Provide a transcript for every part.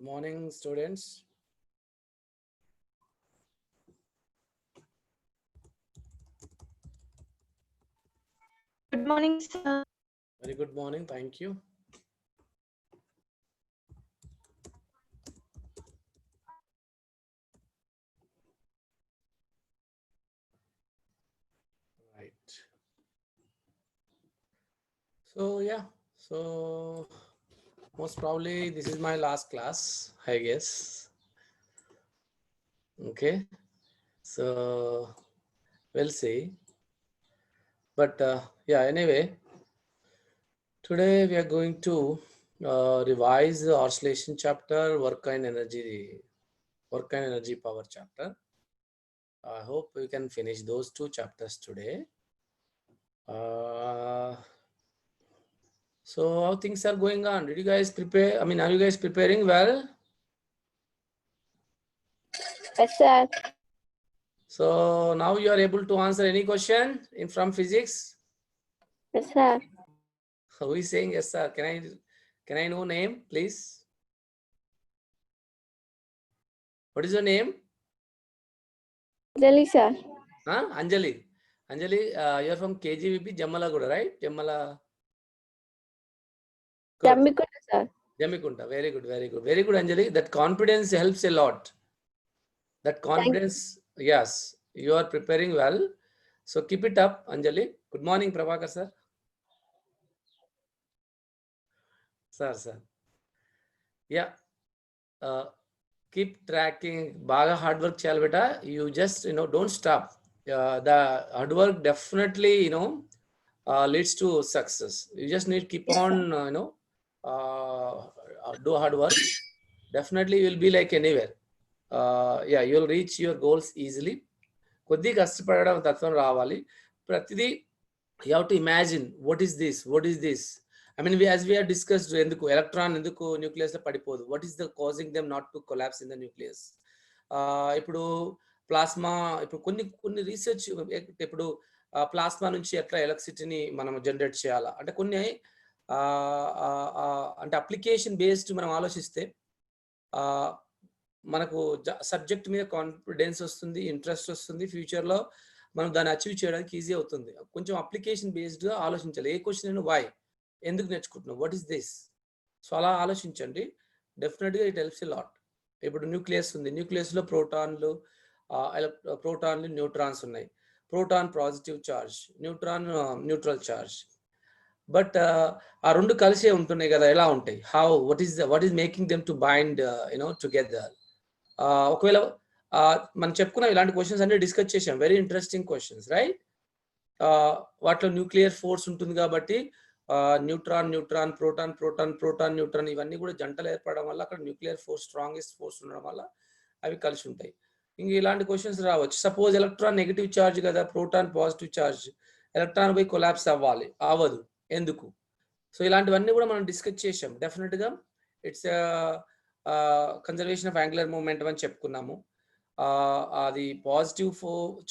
Good morning, students. Good morning, sir. Very good morning. Thank you. Right. So yeah. So most probably this is my last class, I guess. Okay. So we'll see. But yeah. Anyway, today we are going to revise the oscillation chapter, work and energy power chapter. I hope we can finish those two chapters today. So how things are going on? Did you guys prepare? I mean, are you guys preparing well? Yes, sir. So now you are able to answer any question from physics? Yes, sir. Who is saying yes, sir? Can I know name, please? What is your name? Anjali, sir. Huh? Anjali. Anjali, you are from KGVP Jammalaguda, right? Jammala. Good. Jammikunta, sir. Jammikunta. Very good, very good. Very good, Anjali. That confidence helps a lot. That confidence, yes, you are preparing well. So keep it up, Anjali. Good morning, Prabhakar, sir. Sir. Yeah. Keep tracking. Baga hard work chal beta. You just, don't stop. The hard work definitely, leads to success. You just need keep on, do hard work. Definitely you will be like anywhere. Yeah, you'll reach your goals easily. కొద్దిగా కష్టపడడం తత్వం రావాలి ప్రతిదీ you have to imagine what is this. I mean, as we have discussed, ఎందుకు electron ఎందుకు nucleus లో పడిపోదు, what is the causing them not to collapse in the nucleus. ఇప్పుడు plasma, ఇప్పుడు కొన్ని రీసెర్చ్, ఇప్పుడు ప్లాస్మా నుంచి ఎట్లా ఎలక్ట్రిసిటీని మనం జనరేట్ చేయాలా అంటే కొన్ని అంటే అప్లికేషన్ బేస్డ్ మనం ఆలోచిస్తే మనకు సబ్జెక్ట్ మీద కాన్ఫిడెన్స్ వస్తుంది, ఇంట్రెస్ట్ వస్తుంది, ఫ్యూచర్లో మనం దాన్ని అచీవ్ చేయడానికి ఈజీ అవుతుంది. కొంచెం అప్లికేషన్ బేస్డ్గా ఆలోచించాలి. ఏ క్వశ్చన్ అయినా వై, ఎందుకు నేర్చుకుంటున్నాం, వాట్ ఈస్ దిస్. సో అలా ఆలోచించండి, డెఫినెట్గా ఇట్ హెల్ప్స్ ఎ లాట్. ఇప్పుడు న్యూక్లియస్ ఉంది, న్యూక్లియస్లో ప్రోటాన్లు న్యూట్రాన్స్ ఉన్నాయి. Proton positive charge, neutron neutral charge. But ఆ రెండు కలిసే ఉంటున్నాయి కదా, ఎలా ఉంటాయి, what is making them to bind together. ఒకవేళ మనం చెప్పుకున్నాం ఇలాంటి క్వశ్చన్స్ అన్ని డిస్కస్ చేసాం, వెరీ ఇంట్రెస్టింగ్ క్వశ్చన్స్, రైట్. వాటిలో న్యూక్లియర్ ఫోర్స్ ఉంటుంది కాబట్టి న్యూట్రాన్ ప్రోటాన్ న్యూట్రాన్ ఇవన్నీ కూడా జంటలు ఏర్పడడం వల్ల అక్కడ న్యూక్లియర్ ఫోర్స్, స్ట్రాంగెస్ట్ ఫోర్స్ ఉండడం వల్ల అవి కలిసి ఉంటాయి. ఇంక ఇలాంటి క్వశ్చన్స్ రావచ్చు. సపోజ్ ఎలక్ట్రాన్ నెగిటివ్ ఛార్జ్ కదా, ప్రోటాన్ పాజిటివ్ ఛార్జ్, ఎలక్ట్రాన్ పోయి కొలాప్స్ అవ్వదు, ఎందుకు. సో ఇలాంటివన్నీ కూడా మనం డిస్కస్ చేసాం. డెఫినెట్గా it's conservation of angular momentum అని చెప్పుకున్నాము. అది పాజిటివ్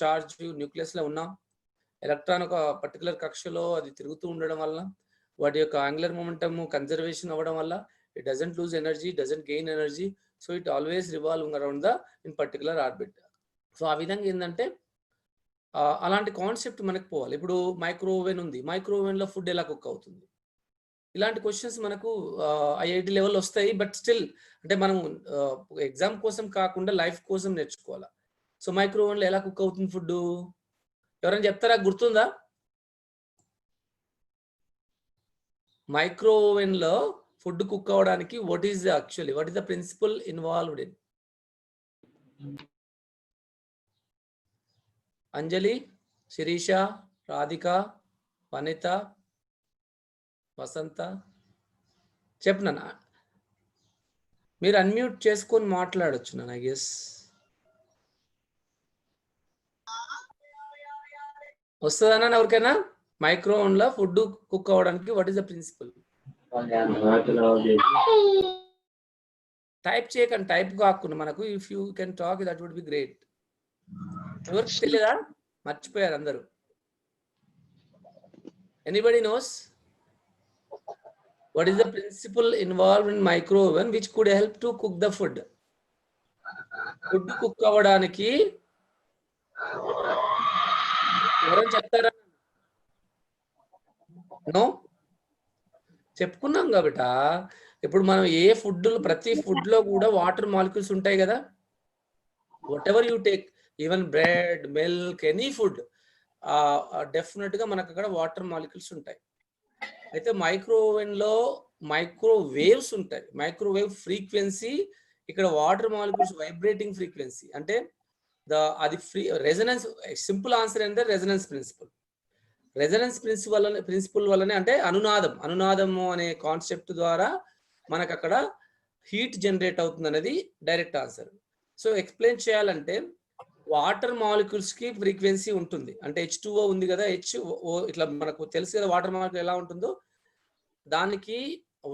చార్జ్ న్యూక్లియస్లో ఉన్న ఎలక్ట్రాన్ ఒక పర్టికులర్ కక్షలో అది తిరుగుతూ ఉండడం వల్ల వాటి యొక్క యాంగులర్ మూమెంటమ్ కన్జర్వేషన్ అవ్వడం వల్ల it doesn't lose energy, doesn't gain energy. So it always revolving around the in particular orbit. సో ఆ విధంగా ఏంటంటే అలాంటి కాన్సెప్ట్ మనకు పోవాలి. ఇప్పుడు మైక్రోఓవెన్ ఉంది, మైక్రోఓవెన్లో ఫుడ్ ఎలా కుక్ అవుతుంది, ఇలాంటి క్వశ్చన్స్ మనకు ఐఐటి లెవెల్ వస్తాయి. బట్ స్టిల్ అంటే మనం ఎగ్జామ్ కోసం కాకుండా లైఫ్ కోసం నేర్చుకోవాలి. సో మైక్రోఓవెన్లో ఎలా కుక్ అవుతుంది ఫుడ్, ఎవరైనా చెప్తారా, గుర్తుందా? మైక్రోఓవెన్లో ఫుడ్ కుక్ అవడానికి what is the principle involved in? Anjali, Sirisha, Radhika, Vanitha, Vasantha, చెప్పనా? మీరు అన్మ్యూట్ చేసుకొని మాట్లాడొచ్చు నన్ను, ఐ గెస్. వస్తుందన్నా ఎవరికైనా? మైక్రోఓవెన్లో ఫుడ్ కుక్ అవ్వడానికి what is the principle? Type చేయకండి, టైప్ కాకుండా మనకు if you can talk that would be great. ఎవరికి తెలియదా? మర్చిపోయారు అందరూ. Anybody knows? What is the principle involved in micro oven which could help to cook the food? Food cook అవ్వడానికి ఎవరైనా చెప్తారా? నో చెప్పుకున్నాం కాబట. ఇప్పుడు మనం ఏ ఫుడ్ ప్రతి ఫుడ్ లో కూడా వాటర్ మాలిక్యూల్స్ ఉంటాయి కదా. What ever you take, even bread, milk, any food, definite గా మనకు అక్కడ వాటర్ మాలిక్యూల్స్ ఉంటాయి. అయితే మైక్రోవేవ్ లో మైక్రోవేవ్స్ ఉంటాయి. మైక్రోవేవ్ ఫ్రీక్వెన్సీ, ఇక్కడ వాటర్ మాలిక్యూల్స్ వైబ్రేటింగ్ ఫ్రీక్వెన్సీ. అంటే అది ఫ్రీ రెజనెన్స్. సింపుల్ ఆన్సర్ అంటే రెజనెన్స్ ప్రిన్సిపల్. రెజనెన్స్ ప్రిన్సిపల్ వల్లనే, అంటే అనునాదము అనే కాన్సెప్ట్ ద్వారా మనకు అక్కడ హీట్ జనరేట్ అవుతుంది అనేది డైరెక్ట్ ఆన్సర్. సో ఎక్స్ప్లెయిన్ చేయాలంటే వాటర్ మాలిక్యూల్స్ కి ఫ్రీక్వెన్సీ ఉంటుంది. అంటే H2O ఉంది కదా, H2O ఇట్లా మనకు తెలుసు కదా వాటర్ మాలిక్యూల్ ఎలా ఉంటుందో, దానికి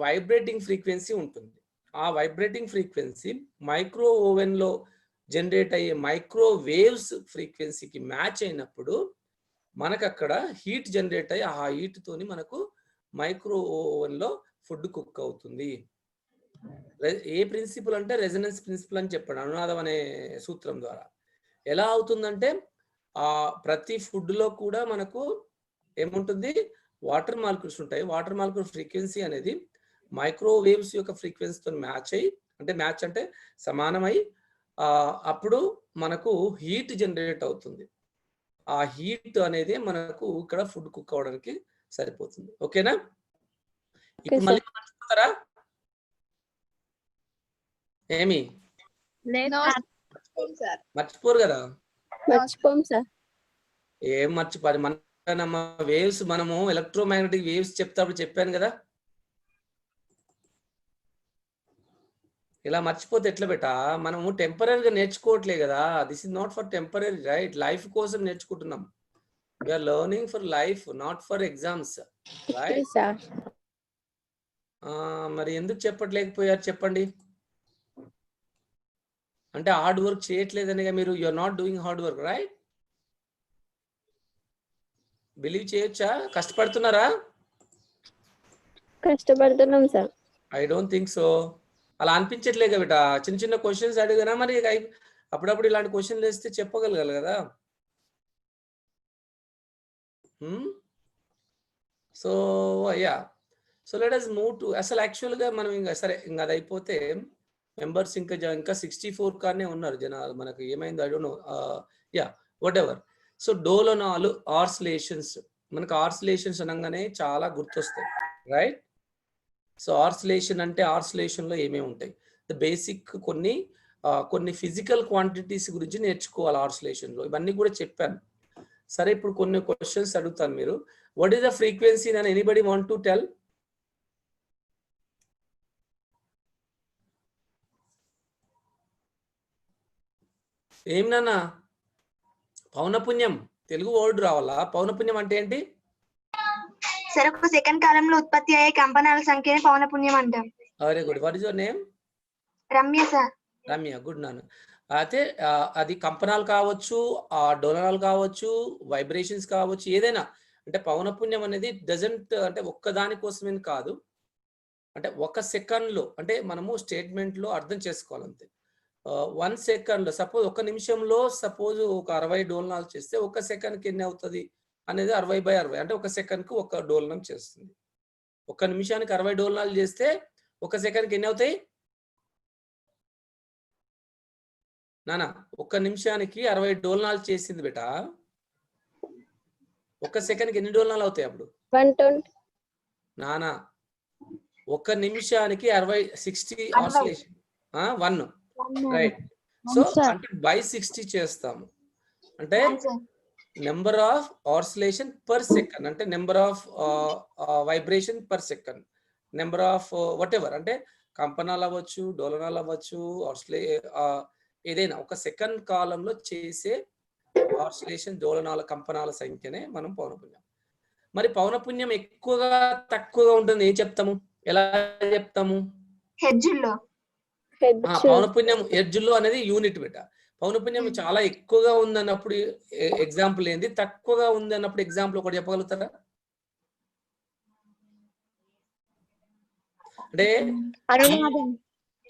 వైబ్రేటింగ్ ఫ్రీక్వెన్సీ ఉంటుంది. ఆ వైబ్రేటింగ్ ఫ్రీక్వెన్సీ మైక్రో ఓవెన్ లో జనరేట్ అయ్యే మైక్రోవేవ్స్ ఫ్రీక్వెన్సీకి మ్యాచ్ అయినప్పుడు మనకు అక్కడ హీట్ జనరేట్ అయ్యి ఆ హీట్ తోని మనకు మైక్రో ఓవెన్ లో ఫుడ్ కుక్ అవుతుంది. ఏ ప్రిన్సిపల్ అంటే రెజనెన్స్ ప్రిన్సిపల్ అని చెప్పాడు, అనునాదం అనే సూత్రం ద్వారా. ఎలా అవుతుందంటే ప్రతి ఫుడ్ లో కూడా మనకు ఏముంటుంది, వాటర్ మాలిక్యూల్స్ ఉంటాయి. వాటర్ మాలిక్యూల్ ఫ్రీక్వెన్సీ అనేది మైక్రోవేవ్స్ యొక్క ఫ్రీక్వెన్సీతో మ్యాచ్ అయ్యి, అంటే మ్యాచ్ అంటే సమానమై అప్పుడు మనకు హీట్ జనరేట్ అవుతుంది. ఆ హీట్ అనేది మనకు ఇక్కడ ఫుడ్ కుక్ అవడానికి సరిపోతుంది. ఓకేనా? ఇప్పుడు మళ్ళీ మర్చిపోతారా? ఏమి మర్చిపోరు కదా? మర్చిపోం సార్. ఏం మర్చిపోయి మన వేవ్స్, మనము ఎలక్ట్రోమాగ్నెటిక్ వేవ్స్ చెప్తాప్పుడు చెప్పాను కదా. ఇలా మర్చిపోతే ఎట్లా బెటా? మనము టెంపరీగా నేర్చుకోవట్లే కదా. This is not for temporary, right? Life కోసం నేర్చుకుంటున్నాం. We are learning for life, not for exams, right? మరి ఎందుకు చెప్పట్లేకపోయారు చెప్పండి? అంటే హార్డ్ వర్క్ చేయట్లేదని మీరు, you are not doing hard work, right? Believe చేయొచ్చా? కష్టపడుతున్నారా? కష్టపడుతున్నాం sir. I don't think so. అలా అనిపించట్లే కదా. చిన్న చిన్న క్వశ్చన్స్ అడిగినా మరి అప్పుడప్పుడు ఇలాంటి క్వశ్చన్లు వేస్తే చెప్పగలగాలి కదా. సో అయ్యా, so let us move to, అసలు యాక్చువల్గా మనం ఇంకా సరే, ఇంకా అది అయిపోతే మెంబర్స్ ఇంకా 64 కానే ఉన్నారు జనాలు. మనకు ఏమైంది I don't know. Yeah, whatever. So డోలనాలు, ఆర్సిలేషన్స్. మనకు ఆర్సిలేషన్స్ అనగానే చాలా గుర్తొస్తాయి, రైట్? సో ఆర్సిలేషన్ అంటే, ఆర్సిలేషన్ లో ఏమేమి ఉంటాయి, ద బేసిక్ కొన్ని ఫిజికల్ క్వాంటిటీస్ గురించి నేర్చుకోవాలి ఆర్సిలేషన్ లో. ఇవన్నీ కూడా చెప్పాను. సరే, ఇప్పుడు కొన్ని క్వశ్చన్స్ అడుగుతాను. మీరు వాట్ ఈస్ ద ఫ్రీక్వెన్సీ అని ఎనీబడి వాంట్ టు టెల్? ఏం నాన్న? పౌనపున్యం, తెలుగు వర్డ్ రావాలా? పౌనపున్యం అంటే ఏంటి సార్? ఒక సెకండ్ కాలంలో ఉత్పత్తి అయ్యే కంపనాల సంఖ్యనే పౌనపున్యం అంటాం. Very good. What is your name? Ramya sir. Ramya, good నాన్న. అయితే అది కంపనాలు కావచ్చు, డోలనాలు కావచ్చు, వైబ్రేషన్స్ కావచ్చు, ఏదైనా. అంటే పౌనపున్యం అనేది డజంట్, అంటే ఒక్కదాని కోసమే కాదు, అంటే ఒక సెకండ్లో, అంటే మనము స్టేట్మెంట్లో అర్థం చేసుకోవాలంతే. 1 సెకండ్లో, సపోజ్ ఒక నిమిషంలో సపోజ్ ఒక 60 డోలనాలు చేస్తే ఒక సెకండ్కి ఎన్ని అవుతుంది అనేది 60/60, అంటే ఒక సెకండ్కి ఒక డోలనం చేస్తుంది. ఒక నిమిషానికి 60 డోలనాలు చేస్తే ఒక సెకండ్కి ఎన్ని అవుతాయి నానా? ఒక నిమిషానికి 60 డోలనాలు చేసింది బేటా, ఒక సెకండ్కి ఎన్ని డోలనాలు అవుతాయి అప్పుడు? 120 నానా. ఒక నిమిషానికి 60 ఆసిలేషన్, 1, రైట్? సో అంటే బై 60 చేస్తాము, అంటే number of oscillation per second, అంటే number of vibration per second, number of whatever, అంటే కంపనాలు అవ్వచ్చు, డోలనాలు అవ్వచ్చు, ఏదైనా ఒక సెకండ్ కాలంలో చేసే ఆసిలేషన్, డోలనాల, కంపనాల సంఖ్యనే మనం పౌనపున్యం. మరి పౌనపున్యం ఎక్కువగా తక్కువగా ఉంటుంది ఏం చెప్తాము, ఎలా చెప్తాము? హెర్ట్జ్లో. పౌనపున్యం హెర్ట్జ్లో అనేది యూనిట్ బేట. పౌనపున్యం చాలా ఎక్కువగా ఉందన్నప్పుడు ఎగ్జాంపుల్ ఏంది, తక్కువగా ఉంది అన్నప్పుడు ఎగ్జాంపుల్ ఒకటి చెప్పగలుగుతారా? అంటే అనునాదం.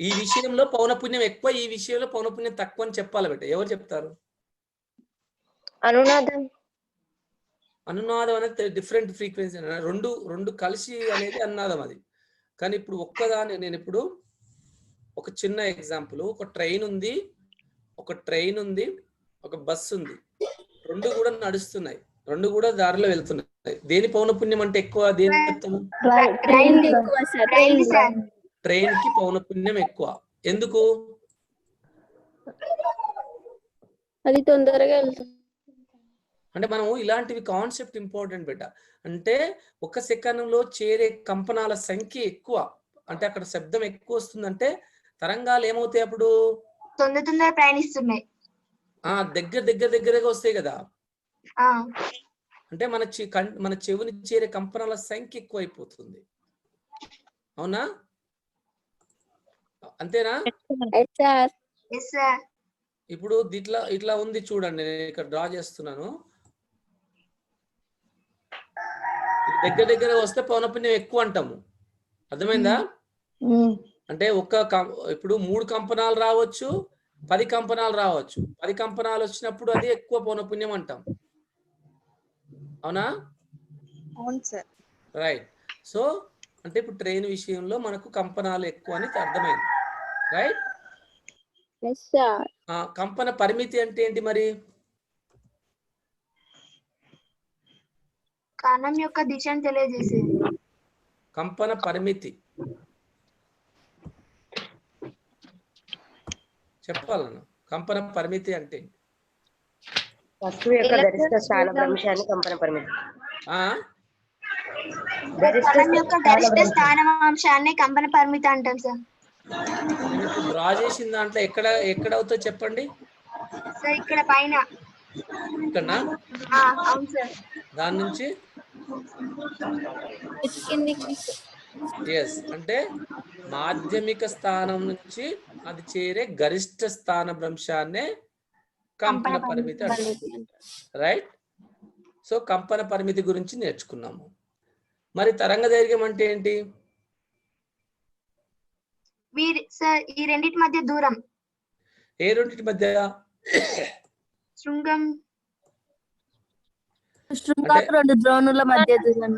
ఈ విషయంలో పౌనపుణ్యం ఎక్కువ, ఈ విషయంలో పౌనపుణ్యం తక్కువ అని చెప్పాలి బిడ్డ. ఎవరు చెప్తారు? అనునాదం. అనునాదం అనేది డిఫరెంట్ ఫ్రీక్వెన్సీ. రెండు కలిసి అనేది అనునాదం అది. కానీ ఇప్పుడు ఒక్కదాని నేను ఇప్పుడు ఒక చిన్న ఎగ్జాంపుల్, ఒక ట్రైన్ ఉంది, ఒక బస్సు ఉంది, రెండు కూడా నడుస్తున్నాయి, రెండు కూడా దారిలో వెళ్తున్నాయి. దేని పౌనపుణ్యం అంటే ఎక్కువ? దేని చెప్తాము? ట్రైన్ ఎక్కువ సార్. Train sir. ట్రైన్ కి పౌనపుణ్యం ఎక్కువ. ఎందుకు? అది తొందరగా వెళ్తుంది. అంటే మనము ఇలాంటివి కాన్సెప్ట్ ఇంపార్టెంట్ బిడ్డ. అంటే ఒక సెకన్లో చేరే కంపనాల సంఖ్య ఎక్కువ, అంటే అక్కడ శబ్దం ఎక్కువ వస్తుందంటే తరంగాలు ఏమవుతాయి అప్పుడు? తొందర ప్రయాణిస్తున్నాయి. దగ్గరగా వస్తాయి కదా. అంటే మన చెవుని చేరే కంపనాల సంఖ్య ఎక్కువ అయిపోతుంది. అవునా? అంతేనా? ఇప్పుడు ఇట్లా ఉంది చూడండి, నేను ఇక్కడ డ్రా చేస్తున్నాను. దగ్గర వస్తే పౌనపుణ్యం ఎక్కువ అంటాము. అర్థమైందా? అంటే ఇప్పుడు 3 కంపనాలు రావచ్చు, 10 కంపనాలు రావచ్చు. 10 కంపనాలు వచ్చినప్పుడు అది ఎక్కువ పౌనపుణ్యం అంటాం. అవునా? అవును సార్. రైట్. సో అంటే ఇప్పుడు ట్రైన్ విషయంలో మనకు కంపనాలు ఎక్కువ అని అర్థమైంది. రైట్. కంపన పరిమితి అంటే ఏంటి మరి? కణం యొక్క దిశను తెలియజేసేది. కంపన పరిమితి చెప్పాలన్నా. కంపన పరిమితి అంటే వస్తువు యొక్క గరిష్ట స్థానభ్రంశాన్ని కంపన పరిమితి. కణం యొక్క గరిష్ట స్థానభ్రంశాన్ని కంపన పరిమితి అంటాం సార్. డ్రా చేసిన దాంట్లో ఎక్కడ అవుతుందో చెప్పండి సార్. ఇక్కడ పైన. ఇక్కడనా? అవును సార్. దాని నుంచి ఎస్, అంటే మాధ్యమిక స్థానం నుంచి అది చేరే గరిష్ట స్థానభ్రంశాన్నే కంపన పరిమితి అంటారు. రైట్. సో కంపన పరిమితి గురించి నేర్చుకున్నాము. మరి తరంగ దైర్ఘ్యం అంటే ఏంటి? సార్ ఈ రెండింటి మధ్య దూరం. ఏ రెండింటి మధ్య? శృంగాలు 2 ద్రోణుల మధ్య దూరం.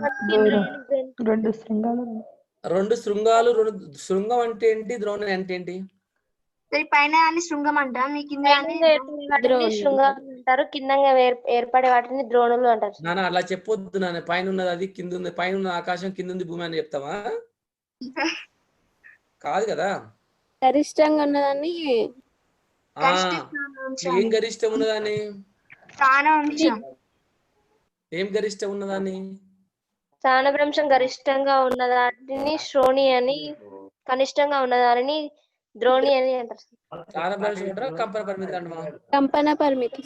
2 శృంగాలు. 2 శృంగాలు. శృంగం అంటే ఏంటి? ద్రోణం అంటే ఏంటి? పైన అని శృంగం అంటాం, మీ కింద శృంగాలు అంటారు, కిందంగా ఏర్పడే వాటిని ద్రోణులు అంటారు. నాన్న అలా చెప్పొద్దు నాన్న. పైన ఉన్నది అది, కింద ఉంది. పైన ఉన్న ఆకాశం, కింద ఉంది భూమి అని చెప్తావా? కాదు కదా. గరిష్టంగా ఉన్నదాన్ని ఏం గరిష్టం ఉన్నదాన్ని? ఏం గరిష్టం ఉన్నదాన్ని? స్థానభ్రంశం గరిష్టంగా ఉన్నదాన్ని శ్రోణి అని, కనిష్టంగా ఉన్నదాన్ని ద్రోణి అని అంటారు. స్థానభ్రంశం అంటారా కంపన పరిమితి అంటామా? కంపన పరిమితి.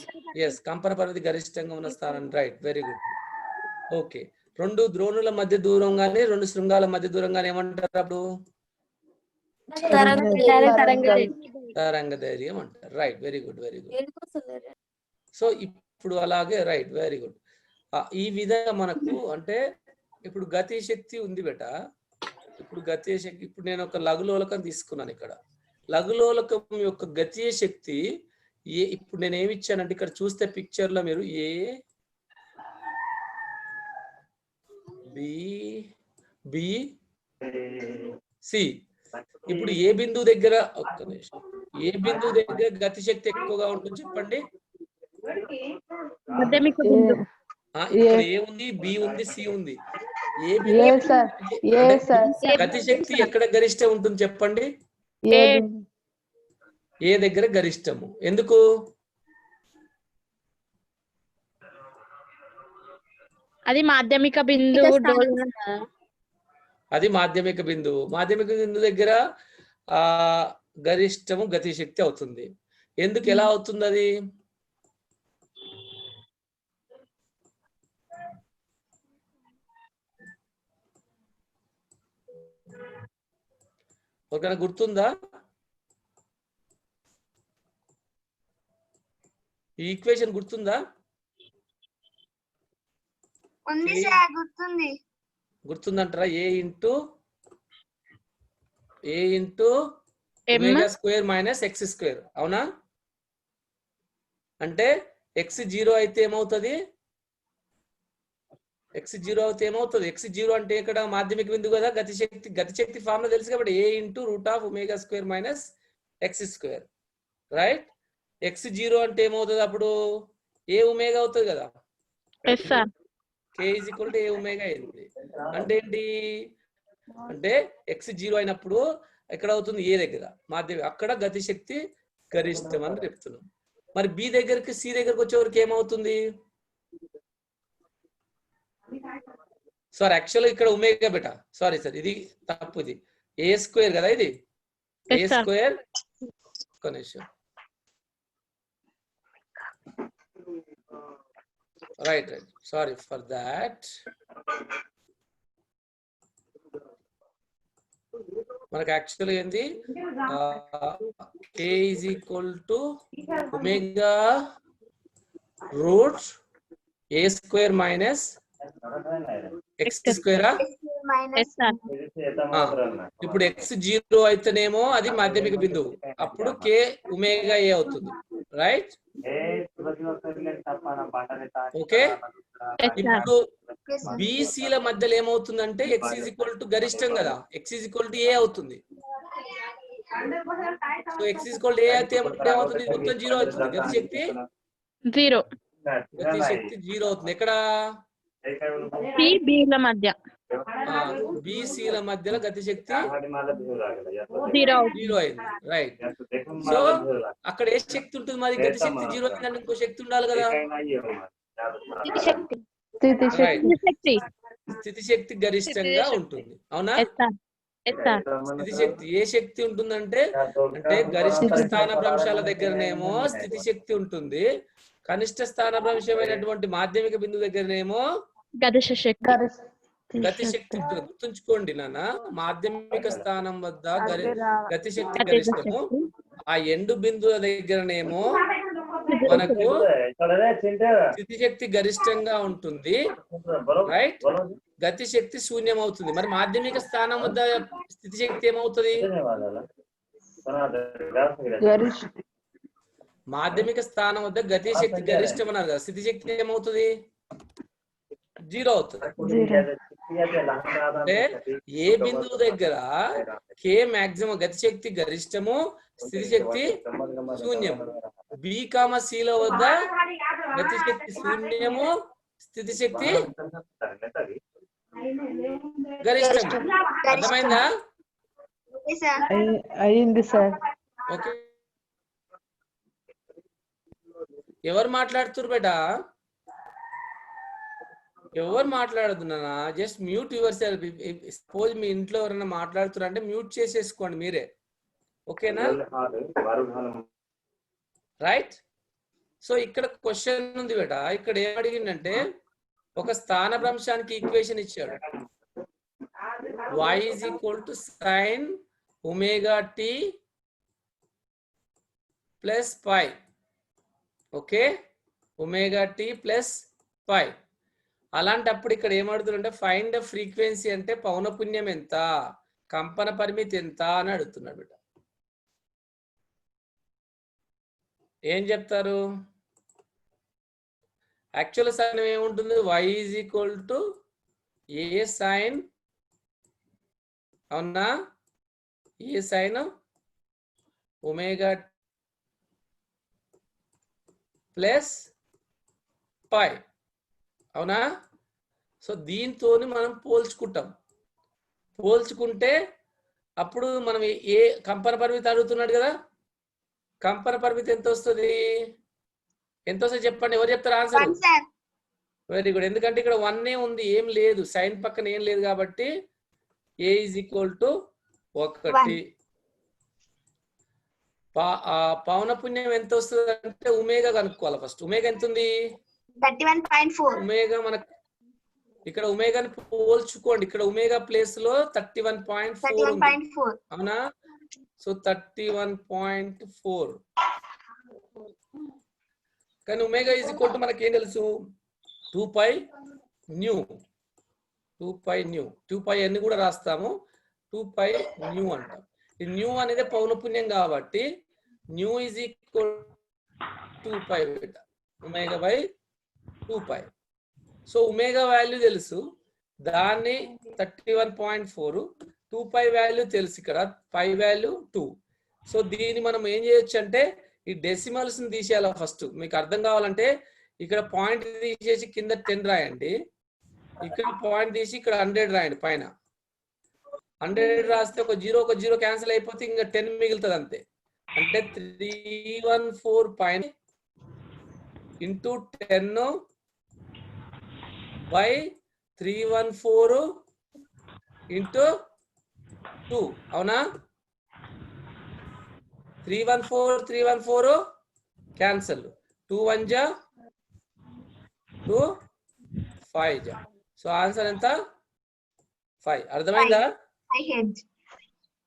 ఎస్, కంపన పరిమితి గరిష్టంగా ఉన్న స్థానం. Right, very good. ఓకే. 2 ద్రోణుల మధ్య దూరం గానీ 2 శృంగాల మధ్య దూరం గానీ ఏమంటారు అప్పుడు? తరంగ ధైర్యం అంటారు. Right, very good, very good. So ఇప్పుడు అలాగే రైట్, వెరీ గుడ్. ఈ విధంగా మనకు అంటే ఇప్పుడు గతి శక్తి ఉంది బేట. ఇప్పుడు నేను ఒక లఘులోలకం తీసుకున్నాను. ఇక్కడ లఘులోలకం యొక్క గతీయ శక్తి ఇప్పుడు నేను ఏమి ఇచ్చానంటే ఇక్కడ చూస్తే పిక్చర్ లో మీరు ఏ బి సి. ఇప్పుడు ఏ బిందువు దగ్గర, ఒక్క నిమిషం, ఏ బిందువు దగ్గర గతి శక్తి ఎక్కువగా ఉంటుంది చెప్పండి? ఇక్కడ ఏ ఉంది, బి ఉంది, సి ఉంది. గతి శక్తి ఎక్కడ గరిష్టం ఉంటుంది చెప్పండి? ఏ దగ్గర గరిష్టము. ఎందుకు? అది మాధ్యమిక బిందువు. అది మాధ్యమిక బిందువు. మాధ్యమిక బిందువు దగ్గర గరిష్టము గతి శక్తి అవుతుంది. ఎందుకు? ఎలా అవుతుంది అది? ఒకవేళ గుర్తుందా? ఈ ఈక్వేషన్ గుర్తుందా? ఉంది సార్, గుర్తుందంటారా? A into A into omega square minus X square. అవునా? అంటే ఎక్స్ 0 అయితే ఏమవుతుంది? ఎక్స్ 0 అయితే ఏమవుతుంది? ఎక్స్ 0 అంటే ఇక్కడ మాధ్యమిక బిందువు కదా, గతిశక్తి ఫార్ములా తెలుసు కాబట్టి A into root of omega square minus X square. Right? X 0 అంటే ఏమవుతుంది అప్పుడు? ఏ ఒమేగా అవుతుంది కదా. K is equal to A omega అయింది. అంటే ఏంటి? అంటే ఎక్స్ 0 అయినప్పుడు ఎక్కడ అవుతుంది? ఏ దగ్గర మాధ్యమిక, అక్కడ గతిశక్తి గరిష్టం అని చెప్తున్నాం. మరి బి దగ్గరికి సి దగ్గరకు వచ్చేవరకు ఏమవుతుంది? సార్ యాక్చువల్గా ఇక్కడ ఒమేగా బెటా, సారీ సార్ ఇది తప్పు, ఇది ఏ స్క్వేర్ కదా, ఇది ఏ స్క్వేర్. కనీసం right right, sorry for that. మనకు యాక్చువల్గా ఏంది? K is equal to omega root A square minus X స్క్వేరా. ఇప్పుడు ఎక్స్ 0 అయితేనేమో అది మాధ్యమిక బిందువు, అప్పుడు కే ఒమేగా ఏ అవుతుంది. రైట్? ఓకే. ఇప్పుడు బీసీల మధ్యలో ఏమవుతుందంటే ఎక్స్ ఈజ్ ఈక్వల్ టు గరిష్టం కదా, X is equal to A అవుతుంది. So X is equal to A అయితే ఏమవుతుంది? మొత్తం 0 అవుతుంది. గతిశక్తి 0 అవుతుంది. ఎక్కడ? బీసీల మధ్యలో గతిశక్తి 0 అయింది. రైట్. సో అక్కడ ఏ శక్తి ఉంటుంది మరి? గతిశక్తి 0 అయిందంటే ఇంకో శక్తి ఉండాలి కదా. స్థితి శక్తి గరిష్టంగా ఉంటుంది. అవునా? స్థితి శక్తి ఏ శక్తి ఉంటుందంటే, అంటే గరిష్ట స్థానభ్రంశాల దగ్గరనేమో స్థితి శక్తి ఉంటుంది, కనిష్ట స్థానభ్రంశమైనటువంటి మాధ్యమిక బిందువు దగ్గరనేమో గతి శక్తి ఉంటుంది. గుర్తుంచుకోండి నాన్న, మాధ్యమిక స్థానం వద్ద గతి శక్తి గరిష్టము, ఆ ఎండు బిందువుల దగ్గరనేమో మనకు స్థితి శక్తి గరిష్టంగా ఉంటుంది. రైట్? గతి శక్తి శూన్యం అవుతుంది. మరి మాధ్యమిక స్థానం వద్ద స్థితి శక్తి ఏమవుతుంది? మాధ్యమిక స్థానం వద్ద గతి శక్తి గరిష్టం అన్నారు కదా, స్థితి శక్తి ఏమవుతుంది? 0 అవుతుంది. అంటే ఏ బిందువు దగ్గర కే మాక్సిమం గతి శక్తి గరిష్టము, స్థితి శక్తి శూన్యం. బి కామ సిల వద్ద గతి శక్తి శూన్యము, స్థితి శక్తి గరిష్టం. అర్థమైందా? అయింది సార్. ఓకే. ఎవరు మాట్లాడుతున్నారు బేటా? ఎవరు మాట్లాడుతున్నా? Just mute yourself. Suppose మీ ఇంట్లో ఎవరైనా మాట్లాడుతున్నారు అంటే మ్యూట్ చేసేసుకోండి మీరే. ఓకేనా? రైట్. సో ఇక్కడ క్వశ్చన్ ఉంది బేటా. ఇక్కడ ఏం అడిగిందంటే, ఒక స్థానభ్రంశానికి ఈక్వేషన్ ఇచ్చాడు. y is equal to sin omega t plus pi. Okay, omega t plus pi. అలాంటప్పుడు ఇక్కడ ఏమడుతుందంటే, ఫైండ్ ద ఫ్రీక్వెన్సీ అంటే పౌనపున్యం ఎంత, కంపన పరిమితి ఎంత అని అడుగుతున్నాడు బిడ్డ. ఏం చెప్తారు? యాక్చువల్ సైన్ ఏముంటుంది? y is equal to A sine, అవునా, A sine omega plus pi, అవునా? సో దీంతో మనం పోల్చుకుంటే అప్పుడు మనం ఏ కంపన పరిమితి అడుగుతున్నాడు కదా, కంపన పరిమితి ఎంత వస్తుంది? ఎంత వస్తుంది చెప్పండి, ఎవరు చెప్తారు ఆన్సర్? Very good. ఎందుకంటే ఇక్కడ 1 ఉంది, ఏం లేదు, సైన్ పక్కన ఏం లేదు కాబట్టి ఏ ఈజ్ ఈక్వల్ టు 1. పౌనపున్యం ఎంత వస్తుంది అంటే ఒమేగా కనుక్కోవాలి ఫస్ట్. ఒమేగా ఎంత ఉంది? 31.4. ఒమేగా మనకు ఇక్కడ ఒమేగాని పోల్చుకోండి. ఇక్కడ ఒమేగా ప్లేస్ లో 31.4 ఉంది, అవునా? సో 31.4. కానీ ఒమేగా ఈజ్ ఈక్వల్ టు మనకి ఏం తెలుసు? 2π న్యూ. 2π న్యూ, 2π అని కూడా రాస్తాము, 2π న్యూ అంటాం. ఈ న్యూ అనేది పౌనపున్యం కాబట్టి న్యూ ఈజ్ ఈక్వల్ 2π బేట omega by 2π. So omega value తెలుసు, దాన్ని 31.4, 2π వాల్యూ తెలుసు, ఇక్కడ π వాల్యూ 2. సో దీన్ని మనం ఏం చేయొచ్చు అంటే ఈ డెసిమల్స్ ని తీసేయాలి. ఫస్ట్ మీకు అర్థం కావాలంటే ఇక్కడ పాయింట్ తీసేసి కింద 10 రాయండి, ఇక్కడ పాయింట్ తీసి ఇక్కడ 100 రాయండి, పైన 100 రాస్తే ఒక జీరో క్యాన్సిల్ అయిపోతే ఇంకా 10 మిగులుతుంది అంతే. అంటే 314 పైన ఇంటూ 10 బై 314 ఇంటూ 2, అవునా? 314 క్యాన్సల్, 2 1 జా 2 5 జా. సో ఆన్సర్ ఎంత? 5. అర్థమైందా?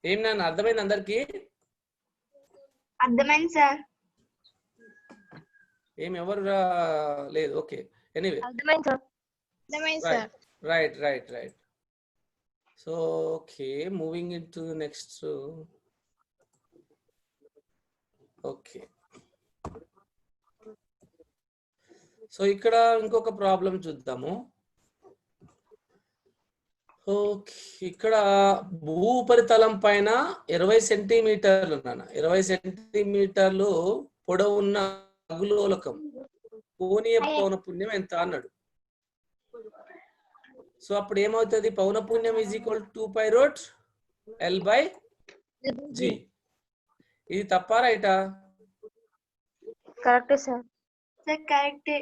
ఏం నాన్న అర్థమైంది అందరికి? అర్థమైంది సార్. ఏం ఎవరు లేదు? ఓకే, ఎనీవే అర్థమైంది sir. right. So okay, moving into the next. Okay, so ఇక్కడ ఇంకొక ప్రాబ్లం చూద్దాము. ఇక్కడ భూపరితలం పైన 20 సెంటీమీటర్లు 20 సెంటీమీటర్లు పొడవున్న లఘులోలకం కోణీయ పౌనపున్యం ఎంత అన్నాడు. సో అప్పుడు ఏమవుతుంది? పౌనపున్యం ఈజ్ ఈక్వల్ 2π√L/g. ఇది తప్పా రైటా? కరెక్టే సార్. కరెక్టే.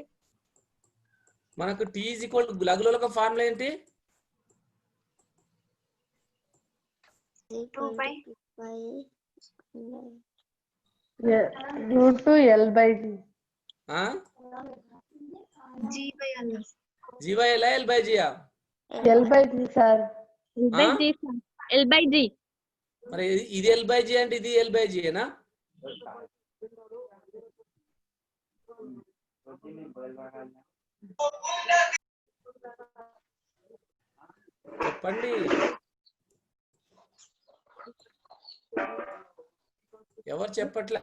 మనకు T ఈజ్ ఈక్వల్ లఘులోలకం ఫార్ములా ఏంటి? 2π √L/g. G/L L/g. L/g sir. L/g. మరి ఇది L/g అంటే ఇది L/g ఏనా? చెప్పండి. ఎవరు చెప్పట్లే?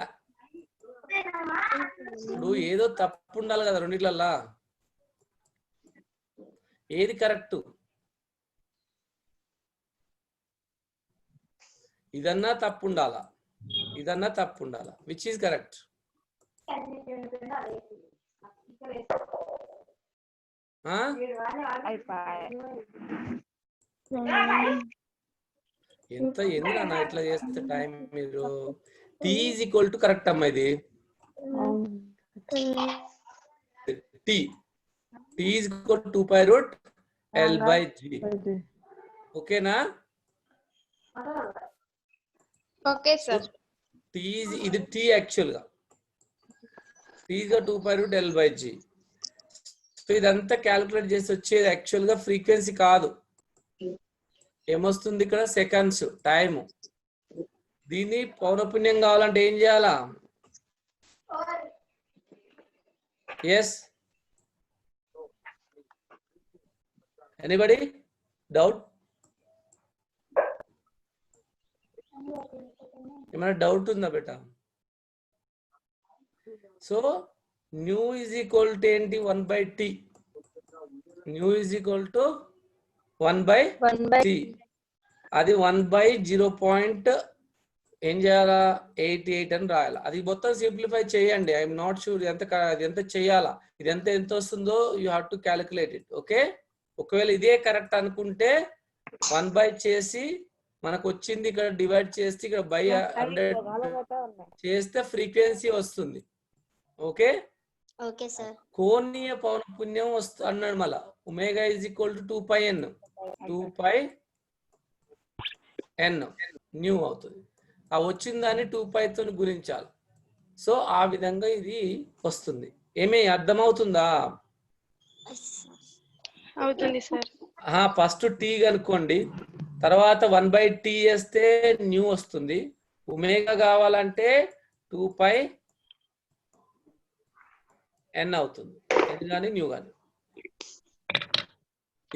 ఇప్పుడు ఏదో తప్పు ఉండాలి కదా రెండిట్లల్లా. ఏది కరెక్ట్? ఇదన్నా తప్పు ఉండాలా, ఇదన్నా తప్పు ఉండాలా? Which is correct? ఎంత ఎందుకన్నా ఇట్లా చేస్తే టైం మీరు? T is equal to correct అమ్మా. ఇది T is equal to 2π√L/g. ఓకేనా? Okay sir. ఇది T యాక్చువల్ గా T గా 2π√L/g. సో ఇదంతా క్యాలిక్యులేట్ చేసి వచ్చేది యాక్చువల్ గా ఫ్రీక్వెన్సీ కాదు. ఏమొస్తుంది ఇక్కడ? Seconds, time. దీన్ని పౌనపున్యం కావాలంటే ఏం చేయాలా? Yes, anybody doubt? ఏమైనా డౌట్ ఉందా బేటా? So nu is equal to ఏంటి? 1/t. Nu is equal to 1/t. అది 1/0. ఏం చేయాలా? 88 అని రాయాలి. అది మొత్తం సింప్లిఫై చేయండి. ఐఎమ్ నాట్ షూర్ ఎంత చేయాలా, ఇది ఎంత వస్తుందో you have to calculate it. Okay, ఒకవేళ ఇదే కరెక్ట్ అనుకుంటే 1/, చేసి మనకు వచ్చింది ఇక్కడ డివైడ్ చేస్తే ఇక్కడ బై 100 చేస్తే ఫ్రీక్వెన్సీ వస్తుంది. Okay okay sir. కోణీయ పౌనపున్యం అన్నాడు మళ్ళా. Omega is equal to 2πn. 2πn new అవుతుంది. ఆ వచ్చిన దాన్ని 2πతో గుణించాలి. సో ఆ విధంగా ఇది వస్తుంది. ఏమీ అర్థమవుతుందా? అవుతుంది సార్. ఫస్ట్ T కనుక్కోండి, తర్వాత 1/t చేస్తే న్యూ వస్తుంది. ఒమేగా కావాలంటే 2πn అవుతుంది. ఎన్ కానీ న్యూ కానీ.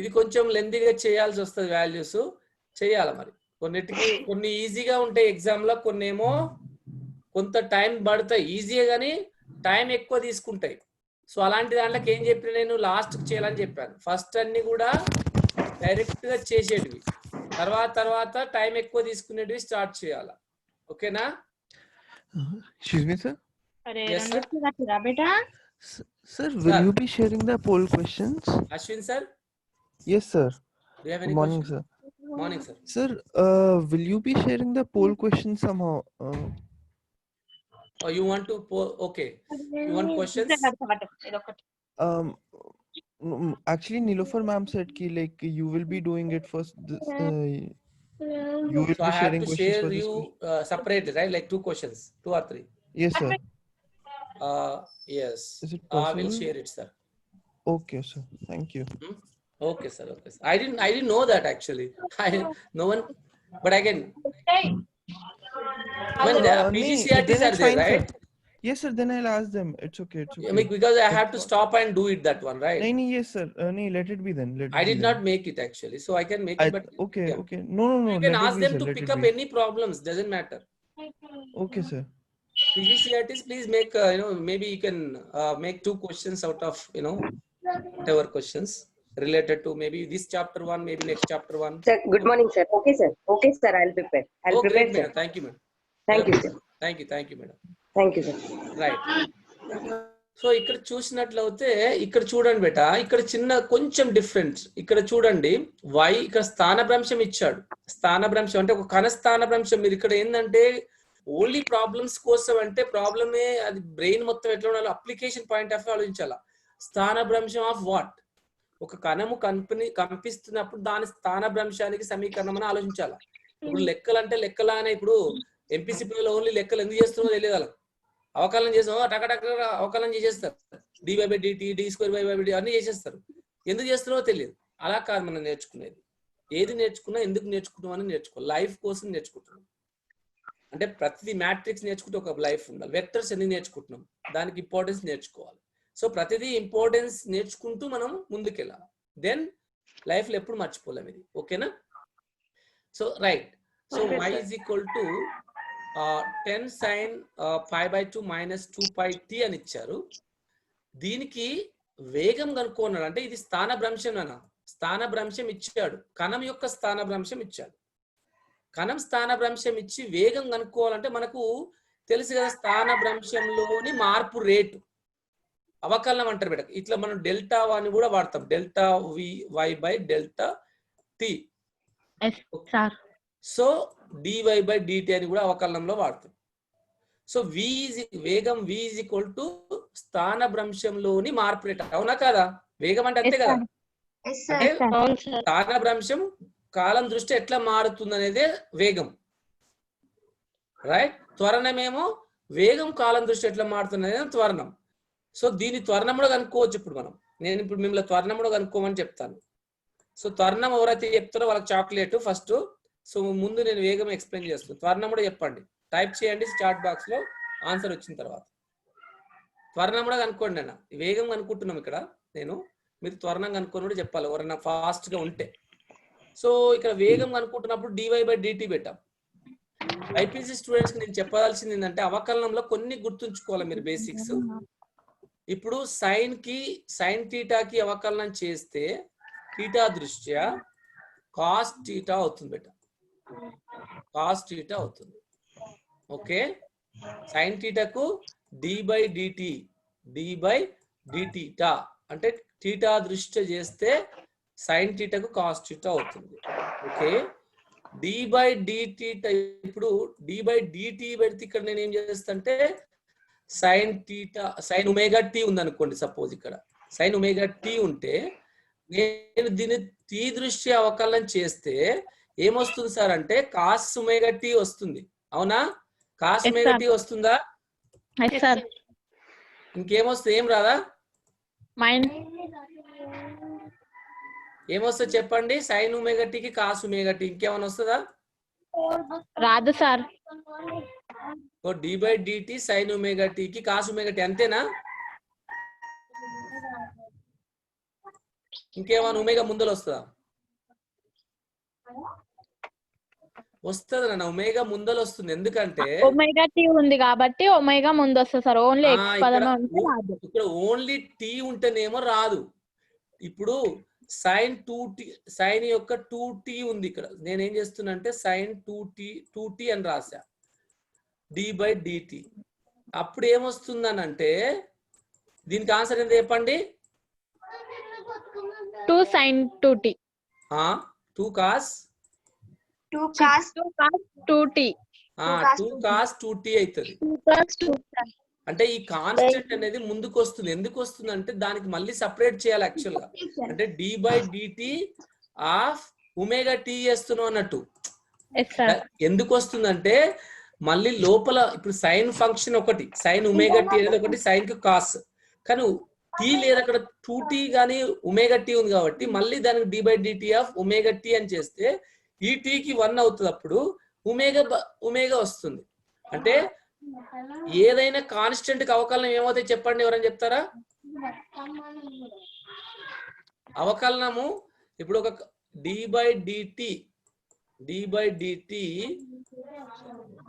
ఇది కొంచెం లెంతీగా చేయాల్సి వస్తుంది, వాల్యూస్ చేయాలి మరి. కొన్ని ఈజీగా ఉంటాయి ఎగ్జామ్ లో, కొన్ని ఏమో కొంత టైం పడతాయి, ఈజీగా కానీ టైం ఎక్కువ తీసుకుంటాయి. సో అలాంటి దాంట్లోకి ఏం చెప్పిన నేను లాస్ట్ చేయాలని చెప్పాను. ఫస్ట్ అన్ని కూడా డైరెక్ట్ గా చేసేటివి, తర్వాత టైం ఎక్కువ తీసుకునేటివి స్టార్ట్ చేయాలి. ఓకేనా? Excuse me, sir. Yes, sir. Sir, will Sir. you be sharing the poll questions? Ashwin sir, Yes, sir. do you have Good any morning, question? sir. Morning, sir. Sir, will you be sharing the poll questions somehow? Oh, you want to okay. You want questions? Actually, Nilofer ma'am said ki like you will be doing it first. You will So be I have sharing to questions share for this you question. separately, right? Like 2 questions, 2 or 3. Yes, sir. Yes. Is it I will possible? share it, sir. Okay, sir. Thank you. Okay, sir. Okay, sir. I didn't know that actually. No one, but again, when PGCRTs then are it's there, fine, right? sir. Yes, sir. Then I'll ask them. It's okay. It's I okay. mean, because I have to stop and do it that one, right? No, yes, sir. No, let it be then. Let it I be did then. not make it actually, so I can make it. But Okay, yeah. okay. No, You can let it ask be, them sir. to Let pick it up be. any problems. Doesn't matter. Okay, sir. PGCRTs, please make maybe you can make 2 questions out of whatever questions related to maybe this chapter 1, maybe next chapter 1. Sir, good morning, sir. Okay, sir. Okay, sir. I'll prepare. I'll Oh, prepare, great, sir. madam. Thank you, madam. Thank you, sir. Thank you, madam. Thank you, sir. Right. So ఇక్కడ చూసినట్లయితే ఇక్కడ చూడండి బేట, ఇక్కడ చిన్న కొంచెం difference ఇక్కడ చూడండి. వై ఇక్కడ స్థానభ్రంశం ఇచ్చాడు. స్థానభ్రంశం అంటే ఒక కణ స్థానభ్రంశం. మీరు ఇక్కడ ఏంటంటే ఓన్లీ ప్రాబ్లమ్స్ కోసం అంటే ప్రాబ్లమే, అది బ్రెయిన్ మొత్తం ఎట్లా ఉండాలో అప్లికేషన్ పాయింట్ ఆఫ్ ఆలోచించాలా. స్థానభ్రంశం ఆఫ్ వాట్? ఒక కణము కంపిస్తున్నప్పుడు దాని స్థానభ్రంశానికి సమీకరణం అని ఆలోచించాలా. ఇప్పుడు లెక్కలు అంటే లెక్కలానే, ఇప్పుడు ఎంపీసీ పిల్లలు ఓన్లీ లెక్కలు ఎందుకు చేస్తున్నారో తెలియదు వాళ్ళకి. అవకలనం చేసాం టక అవకలనం చేసేస్తారు. dy/dt, d²/dt అన్ని చేసేస్తారు. ఎందుకు చేస్తున్నారో తెలియదు. అలా కాదు మనం నేర్చుకునేది. ఏది నేర్చుకున్నా ఎందుకు నేర్చుకుంటాం అని నేర్చుకోవాలి. లైఫ్ కోసం నేర్చుకుంటున్నాం అంటే ప్రతిదీ మ్యాట్రిక్స్ నేర్చుకుంటే ఒక లైఫ్ ఉండాలి. వెక్టర్స్ ఎన్ని నేర్చుకుంటున్నాం, దానికి ఇంపార్టెన్స్ నేర్చుకోవాలి. సో ప్రతిదీ ఇంపార్టెన్స్ నేర్చుకుంటూ మనం ముందుకెళ్ళాలి. దెన్ లైఫ్ లో ఎప్పుడు మర్చిపోలేం ఇది. ఓకేనా? So right. So y = 10 sin π/2 - 2πt అని ఇచ్చారు. దీనికి వేగం కనుక్కున్నాడు. అంటే ఇది స్థానభ్రంశం అన్న, స్థానభ్రంశం ఇచ్చాడు. కణం యొక్క స్థానభ్రంశం ఇచ్చాడు. కణం స్థానభ్రంశం ఇచ్చి వేగం కనుక్కోవాలంటే మనకు తెలుసు కదా, స్థానభ్రంశంలోని మార్పు రేటు అవకలనం అంటారు బిడ్డ. ఇట్లా మనం డెల్టా అని కూడా వాడతాం. Delta VY/Δt. సో dy/dt అని కూడా అవకలనంలో వాడతాం. సో వేగం v = స్థానభ్రంశంలోని మార్పు రేటు. అవునా కాదా? వేగం అంటే అంతే కదా. అంటే స్థానభ్రంశం కాలం దృష్టి ఎట్లా మారుతుంది అనేదే వేగం, రైట్? త్వరణమేమో వేగం కాలం దృష్టి ఎట్లా మారుతుంది అనేది త్వరణం. సో దీని త్వరణం కూడా కనుక్కోవచ్చు. నేను ఇప్పుడు మిమ్మల్ని త్వరణం కూడా కనుక్కోమని చెప్తాను. సో త్వరణం ఎవరైతే చెప్తారో వాళ్ళకి చాక్లెట్ ఫస్ట్. సో ముందు నేను వేగం ఎక్స్ప్లెయిన్ చేస్తాను. త్వరణం కూడా చెప్పండి, టైప్ చేయండి చాట్ బాక్స్ లో ఆన్సర్ వచ్చిన తర్వాత. త్వరణం కూడా కనుక్కోండి అన్న. వేగం కనుక్కుంటున్నాం ఇక్కడ నేను, మీరు త్వరణం కనుక్కొని కూడా చెప్పాలి ఎవరైనా ఫాస్ట్ గా ఉంటే. సో ఇక్కడ వేగం కనుక్కుంటున్నప్పుడు dy/dt పెట్టాం. ఐపీసీ స్టూడెంట్స్ కి నేను చెప్పాల్సింది ఏంటంటే అవకలనంలో కొన్ని గుర్తుంచుకోవాలి మీరు బేసిక్స్. ఇప్పుడు సైన్ థీటాకి అవకలనం చేస్తే థీటా దృష్ట్యా కాస్ థీటా అవుతుంది బెట. కాస్ థీటా అవుతుంది. ఓకే, సైన్ థీటాకు d/dt అంటే థీటా దృష్ట్యా చేస్తే సైన్ థీటాకు కాస్ థీటా అవుతుంది. ఓకే, d/dt ఇప్పుడు d/dt పెడితే ఇక్కడ నేను ఏం చేస్తానంటే సైన్ ωt ఉంది అనుకోండి. సపోజ్ ఇక్కడ సైన్ ωt ఉంటే నేను దీన్ని t దృష్ట్యా అవకలనం చేస్తే ఏమొస్తుంది సార్ అంటే కాస్ ωt వస్తుంది. అవునా? కాస్ ωt వస్తుందా? ఇంకేమొస్తుంది? ఏం రాదా? ఏమొస్తుంది చెప్పండి? సైన్ ωt కి కాస్ ωt ఇంకేమైనా వస్తుందా? రాదు సార్. d/dt సైన్ ωt కి కాస్ ωt అంతేనా? ఇంకేమైనా ఒమేగా ముందర వస్తుందా? వస్తుంది నాన్న, ఒమేగా ముందర వస్తుంది. ఎందుకంటే ఒమేగా టీ ఉంది కాబట్టి ఒమేగా ముందు వస్తుంది సార్. ఓన్లీ ఎక్స్ పదమే ఉంటే రాదు. ఇక్కడ ఓన్లీ టీ ఉంటేనేమో రాదు. ఇప్పుడు సైన్ 2t, సైన్ యొక్క 2t ఉంది ఇక్కడ. నేనేం చేస్తున్నా అంటే సైన్ 2t అని రాసా, d/dt. అప్పుడు ఏమొస్తుందనంటే దీనికి ఆన్సర్ ఎంత చెప్పండి? 2 sin 2t. 2 cos 2 cos 2t. 2 cos 2t అవుతుంది. 2 cos 2t. అంటే ఈ కాన్స్టెంట్ అనేది ముందుకు వస్తుంది. ఎందుకు వస్తుంది అంటే దానికి మళ్ళీ సపరేట్ చేయాలి యాక్చువల్ గా. అంటే d/dt ఆఫ్ ఒమేగా టీ చేస్తున్నావు అన్నట్టు. ఎందుకు వస్తుందంటే మళ్ళీ లోపల ఇప్పుడు సైన్ ఫంక్షన్ ఒకటి, సైన్ ఒమేగా టీ అనేది ఒకటి, సైన్ కు కాస్. కానీ టీ లేదు అక్కడ, 2t కానీ ఒమేగా టీ ఉంది కాబట్టి మళ్ళీ దానికి d/dt ఆఫ్ ఒమేగా టీ అని చేస్తే ఈ టీకి 1 అవుతుంది. అప్పుడు ఒమేగా వస్తుంది. అంటే ఏదైనా కాన్స్టెంట్ కి అవకలనం ఏమవుతాయి చెప్పండి, ఎవరైనా చెప్తారా? అవకలనము ఇప్పుడు ఒక d/dt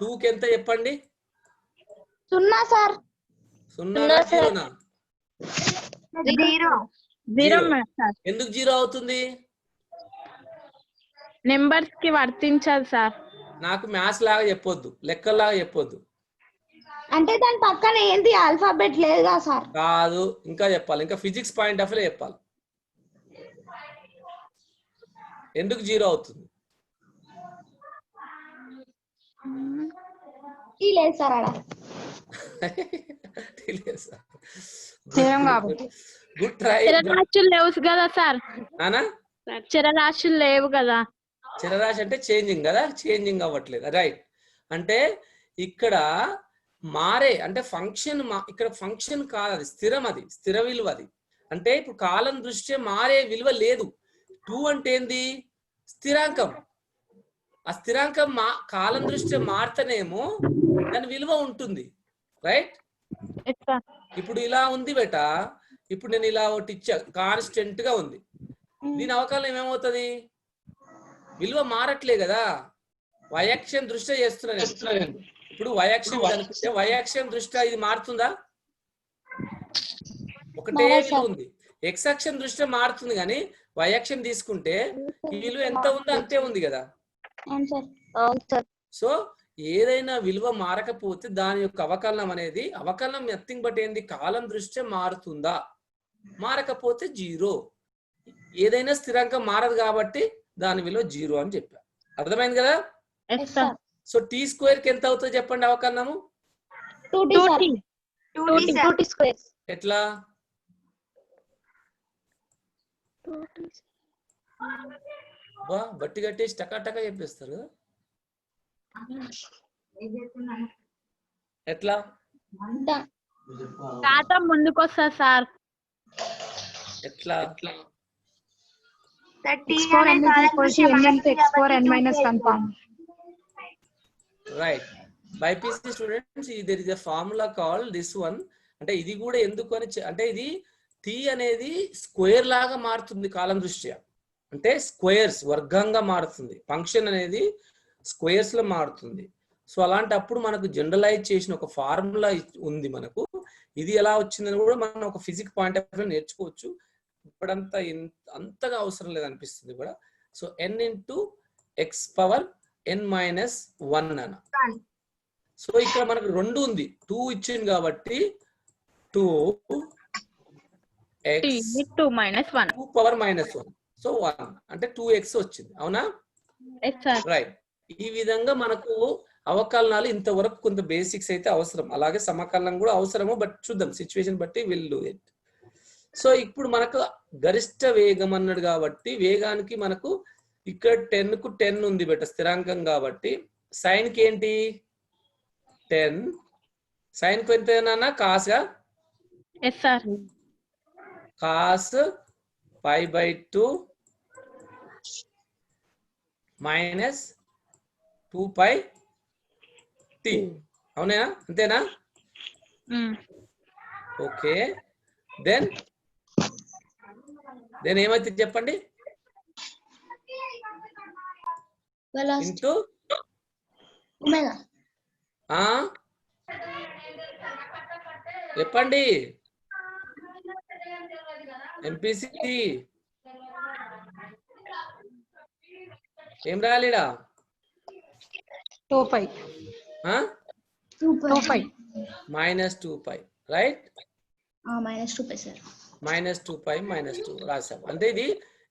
2 కి ఎంత చెప్పండి? 0 సార్. 0 జీరోనా? 0 సార్. ఎందుకు 0 అవుతుంది? నెంబర్స్ కి వర్తించాలి సార్. నాకు మ్యాథ్స్ లాగా చెప్పొద్దు, లెక్కల్లాగా చెప్పొద్దు. అంటే దాని పక్కన ఏంటి ఆల్ఫాబెట్ లేదుగా సార్? కాదు, ఇంకా చెప్పాలి, ఇంకా ఫిజిక్స్ పాయింట్ ఆఫ్ వ్యూ చెప్పాలి. ఎందుకు 0 అవుతుంది? లేదు సార్ అలా. Good try. చరరాశులు లేవు కదా సార్. నానా చరరాశులు లేవు కదా. చరరాశి అంటే చేంజింగ్ కదా, చేంజింగ్ అవ్వట్లేదు. రైట్. అంటే ఇక్కడ మారే అంటే ఫంక్షన్, ఇక్కడ ఫంక్షన్ కాదు, అది స్థిరం, అది స్థిర విలువ. అది అంటే ఇప్పుడు కాలం దృష్ట్యా మారే విలువ లేదు. 2 అంటే ఏంది? స్థిరాంకం. ఆ స్థిరాంకం కాలం దృష్ట్యా మారుతనేమో దాని విలువ ఉంటుంది. రైట్. ఇప్పుడు ఇలా ఉంది బేట, ఇప్పుడు నేను ఇలా ఒకటి ఇచ్చా, కాన్స్టెంట్ గా ఉంది. దీని అవకలనం ఏమవుతుంది? విలువ మారట్లే కదా, వైయక్షం దృష్ట్యా చేస్తున్నాను. ఇప్పుడు వైయక్షం కనిపిస్తే వైయక్షం దృష్ట్యా ఇది మారుతుందా? ఒకటే విలువ ఉంది. ఎక్స్ అక్షం దృష్ట్యా మారుతుంది, కానీ వైయక్షం తీసుకుంటే ఈ విలువ ఎంత ఉందో అంతే ఉంది కదా. సో ఏదైనా విలువ మారకపోతే దాని యొక్క అవకలనం అనేది, అవకలనం నథింగ్ బట్ ఏంది? కాలం దృష్ట్యా మారుతుందా, మారకపోతే 0. ఏదైనా స్థిరాంకం మారదు కాబట్టి దాని విలువ 0 అని చెప్పా. అర్థమైంది కదా? సో t² కి ఎంత అవుతుంది చెప్పండి అవకలనము? 2t ఎట్లా? బా బట్టి కట్టేసి టకా చెప్పేస్తారు కదా. ఎట్లా? శాతం ముందుకు వస్తా సార్. ఎట్లా? Right. BiPC students, there is a formula called this one. అంటే ఇది కూడా ఎందుకు అని, అంటే ఇది t అనేది స్క్వేర్ లాగా మారుతుంది కాలం దృష్ట్యా. అంటే స్క్వేర్స్ వర్గంగా మారుతుంది. ఫంక్షన్ అనేది స్క్వేర్స్ లో మారుతుంది. సో అలాంటప్పుడు మనకు జనరలైజ్ చేసిన ఒక ఫార్ములా ఉంది మనకు. ఇది ఎలా వచ్చిందని కూడా మనం ఒక ఫిజిక్స్ పాయింట్ ఆఫ్ వ్యూ నేర్చుకోవచ్చు. ఇప్పుడంతా అంతగా అవసరం లేదు అనిపిస్తుంది కూడా. So n into x power n minus 1 అన్న. సో ఇక్కడ మనకు 2 ఉంది, 2 ఇచ్చింది కాబట్టి 2x 2 minus 1 2 power minus 1. So 1 అంటే 2x వచ్చింది. అవునా? రైట్. ఈ విధంగా మనకు అవకలనాలు ఇంతవరకు కొంత బేసిక్స్ అయితే అవసరం, అలాగే సమకలనం కూడా అవసరము. బట్ చూద్దాం, సిచ్యువేషన్ బట్టి విల్ డూ ఇట్. సో ఇప్పుడు మనకు గరిష్ట వేగం అన్నాడు కాబట్టి వేగానికి మనకు ఇక్కడ 10 కు 10 ఉంది బెట, స్థిరాంకం కాబట్టి. సైన్ కి ఏంటి? 10. సైన్ కు ఎంత కాస్ గా? Cos π/2 minus 2πt. అవునా? అంతేనా? ఓకే. దెన్ ఏమైతే చెప్పండి? ఇంటూ ఒమేగా ఆ చెప్పండి ఎంపీసీ ఏం రాలిడా 2π -2π రైట్ -2π సార్ -2 రాసాం. అంటే ఇది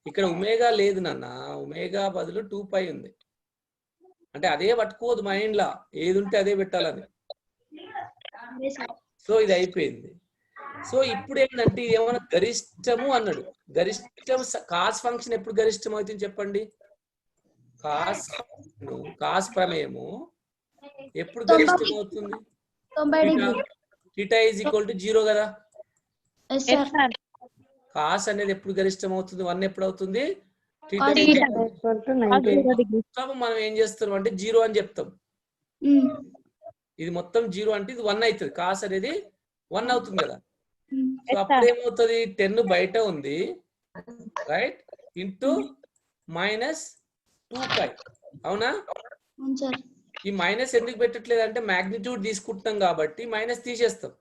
ఇక్కడ ఒమేగా లేదు నాన్న, ఒమేగా బదులు 2π ఉంది. అంటే అదే పట్టుకోదు మైండ్ లా, ఏది ఉంటే అదే పెట్టాలని. సో ఇది అయిపోయింది. సో ఇప్పుడు ఏంటంటే ఇది ఏమన్నా గరిష్టము అన్నాడు. గరిష్టం కాస్ ఫంక్షన్ ఎప్పుడు గరిష్టం అవుతుంది చెప్పండి? కాస్ ప్రమేయము ఎప్పుడు గరిష్టం అవుతుంది? 90 θ ఈజ్ ఈక్వల్ టు 0 కదా. Yes, sir. కాస్ అనేది ఎప్పుడు గరిష్టం అవుతుంది? 1 ఎప్పుడు అవుతుంది? θ మనం ఏం చేస్తున్నాం అంటే 0 అని చెప్తాం. ఇది మొత్తం 0 అంటే ఇది 1 అవుతుంది. కాస్ అనేది 1 అవుతుంది కదా. సో అప్పుడు ఏమవుతుంది? 10 బయట ఉంది రైట్, ఇంటూ -2π. అవునా? ఈ మైనస్ ఎందుకు పెట్టట్లేదు అంటే మాగ్నిట్యూడ్ తీసుకుంటున్నాం కాబట్టి మైనస్ తీసేస్తాం.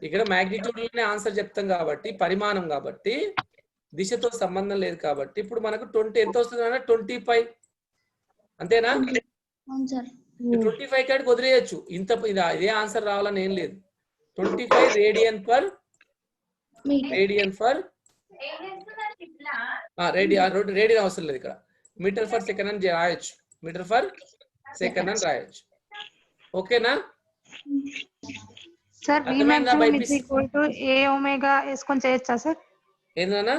ఇక్కడ మాగ్నిట్యూడ్ లోనే ఆన్సర్ చెప్తాం కాబట్టి, పరిమాణం కాబట్టి, దిశతో సంబంధం లేదు కాబట్టి ఇప్పుడు మనకు 20 ఎంత వస్తుంది అంటే 20π. అంతేనా? 25 కాడికి వదిలేయచ్చు. ఇదే ఆన్సర్ రావాలని ఏం లేదు. 25 రేడియన్ ఫర్ రేడియన్ అవసరం లేదు, ఇక్కడ మీటర్ ఫర్ సెకండ్ అని రాయొచ్చు. మీటర్ ఫర్ సెకండ్ అని రాయొచ్చు. ఓకేనా? Sir V maximum is equal to A omega వేసుకొని చేయొచ్చా సార్? ఏందన్నా?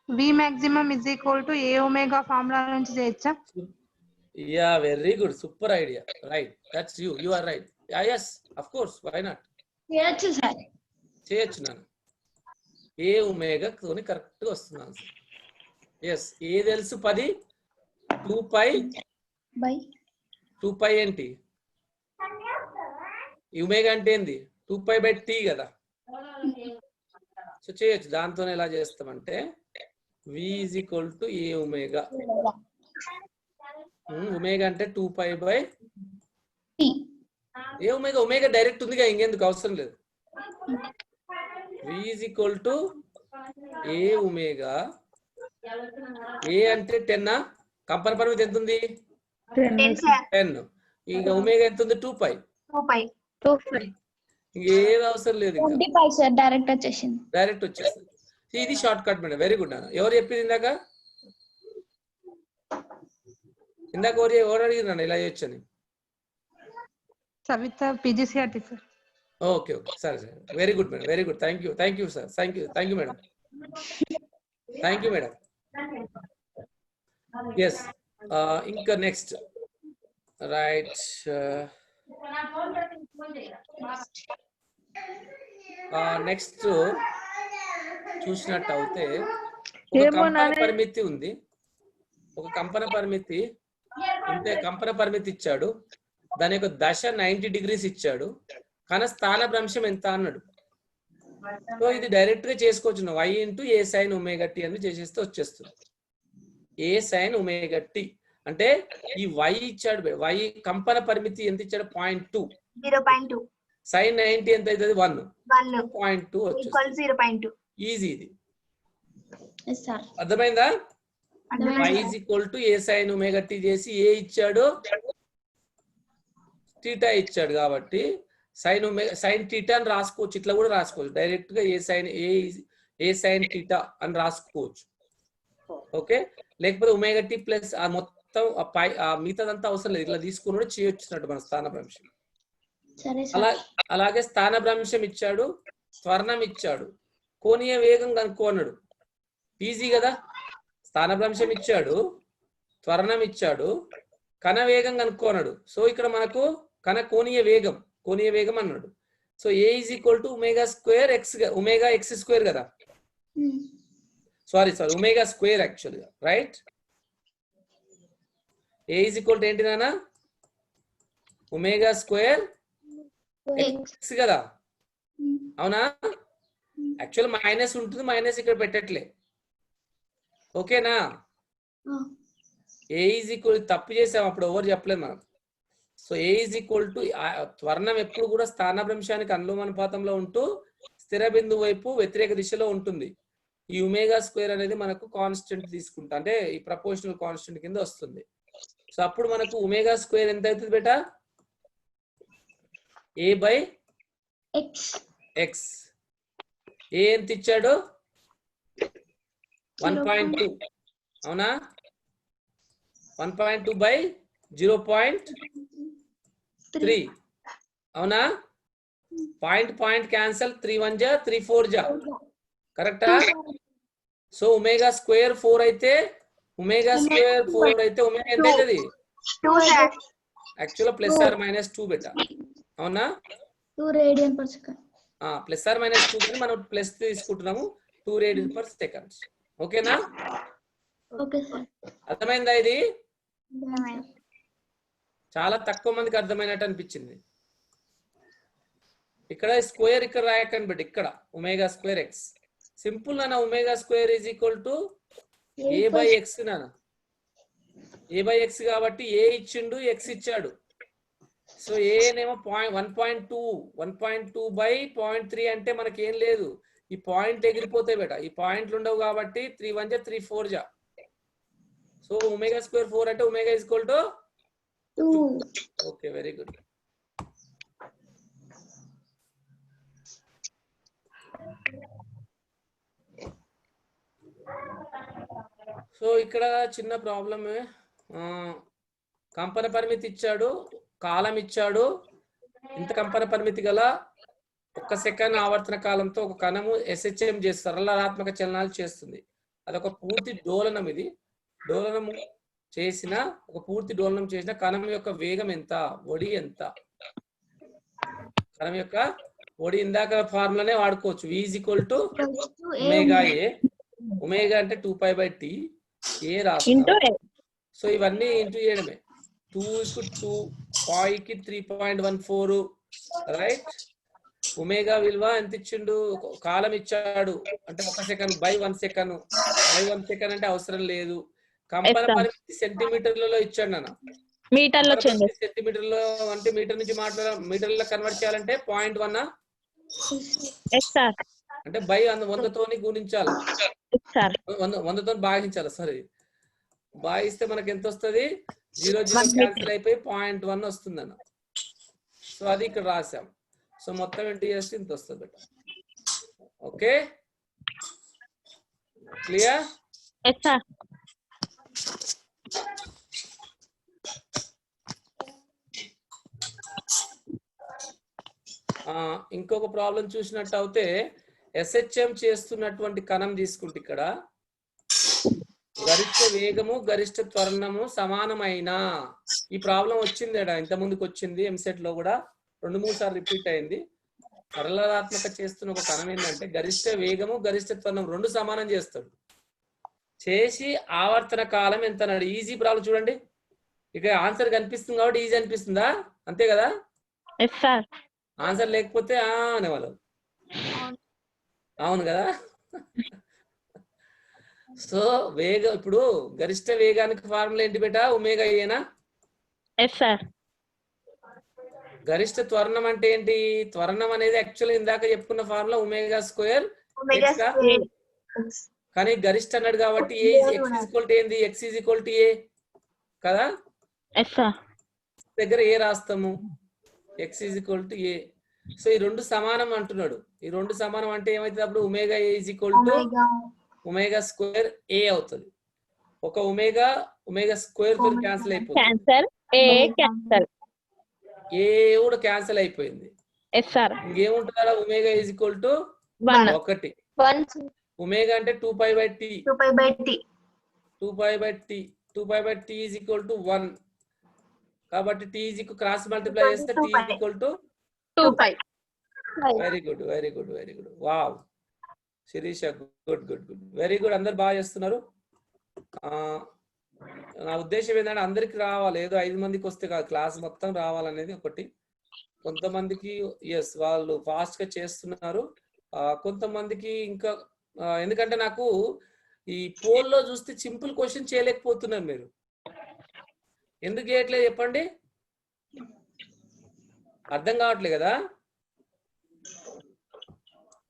V maximum is equal to A omega formula నుంచి చేయొచ్చా? Yeah, very good, super idea. Right, that's you are right. yes of course, why not? చేయొచ్చు sir. చేయొచ్చు నాన్న. ఏ omega తోని కరెక్ట్ గా వస్తుంది ఆన్సర్. yes, ఏ తెలుసు 10, 2π బై 2π ఏంటి? ఒమేగా అంటే ఏంది? 2π/t కదా. సో చేయొచ్చు. దాంతో ఎలా చేస్తామంటే v is equal to a omega. Omega అంటే 2π/t. ఏ ఒమేగా? ఒమేగా డైరెక్ట్ ఉందిగా, ఇంకెందుకు అవసరం లేదు. v is equal to a omega. A అంటే 10. కంపన పరిమితి ఎంత ఉంది? 10. ఇక ఒమేగా ఎంత ఉంది? 2π. ఇంకేది అవసరం లేదు, డైరెక్ట్ వచ్చేసింది. డైరెక్ట్ వచ్చేస్తుంది. ఇది short cut madam. Very good అన్న. ఎవరు చెప్పింది ఇందాక? ఎవరు అడిగిన ఇలా చేయొచ్చు అని? సవిత పిజిసిఆర్టీ సార్. ఓకే సరే సరే, very good madam, very good. Thank you sir. Thank you madam. Thank you madam. Yes, ఇంకా నెక్స్ట్ రైట్. నెక్స్ట్ చూసినట్టు అయితే ఒక కంపన పరిమితి ఉంది. ఒక కంపన పరిమితి ఉంటే కంపన పరిమితి ఇచ్చాడు, దాని యొక్క దశ 90 degrees ఇచ్చాడు, కానీ స్థానభ్రంశం ఎంత అన్నాడు. సో ఇది డైరెక్ట్ గా చేసుకోవచ్చు. y ఇంటూ ఏ సైన్ ఒమేగా టీ అని చేసేస్తే వచ్చేస్తుంది. ఏ సైన్ ఒమేగా టీ అంటే ఈ y ఇచ్చాడు. y కంపన పరిమితి ఎంత ఇచ్చాడు? 0.2. సైన్ 90 ఎంత అవుతుంది? 1. 0.2 వచ్చేస్తుంది. ఈజీ ఇది. అర్థమైందా? y is equal to a sin omega t చేసి ఏ ఇచ్చాడు, థీటా ఇచ్చాడు కాబట్టి సైన్ థీటా అని రాసుకోవచ్చు. ఇట్లా కూడా రాసుకోవచ్చు. డైరెక్ట్ గా ఏ సైన్ థీటా అని రాసుకోవచ్చు. ఓకే, లేకపోతే ఒమేగా టీ ప్లస్ ఆ మొత్తం మిగతాదంతా అవసరం లేదు, ఇట్లా తీసుకుని కూడా చేయొచ్చినట్టు మన స్థానభ్రంశం. అలాగే స్థానభ్రంశం ఇచ్చాడు, త్వరణం ఇచ్చాడు, కోణీయ వేగం కనుక్కో అన్నాడు. ఈజీ కదా. స్థానభ్రంశం ఇచ్చాడు, త్వరణం ఇచ్చాడు, కణ వేగం కనుక్కున్నాడు. సో ఇక్కడ మనకు కోణీయ వేగం అన్నాడు. So A is equal to omega square X, omega X square కదా. సారీ ఒమేగా స్క్వేర్ యాక్చువల్గా, right. A is equal to ఏంటి నాన్న? ఒమేగా స్క్వేర్ ఎక్స్ కదా. అవునా? యాక్చువల్ మైనస్ ఉంటుంది, మైనస్ ఇక్కడ పెట్టట్లే. ఓకేనా? ఏ ఈజ్ ఈక్వల్ తప్పు చేసాం అప్పుడు ఎవరు చెప్పలేదు మనం. So A is equal to త్వరణం ఎప్పుడు కూడా స్థానభ్రంశానికి అనులోమానుపాతంలో ఉంటూ స్థిర బిందువు వైపు వ్యతిరేక దిశలో ఉంటుంది. ఈ ఒమేగా స్క్వేర్ అనేది మనకు కాన్స్టెంట్ తీసుకుంటా అంటే ఈ ప్రపోర్షనల్ కాన్స్టెంట్ కింద వస్తుంది. సో అప్పుడు మనకు ఒమేగా స్క్వేర్ ఎంత అవుతుంది బేటా? ఏ బై ఎక్స్. ఏ ఎంత ఇచ్చాడు? 1.2 అవునా? 1.2 బై 0.3 అవునా? పాయింట్ క్యాన్సల్, 3 1 జా 3 4 జా కరెక్టా? సో ఒమేగా స్క్వేర్ 4 అయితే ఒమేగా స్క్వేర్ 4 అయితే ఒమేగా ఎంత అవుతుంది? 2 sir. యాక్చువల్గా ప్లస్ ఆర్ మైనస్ 2 బేటా అవునా? 2 radian per second. Plus or minus 2 కానీ మనం ప్లస్ తీసుకుంటున్నాము 2 రేడియన్ పర్ సెకండ్. ఓకేనా? Okay sir. అర్థమైందా? ఇది చాలా తక్కువ మందికి అర్థమైనట్టు అనిపించింది. ఇక్కడ స్క్వేర్ ఇక్కడ రాయకండి బట్ ఇక్కడ ఒమేగా స్క్వేర్ ఎక్స్ సింపుల్ నాన్న. Omega square is equal to A by X నాన్న. ఏ బై ఎక్స్ కాబట్టి ఏ ఇచ్చిండు ఎక్స్ ఇచ్చాడు. సో ఏనేమో 1.2 బై 0.3 అంటే మనకి ఏం లేదు, ఈ పాయింట్ ఎగిరిపోతాయి బేట. ఈ పాయింట్లు ఉండవు కాబట్టి 3 1 జా 3 4 జా. సో ఒమేగా స్క్వేర్ 4 అంటే omega is equal to 2. Okay very good. So ఇక్కడ చిన్న ప్రాబ్లమే. కంపన పరిమితి ఇచ్చాడు, కాలం ఇచ్చాడు. ఇంత కంపన పరిమితి గల 1 సెకండ్ ఆవర్తన కాలంతో ఒక కణము SHM చేస్తుంది, సరళాత్మక చలనాలు చేస్తుంది. అదొక పూర్తి డోలనం. ఇది డోలనం చేసిన పూర్తి డోలనం చేసిన కణం యొక్క వేగం ఎంత, ఒడి ఎంత? కణం యొక్క ఒడి ఇందాక ఫార్ములానే వాడుకోవచ్చు. V is equal to omega A. Omega అంటే 2π/T. ఏ రాస్తాం. సో ఇవన్నీ ఇంటూ చేయడమే. 2:2 కి 3.14 రైట్. ఒమేగా విలువ ఎంత ఇచ్చిండు? కాలం ఇచ్చాడు అంటే 1 second by 1 second. By 1 second అంటే అవసరం లేదు. కంపన పరిమితి సెంటీమీటర్లలో ఇచ్చాడు నాన్న. మీటర్లో సెంటీమీటర్లో అంటే మీటర్ నుంచి మీటర్లో కన్వర్ట్ చేయాలంటే 0.1 అంటే బై 100తోని గుణించాలి, 100తో భాగించాలి. సారీ, భాగిస్తే మనకి ఎంత వస్తుంది? 0 0 క్యాన్సిల్ అయిపోయి 0.1 వస్తుంది అన్న. సో అది ఇక్కడ రాసాం. సో మొత్తం ఇంటూ చేస్తే ఇంత వస్తుంది బేట. Okay clear? ఇంకొక ప్రాబ్లం చూసినట్టు అయితే SHM చేస్తున్నటువంటి కణం తీసుకుంటే ఇక్కడ గరిష్ట వేగము గరిష్ట త్వరణము సమానమైన ఈ ప్రాబ్లం వచ్చింది. ఇంత ముందుకు వచ్చింది ఎంసెట్ లో కూడా 2-3 సార్లు రిపీట్ అయింది. సరళాత్మక చేస్తున్న ఒక కణం ఏంటంటే గరిష్ట వేగము గరిష్ట త్వరణం రెండు సమానం చేస్తాడు. చేసి ఆవర్తన కాలం ఎంత అన్నాడు. ఈజీ ప్రాబ్లం చూడండి. ఇక ఆన్సర్ కనిపిస్తుంది కాబట్టి ఈజీ అనిపిస్తుందా? అంతే కదా? ఆన్సర్ లేకపోతే అనేవాళ్ళు. అవును కదా? సో వేగం ఇప్పుడు గరిష్ట వేగానికి ఫార్ములా ఏంటి బేటా? ఒమేగా ఏనా? గరిష్ట త్వరణం అంటే ఏంటి? త్వరణం అనేది యాక్చువల్ ఇందాక చెప్పుకున్న ఫార్ములా ఒమేగా స్క్వేర్. కానీ గరిష్ట అన్నాడు కాబట్టి ఏ ఎక్స్ ఈక్వల్ టు ఏంది? ఎక్స్ ఈజ్ ఈక్వల్ టు ఏ కదా? దగ్గర ఏ రాస్తాము, X is equal to A. So ఈ రెండు సమానం అంటున్నాడు. ఈ రెండు సమానం అంటే ఏమైతుంది? అప్పుడు omega A is equal to omega square A అవుతుంది. ఒక ఒమేగా స్క్వేర్ తో క్యాన్సిల్ అయిపోతుంది. ఏ కూడా క్యాన్సిల్ అయిపోయింది. ఇంకేముంటుందా? Omega is equal to 1. Omega అంటే 2π/T. 2π/T is equal to 1. కాబట్టి T is equal cross multiply చేస్తే T is equal to 2π. Very good, very good, very good. Wow Sirisha, good good good, very good. అందరు బాగా చేస్తున్నారు. నా ఉద్దేశం ఏంటంటే అందరికి రావాలి, ఏదో 5 మందికి వస్తే కాదు, క్లాస్ మొత్తం రావాలనేది ఒకటి. కొంతమందికి ఎస్ వాళ్ళు ఫాస్ట్ గా చేస్తున్నారు, కొంతమందికి ఇంకా ఎందుకంటే నాకు ఈ పోల్లో చూస్తే సింపుల్ క్వశ్చన్ చేయలేకపోతున్నారు మీరు. ఎందుకు చేయట్లేదు చెప్పండి? అర్థం కావట్లేదు కదా?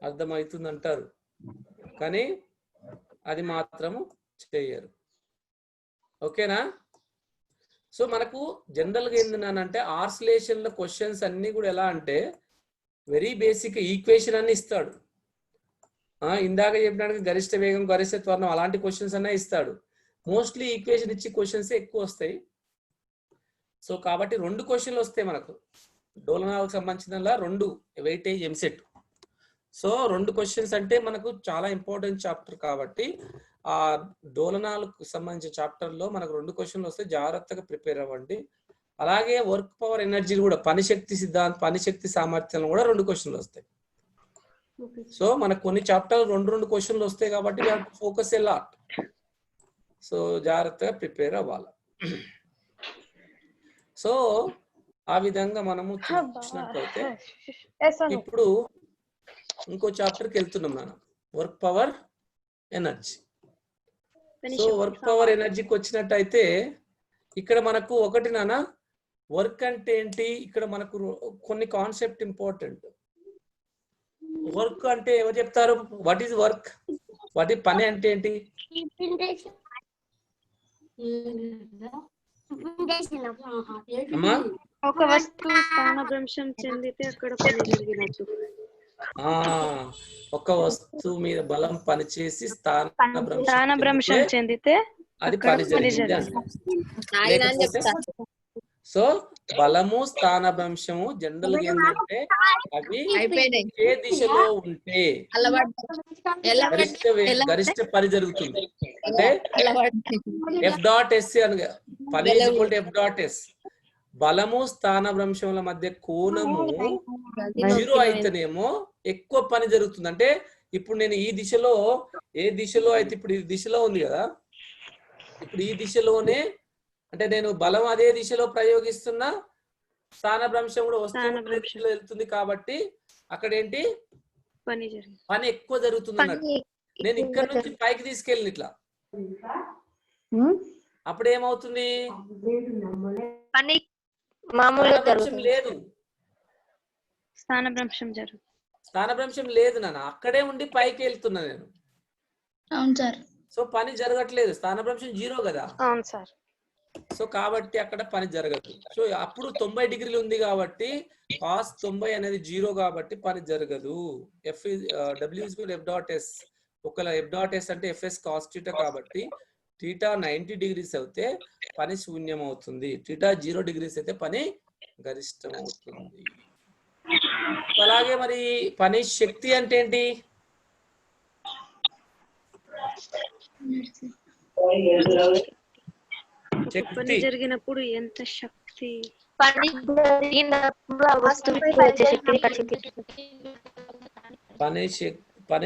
అర్థమవుతుంది అంటారు కానీ అది మాత్రము చేయరు. ఓకేనా? సో మనకు జనరల్గా ఏంటంటే ఆసిలేషన్ల క్వశ్చన్స్ అన్ని కూడా ఎలా అంటే వెరీ బేసిక్ ఈక్వేషన్ అన్ని ఇస్తాడు. ఇందాక చెప్పినట్టుగా గరిష్ట వేగం, గరిష్ట త్వరణం అలాంటి క్వశ్చన్స్ అన్నీ ఇస్తాడు. మోస్ట్లీ ఈక్వేషన్ ఇచ్చి క్వశ్చన్స్ ఎక్కువ వస్తాయి. సో కాబట్టి 2 క్వశ్చన్లు వస్తాయి మనకు డోలనాలకు సంబంధించిన 2 వెయిటేజ్ ఎంసెట్. సో 2 క్వశ్చన్స్ అంటే మనకు చాలా ఇంపార్టెంట్ చాప్టర్ కాబట్టి ఆ డోలనాలకు సంబంధించిన చాప్టర్ లో మనకు 2 క్వశ్చన్లు వస్తే జాగ్రత్తగా ప్రిపేర్ అవ్వండి. అలాగే వర్క్ పవర్ ఎనర్జీ కూడా పనిశక్తి సిద్ధాంతం, పనిశక్తి సామర్థ్యం కూడా 2 క్వశ్చన్లు వస్తాయి. సో మనకు కొన్ని చాప్టర్లు 2 క్వశ్చన్లు వస్తాయి కాబట్టి ఫోకస్ ఏ లాట్. సో జాగ్రత్తగా ప్రిపేర్ అవ్వాలి. సో ఆ విధంగా మనము చూసినట్లయితే ఇప్పుడు ఇంకో చాప్టర్కి వెళ్తున్నాం మనం, work power energy. So work power ఎనర్జీకి వచ్చినట్టయితే ఇక్కడ మనకు ఒకటి నాన్న వర్క్ అంటే ఏంటి, ఇక్కడ మనకు కొన్ని కాన్సెప్ట్ ఇంపార్టెంట్. వర్క్ అంటే ఎవరు చెప్తారు? What is work? What is పని అంటే ఏంటి? అమ్మా ఒక వస్తువు స్థానభ్రంశం చెందితే అక్కడ పని జరిగినట్టు. ఒక వస్తువు మీద బలం పనిచేసి స్థానభ్రంశం చెందితే అది పని జరిగింది. సో బలము, స్థానభ్రంశము జనరల్ గా ఏంటంటే అవి ఏ దిశలో ఉంటే గరిష్ట పని జరుగుతుంది. అంటే F.S అని పని F.S. బలము స్థానభ్రంశముల మధ్య కోణము 0 అయితేనేమో ఎక్కువ పని జరుగుతుంది. అంటే ఇప్పుడు నేను ఈ దిశలో, ఏ దిశలో అయితే ఇప్పుడు ఈ దిశలో ఉంది కదా, ఇప్పుడు ఈ దిశలోనే అంటే నేను బలం అదే దిశలో ప్రయోగిస్తున్నా, స్థానభ్రంశం కూడా వస్తువు దిశలో వెళ్తుంది కాబట్టి అక్కడ ఏంటి పని ఎక్కువ జరుగుతుంది అన్నట్టు. నేను ఇక్కడ నుంచి పైకి తీసుకెళ్ళిన ఇట్లా, అప్పుడు ఏమవుతుంది? పని లేదు, స్థానభ్రంశం లేదు నాన్న, అక్కడే ఉండి పైకి వెళ్తున్నా నేను. అవును సార్. సో పని జరగట్లేదు, స్థానభ్రంశం 0 కదా. అవును సార్. సో కాబట్టి అక్కడ పని జరగదు. సో అప్పుడు 90 డిగ్రీలు ఉంది కాబట్టి cos 90 అనేది 0 కాబట్టి పని జరగదు. W = F.S. ఒకవేళ F.S అంటే FS cos θ కాబట్టి θ 90 డిగ్రీస్ అయితే పని శూన్యం అవుతుంది, θ 0 డిగ్రీస్ అయితే పని గరిష్టం అవుతుంది. అలాగే మరి పని శక్తి అంటే ఏంటి? పని జరిగినప్పుడు ఎంత శక్తి, పని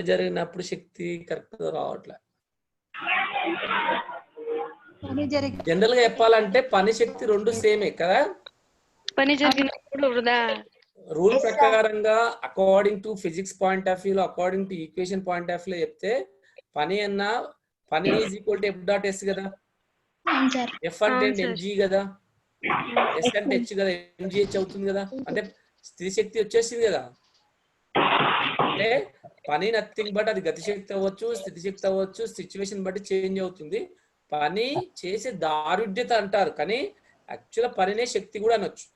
జరిగినప్పుడు శక్తి కరెక్ట్ గా రావట్లే. జనరల్ గా చెప్పాలంటే పని శక్తి 2 సేమే కదా. పని జరిగినప్పుడు వృధా రూల్ ప్రకారంగా according to physics point of view లో, according to equation point of view లో చెప్తే పని అన్నా పని = F.S కదా. F అంటే mg కదా, S అంటే h కదా, mgh అవుతుంది కదా. అంటే స్థితి శక్తి వచ్చేసింది కదా. అంటే పని నథింగ్ బట్ అది గతిశక్తి అవ్వచ్చు, స్థితి శక్తి అవ్వచ్చు, సిచ్యువేషన్ బట్టి చేంజ్ అవుతుంది. పని చేసే దారుఢ్యత అంటారు కానీ యాక్చువల్ పనినే శక్తి కూడా అనొచ్చు.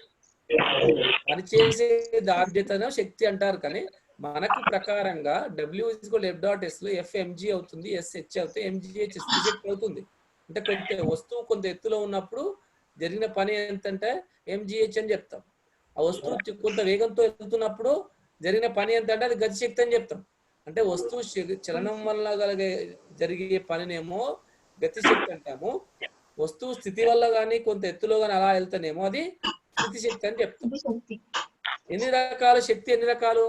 పని చేసే దారుఢ్యతను శక్తి అంటారు కానీ మనకు ప్రకారంగా W = F.S లో F mg అవుతుంది, S h అవుతుంది, mgh స్థితి శక్తి అవుతుంది. అంటే కొంత వస్తువు కొంత ఎత్తులో ఉన్నప్పుడు జరిగిన పని ఎంతంటే mgh అని చెప్తాం. ఆ వస్తువు కొంత వేగంతో వెళ్తున్నప్పుడు జరిగిన పని ఎంత అంటే అది గతిశక్తి అని చెప్తాం. అంటే వస్తువు చలనం వల్ల జరిగే పనినేమో గతిశక్తి అంటాము, వస్తువు స్థితి వల్ల కానీ కొంత ఎత్తులో కానీ అలా వెళ్తానేమో అది స్థితి శక్తి అని చెప్తాం. ఎన్ని రకాల శక్తి, ఎన్ని రకాలు?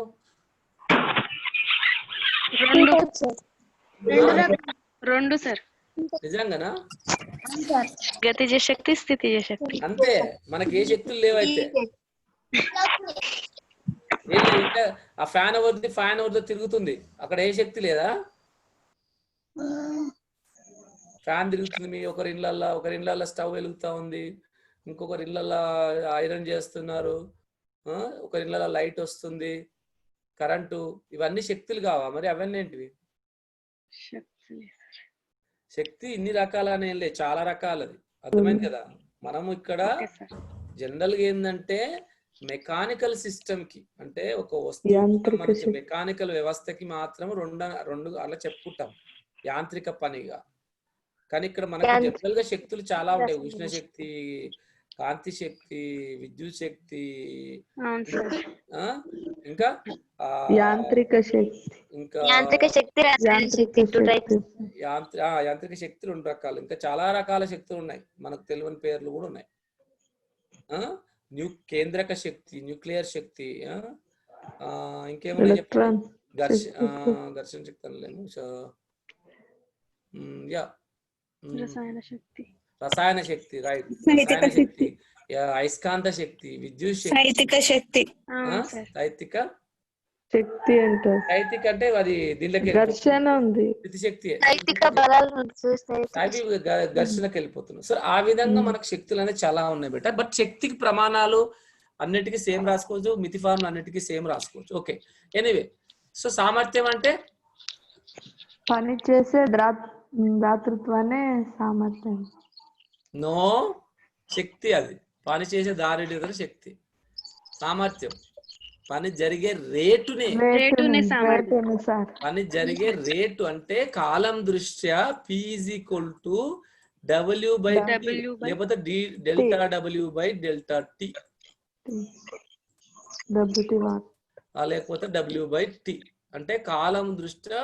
2 సార్. నిజంగానా? గతిజ శక్తి, స్థితిజ శక్తి. అంతే, మనకి ఏ శక్తులు లేవైతే. ఆ ఫ్యాన్ ఎవరిదో తిరుగుతుంది, అక్కడ ఏ శక్తి లేదా? ఫ్యాన్ తిరుగుతుంది, ఒకరి ఇళ్ళల్లో స్టవ్ వెలుగుతా ఉంది, ఇంకొకరి ఇళ్ళలో ఐరన్ చేస్తున్నారు, ఒకరి ఇళ్ళలో లైట్ వస్తుంది, కరెంటు, ఇవన్నీ శక్తులు కావా? మరి అవన్నీ ఏంటివి? శక్తి ఇన్ని రకాలనే లేదు, చాలా రకాలది. అర్థమైంది కదా? మనము ఇక్కడ జనరల్గా ఏంటంటే మెకానికల్ సిస్టమ్ కి, అంటే ఒక వస్తువు మనకి మెకానికల్ వ్యవస్థకి మాత్రం రెండు అలా చెప్పుకుంటాం యాంత్రిక పనిగా. కానీ ఇక్కడ మనకు జనరల్ గా శక్తులు చాలా ఉంటాయి. ఉష్ణ శక్తి, కాంతి శక్తి, విద్యుత్ శక్తి, ఇంకా యాంత్రిక శక్తి, ఇంకా యాంత్రిక శక్తి, యాంత్రిక శక్తులు 2 రకాలు, ఇంకా చాలా రకాల శక్తులు ఉన్నాయి, మనకు తెలియని పేర్లు కూడా ఉన్నాయి. కేంద్రక శక్తి, న్యూక్లియర్ శక్తి, ఇంకేమైనా చెప్పండి. ఘర్షణ శక్తి అనలేము. రసాయన శక్తి, రైట్. రసాయన శక్తి, అయస్కాంత శక్తి, విద్యుత్ శక్తి, సైతిక శక్తి, సైతిక శక్తి అంటారు. సైతిక అంటే అది దీనిలోకి ఘర్షణ ఉంది, శక్తి, సైతిక బలాలు అవి ఘర్షణకి వెళ్ళిపోతున్నాయి. సో ఆ విధంగా మనకు శక్తులు అనేది చాలా ఉన్నాయి బెట. బట్ శక్తికి ప్రమాణాలు అన్నిటికీ సేమ్ రాసుకోవచ్చు, మితి ఫార్ములు అన్నిటికీ సేమ్ రాసుకోవచ్చు. Okay, anyway. సో సామర్థ్యం అంటే పని చేసే దాతృత్వాన్ని సామర్థ్యం. నో, శక్తి అది పని చేసే దారిద్ర్య శక్తి. సామర్థ్యం పని జరిగే రేటునే, పని జరిగే రేటు అంటే కాలం దృష్ట్యా P = W/T లేకపోతే ΔW/ΔT లేకపోతే W/T అంటే కాలం దృష్ట్యా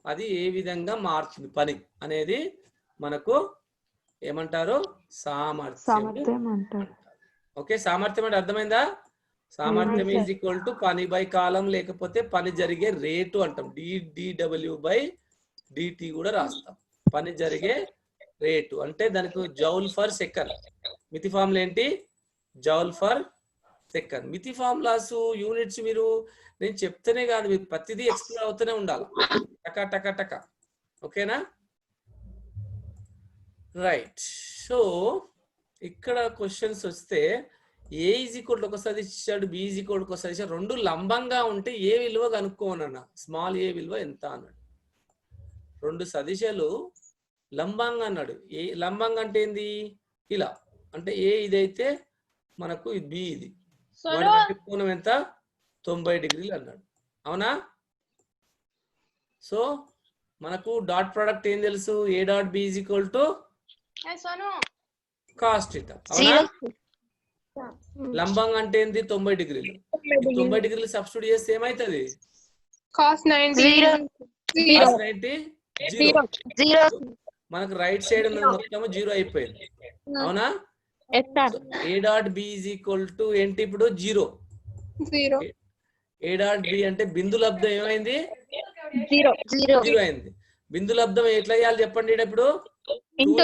అది ఏ విధంగా మారుతుంది పని అనేది మనకు ఏమంటారు? సామర్థ్యం అంటారు. ఓకే, సామర్థ్యం అంటే అర్థమైందా? సామర్థ్యం = పని బై కాలం లేకపోతే పని జరిగే రేటు అంటాం. dW/dt కూడా రాస్తాం. పని జరిగే రేటు అంటే దానికి జౌల్ ఫర్ సెకండ్. మితి ఫార్ములా ఏంటి? Joule per second. మితి ఫార్ములాస్ యూనిట్స్ మీరు నేను చెప్తేనే కాదు, మీరు ప్రతిదీ ఎక్స్ప్లోర్ అవుతూనే ఉండాలి, టకా టకా టకా. ఓకేనా? రైట్. సో ఇక్కడ క్వశ్చన్స్ వస్తే A = ఒకసారి ఇచ్చాడు, B = ఒకసారి ఇచ్చాడు. 2 లంబంగా ఉంటే ఏ విలువ కనుక్కోనన్న, స్మాల్ ఏ విలువ ఎంత అన్నాడు. 2 సదిశాలు లంబంగా అన్నాడు. ఏ లంబంగా అంటే ఏంది? ఇలా అంటే ఏ ఇదైతే మనకు B ఇది, వాడి మధ్య కోణం ఎంత? 90 డిగ్రీలు అన్నాడు. అవునా? సో మనకు డాట్ ప్రోడక్ట్ ఏం తెలుసు? A.B = cos θ. అవునా? లంబంగా అంటే ఏంది? 90 డిగ్రీలు. 90 డిగ్రీలు సబ్స్టిట్యూట్ చేస్తే ఏమైతుంది? cos 90 0. మనకు రైట్ సైడ్ ఉన్నది మొత్తం 0 అయిపోయింది. అవునా? A.B = ఏంటి ఇప్పుడు? 0. A.B అంటే బిందు లబ్ధం ఏమైంది? 0 అయింది. బిందు లబ్ధం ఎట్లా చేయాలి చెప్పండి? ఇప్పుడు 2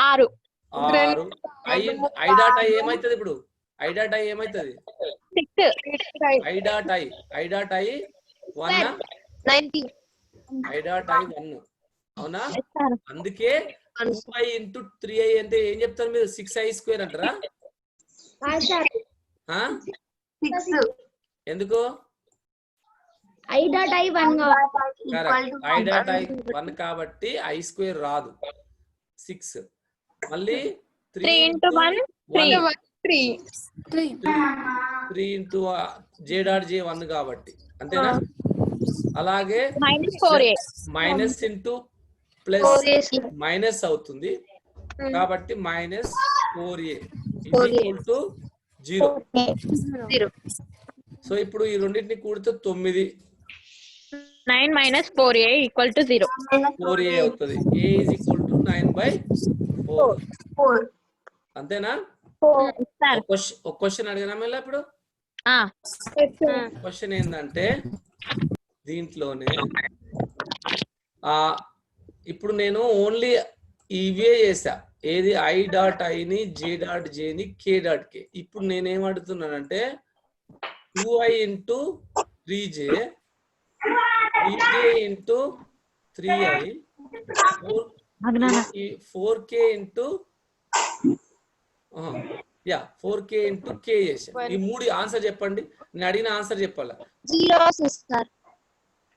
6 I డాట్ I ఏమైతుంది? ఇప్పుడు I డాట్ I ఏమైతుంది? 6 I dot I 1 I dot I 1. అవునా? అందుకే 2I × 3I అంటే ఏం చెప్తారు మీరు? 6I² అంటారా? ఎందుకు? I డాట్ I 1 కాబట్టి I² రాదు, 6. మళ్ళీ 3 × 1 3 J.J 1 కాబట్టి అంతేనా? అలాగే -4A minus into plus minus అవుతుంది కాబట్టి -4A = 0. సో ఇప్పుడు ఈ రెండింటిని కూడితే 9. 9 - 4A = 0. 4A అవుతుంది. A = 9/4. అంతేనా? ఒక క్వశ్చన్ అడిగినా మళ్ళీ ఇప్పుడు క్వశ్చన్ ఏంటంటే దీంట్లోనే ఇప్పుడు నేను ఓన్లీ ఇవే చేసా. ఏది? I డాట్ I ని, J డాట్ J ని, K డాట్ K. ఇప్పుడు నేనేం అడుగుతున్నానంటే 2I × 3J 3I 4K × yeah 4k into k చేసాం. ఈ 3 ఆన్సర్ చెప్పండి. నేను అడిగిన ఆన్సర్ చెప్పాలా? Zero sister.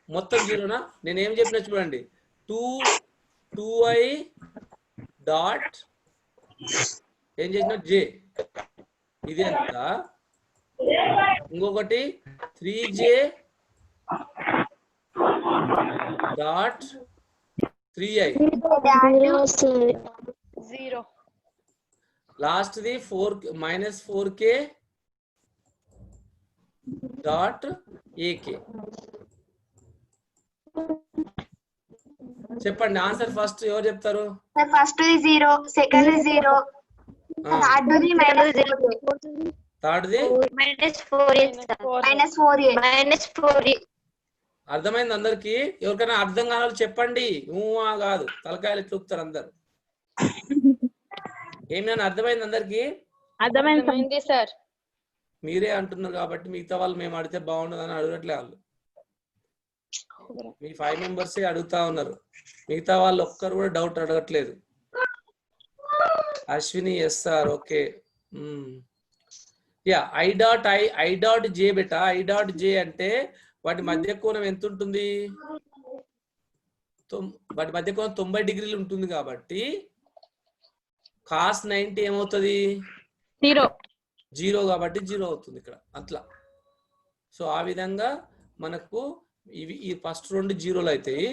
మొత్తం జీరోనా? నేను ఏం చెప్పినా చూడండి. 2i డాట్ ఏం చేసిన j ఇది ఎంత, ఇంకొకటి 3j dot 3i, zero, last the 4 minus 4k dot ak. చెప్పండి ఆన్సర్ ఫస్ట్ ఎవరు చెప్తారు? First zero, second zero, third third the -4a. అర్థమైంది అందరికి? ఎవరికైనా అర్థం కావాలి చెప్పండి. కాదు తలకాయలు ఎట్లుపుతారు అందరు. ఏమైనా అర్థమైంది అందరికి? అర్థమైంది సార్. మీరే అంటున్నారు కాబట్టి మిగతా వాళ్ళు మేము అడిగితే బాగుండదు అని అడగట్లే. వాళ్ళు మీ 5 మెంబర్సే అడుగుతా ఉన్నారు, మిగతా వాళ్ళు ఒక్కరు కూడా డౌట్ అడగట్లేదు. Ashwini yes sir, okay. Yeah I dot J బెటా. ఐ డాట్ జే అంటే వాటి మధ్య కోణం ఎంత ఉంటుంది? వాటి మధ్య కోణం 90 డిగ్రీలు ఉంటుంది కాబట్టి cos 90 ఏమవుతుంది? జీరో కాబట్టి జీరో అవుతుంది ఇక్కడ అట్లా. సో ఆ విధంగా మనకు ఇవి ఈ ఫస్ట్ 2 జీరోలు అవుతాయి.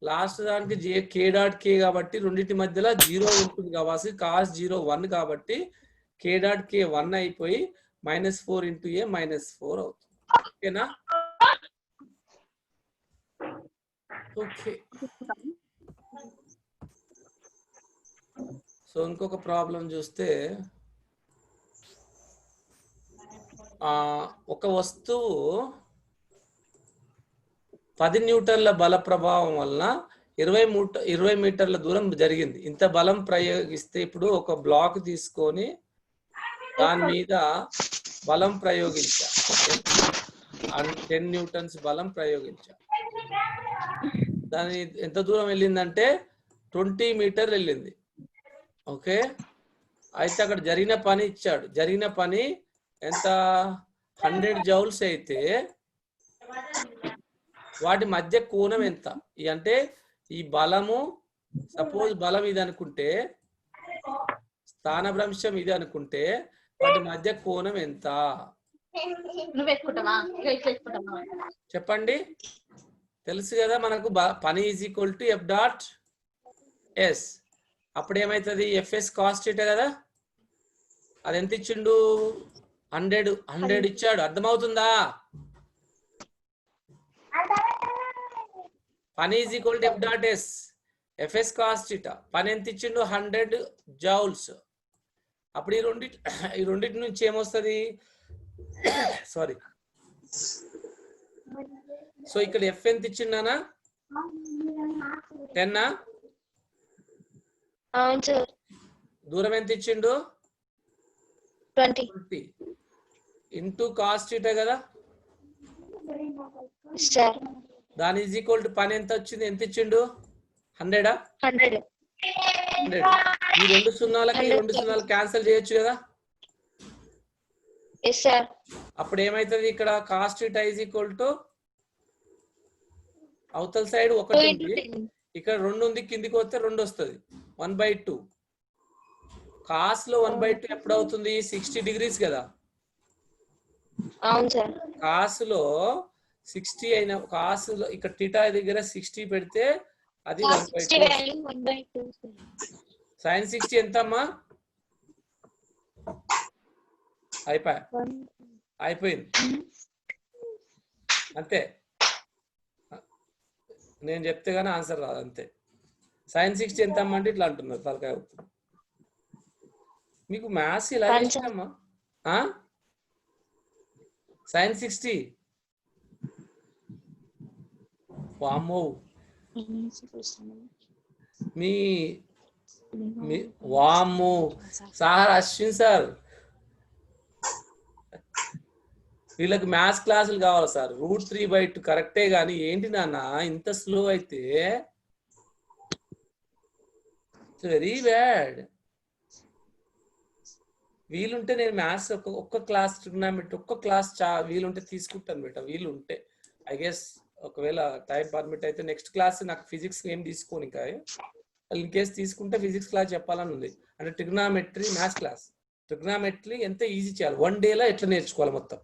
లాస్ట్ దానికి కే డాట్ కే కాబట్టి రెండింటి మధ్యలో జీరో ఉంటుంది కాబట్టి కాస్ 0 1 కాబట్టి కే డాట్ కే 1 అయిపోయి -4 ఇంటూ ఏ -4 అవుతుంది. ఓకేనా? ఓకే. సో ఇంకొక ప్రాబ్లం చూస్తే, ఒక వస్తువు 10 న్యూటన్ల బల ప్రభావం వలన 20 మీటర్ల దూరం జరిగింది. ఇంత బలం ప్రయోగిస్తే ఇప్పుడు ఒక బ్లాక్ తీసుకొని దాని మీద బలం ప్రయోగించా, 10 న్యూటన్స్ బలం ప్రయోగించా. దాని ఎంత దూరం వెళ్ళిందంటే 20 మీటర్లు వెళ్ళింది. ఓకే. అయితే అక్కడ జరిగిన పని ఇచ్చాడు. జరిగిన పని ఎంత? 100 జౌల్స్ అయితే వాటి మధ్య కోణం ఎంత? అంటే ఈ బలము, సపోజ్ బలం ఇది అనుకుంటే, స్థానభ్రంశం ఇది అనుకుంటే, వాటి మధ్య కోణం ఎంత చెప్పండి. తెలుసు కదా మనకు, పని is equal to F dot yes. అప్పుడు ఏమవుతుంది? ఎఫ్ఎస్ కాస్ట్ ఇటే కదా. అది ఎంత ఇచ్చిండు? 100 ఇచ్చాడు. అర్థమవుతుందా? పని is equal to F dot yes, FS cost ఇట. పని ఎంత ఇచ్చిండు? 100 జౌల్స్. అప్పుడు ఈ రెండింటి నుంచి ఏమొస్తుంది? సారీ. సో ఇక్కడ ఎఫ్ ఎంత ఇచ్చిండానా? 10. దూరం ఎంత ఇచ్చిండు? 20 ఇంటూ కాస్ట్ ఇటే కదా. దాని ఈజ్ ఈక్వల్ టు పని ఎంత వచ్చింది? ఎంత ఇచ్చిండు? 100. 100. ఈ 2 సున్నాలకి ఈ 2 సున్నాలు క్యాన్సిల్ చేయొచ్చు కదా. అప్పుడు ఏమైతుంది? ఇక్కడ కాస్ట్ ఇటా ఈజ్ ఈక్వల్ టు అవతల సైడ్ 1 ఉంది, ఇక్కడ 2 ఉంది, కిందికి వస్తే 2 వస్తుంది. 1/2. కాస్ లో 1/2 ఎప్పుడు అవుతుంది? 60 డిగ్రీస్ కదా. కాస్ లో 60 అయిన కాస్ లో ఇక్కడ టీటా దగ్గర 60 పెడితే అది 1/2. sin 60 ఎంత అమ్మా? అయిపోయింది అంతే. నేను చెప్తే గానీ ఆన్సర్ రాదు అంతే. sin 60 ఎంత అమ్మా అంటే ఇట్లా అంటున్నారు తలకాయ. మీకు మ్యాథ్స్ ఇలా ఇష్టమ్మా? sin 60 వామ్మో. మీ వామ్మో సార్, అశ్విన్ సార్, వీళ్ళకి మ్యాథ్స్ క్లాసులు కావాలి సార్. √3/2 కరెక్టే గానీ ఏంటి నాన్న ఇంత స్లో అయితే? Very bad. వీలుంటే నేను మ్యాథ్స్ ఒక్క క్లాస్ ట్రిగ్నామెట్రీ ఒక్క క్లాస్ వీలుంటే తీసుకుంటాను బేట. వీలుంటే ఐ గెస్ ఒకవేళ టైం పర్మిట్ అయితే నెక్స్ట్ క్లాస్ నాకు ఫిజిక్స్ ఏం తీసుకోను ఇంకా. ఇన్ కేస్ తీసుకుంటే ఫిజిక్స్ క్లాస్ చెప్పాలని ఉంది. అంటే ట్రిగ్నామెట్రీ మ్యాథ్స్ క్లాస్. ట్రిగ్నామెట్రీ ఎంత ఈజీ చేయాలి, 1 డేలో ఎట్లా నేర్చుకోవాలి మొత్తం.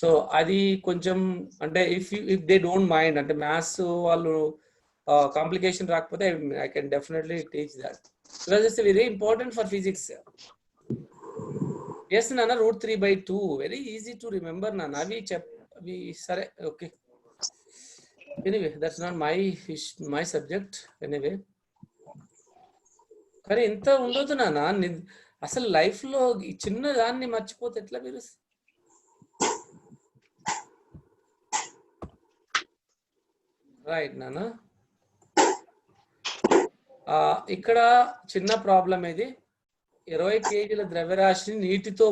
సో అది కొంచెం అంటే ఇఫ్ దే డోంట్ మైండ్, అంటే మ్యాథ్స్ వాళ్ళు కాంప్లికేషన్ రాకపోతే I can definitely teach that because it's very important for physics. Yes నాన్న, √3/2 వెరీ ఈజీ టు రిమెంబర్ నాన్న. అవి సరే okay. Anyway that's not my subject anyway. కానీ ఇంత ఉండదు నాన్న, అసలు లైఫ్ లో ఈ చిన్న దాన్ని మర్చిపోతే ఎట్లా మీరు? రైట్ నాన్న. ఇక్కడ చిన్న ప్రాబ్లం ఇది. 20 kgల ద్రవ్యరాశిని నీటితో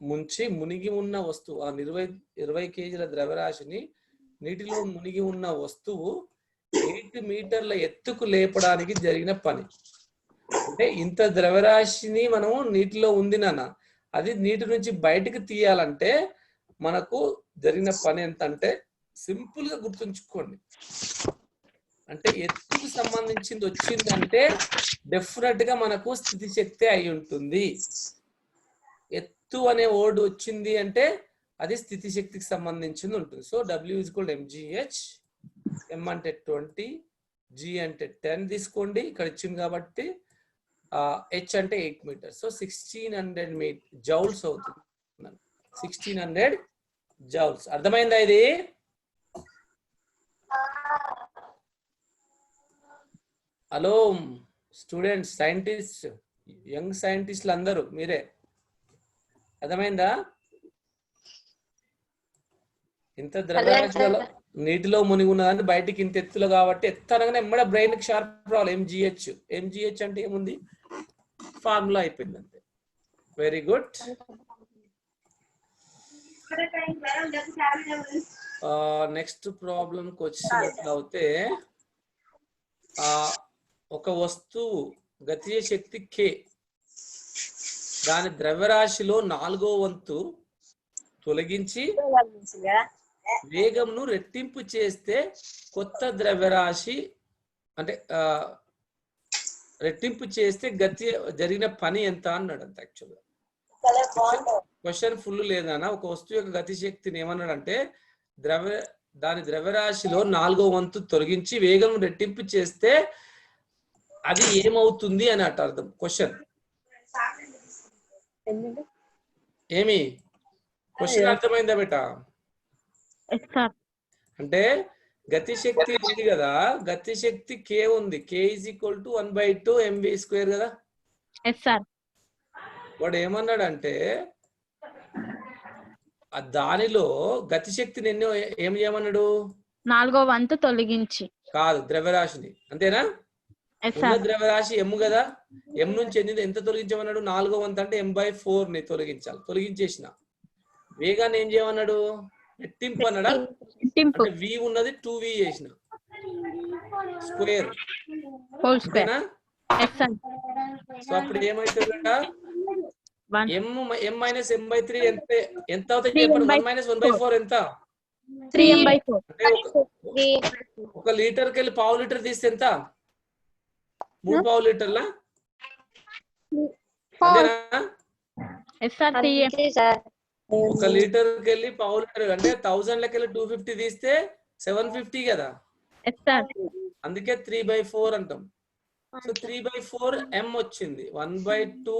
ముంచి మునిగి ఉన్న వస్తువు, ఆ 20 kgల ద్రవ్యరాశిని నీటిలో మునిగి ఉన్న వస్తువు 8 మీటర్ల ఎత్తుకు లేపడానికి జరిగిన పని. అంటే ఇంత ద్రవ్యరాశిని మనము నీటిలో ఉంది నాన్న, అది నీటి నుంచి బయటకు తీయాలంటే మనకు జరిగిన పని ఎంత అంటే సింపుల్ గా గుర్తుంచుకోండి. అంటే ఎత్తుకు సంబంధించింది వచ్చిందంటే డెఫినెట్ గా మనకు స్థితి శక్తి అయి ఉంటుంది. ఎత్తు అనే వర్డ్ వచ్చింది అంటే అది స్థితి శక్తికి సంబంధించింది ఉంటుంది. So W = mgh. m అంటే 20, g అంటే 10 తీసుకోండి ఇక్కడ ఇచ్చింది కాబట్టి. h అంటే 8 మీటర్స్. సో 1600 జౌల్స్ అవుతుంది. 1600 జౌల్స్. అర్థమైందా ఇది? హలో స్టూడెంట్స్, సైంటిస్ట్, యంగ్ సైంటిస్టులు అందరూ మీరే. అర్థమైందా? ఇంత ద్రవ్యరాశిలో నీటిలో మునిగి ఉన్నదాన్ని బయటికి ఇంత ఎత్తులో కాబట్టి ఎత్తు అనగానే ఎమ్మడ బ్రెయిన్ కి షార్ప్ రావాలి. ఎంజిహెచ్ అంటే ఏముంది, ఫార్ములా అయిపోయింది అంతే. Very good. నెక్స్ట్ ప్రాబ్లంకి వచ్చినట్లయితే ఒక వస్తువు గతిజ శక్తి K, దాని ద్రవ్యరాశిలో 4వ వంతు తొలగించి వేగంను రెట్టింపు చేస్తే కొత్త ద్రవ్యరాశి అంటే రెట్టింపు చేస్తే గతి జరిగిన పని ఎంత అన్నాడు అంత. యాక్చువల్గా క్వశ్చన్ ఫుల్ లేదన్నా. ఒక వస్తువు యొక్క గతి శక్తిని ఏమన్నాడంటే దాని ద్రవ్యరాశిలో 4వ వంతు తొలగించి వేగం రెట్టింపు చేస్తే అది ఏమవుతుంది అని అర్థం. క్వశ్చన్ ఏమి క్వశ్చన్ అర్థమైందా బేటా? అంటే గతి శక్తి ఉంది కదా, గతి శక్తి K ఉంది. K = 1/2 mv² కదా. వాడు ఏమన్నాడంటే దానిలో గతి శక్తిని ఏం చేయమన్నాడు? 4వ వంతు తొలగించి. కాదు, ద్రవ్యరాశిని. అంతేనా? ద్రవ్యరాశి m కదా, m నుంచి ఎంత తొలగించమన్నాడు? 4వ వంతు అంటే m/4 ని తొలగించాలి. తొలగించేసిన వేగాన్ని ఏం చేయమన్నాడు? రెట్టింపు అన్నాడా? అంటే v ఉన్నది 2v చేసిన స్క్వేర్. సో అప్పుడు ఏమైతుందంట, m - m/3 ఎంత అవుతాయి చెప్పండి? 1 - 1/4 ఎంత? 3m/4. ఒక లీటర్ కెళ్ళి పావు లీటర్ తీస్తే ఎంత? 3 పావు లీటర్ల. ఒక లీటర్ కెళ్ళి పావు లీటర్ అంటే 1000 లకెళ్ళి 250 తీస్తే 750 కదా. అందుకే 3/4 అంటాం. సో 3/4 m వచ్చింది. 1/2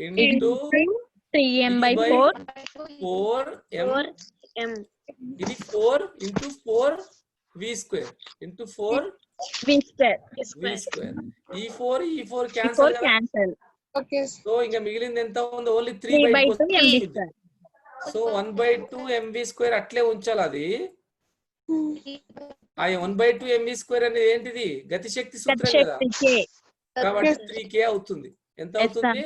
into 3m/4 4m. ఇది 4 into 4 v² into 4 v². ఈ 4 క్యాన్సిల్. సో ఇంకా మిగిలింది ఎంత ఉంది? Only 3/2 mv². సో 1/2 mv² అట్లే ఉంచాలి. అది ఆ 1/2 mv² అనేది ఏంటిది? గతిశక్తి సూత్రం కదా, కాబట్టి 3k అవుతుంది. ఎంత అవుతుంది?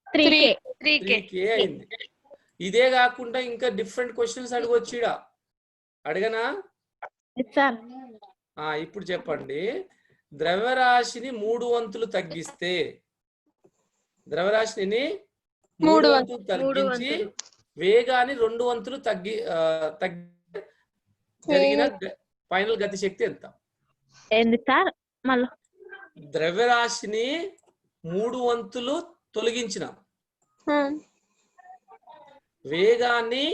3k అయింది. ఇదే కాకుండా ఇంకా డిఫరెంట్ క్వశ్చన్స్ అడగొచ్చు. అడగనా? ఇప్పుడు చెప్పండి. ద్రవ్యరాశిని 3 వంతులు తగ్గిస్తే ద్రవ్యరాశిని 3 3 వంతులు. వంతులు తగ్గించి వేగాన్ని 2 వంతులు జరిగిన ఫైనల్ గతి శక్తి ఎంత? ఏంది సార్ మళ్ళీ? ద్రవ్యరాశిని 3 వంతులు తొలగించిన వేగాన్ని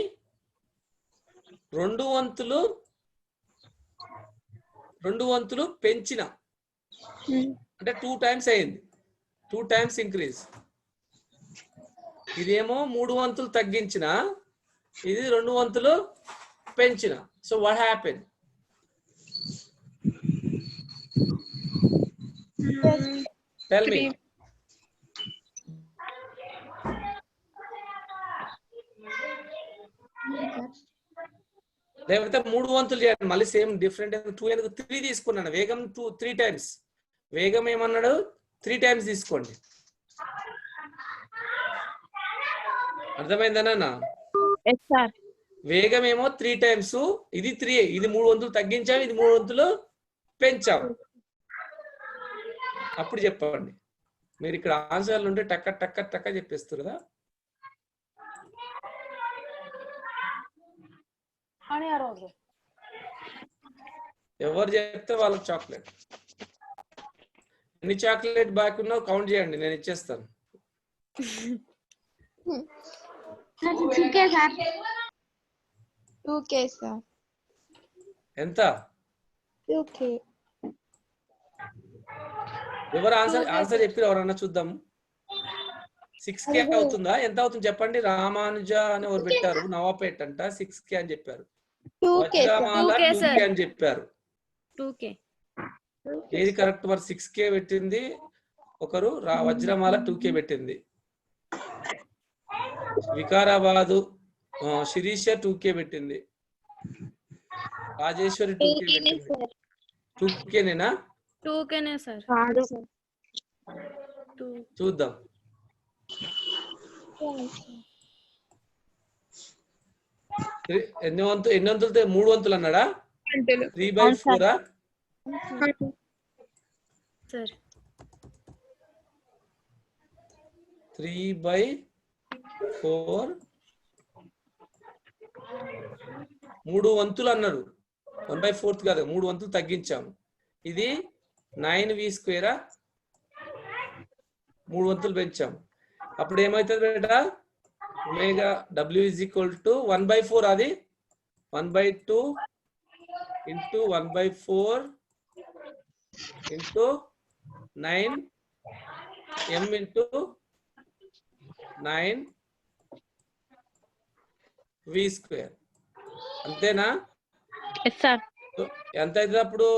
2 వంతులు పెంచిన అంటే 2 times అయింది. 2 times ఇంక్రీజ్. ఇదేమో 3 వంతులు తగ్గించిన, ఇది 2 వంతులు పెంచిన. So what happen? Tell me. లేకపోతే 3 వంతులు చేయండి, మళ్ళీ సేమ్ డిఫరెంట్. 2 ఎందుకు 3 తీసుకున్నాను, వేగం 3 times. వేగం ఏమన్నాడు 3 times తీసుకోండి. అర్థమైందనా? వేగం ఏమో 3 times, ఇది 3, ఇది 3 వంతులు తగ్గించాం, ఇది 3 వంతులు పెంచాం. అప్పుడు చెప్పండి. మీరు ఇక్కడ ఆన్సర్లు ఉంటే టక్క టక్క టక్క చెప్పేస్తారు కదా. ఎవరు చెప్తే వాళ్ళకి చాక్లెట్. ఎన్ని చాక్లెట్ బాకీ ఉన్నావు కౌంట్ చేయండి, నేను ఇచ్చేస్తాను. ఎంత? ఎవరు ఆన్సర్ చెప్పి ఎవరన్నా చూద్దాం. 6K అవుతుందా? ఎంత అవుతుంది చెప్పండి. రామానుజ అని ఎవరు పెట్టారు, నవాపేట్ అంట 6K అని చెప్పారు. వజ్రమాల 2K అని చెప్పారు. ఏది కరెక్ట్? మరి 6K పెట్టింది ఒకరు, వజ్రమాల 2K పెట్టింది. వికారాబాదు శిరీష 2K పెట్టింది. రాజేశ్వరి 2K పెట్టింది. 2Kనేనా? 2Kనే సార్. చూద్దాం. ఎన్ని వంతులు? 3 వంతులు అన్నాడా? 3/4 సార్. 3/4 3 వంతులు అన్నారు. 1/4 కాదు, 3 వంతులు తగ్గించాము. ఇది 9v², 3 వంతులు పెంచాము. అప్పుడు ఏమవుతుంది బేటా? Omega W = 1/4. అది 1/2 × 1/4 × 9 m × 9v². అంతేనా? ఎంత అవుతుంది అప్పుడు?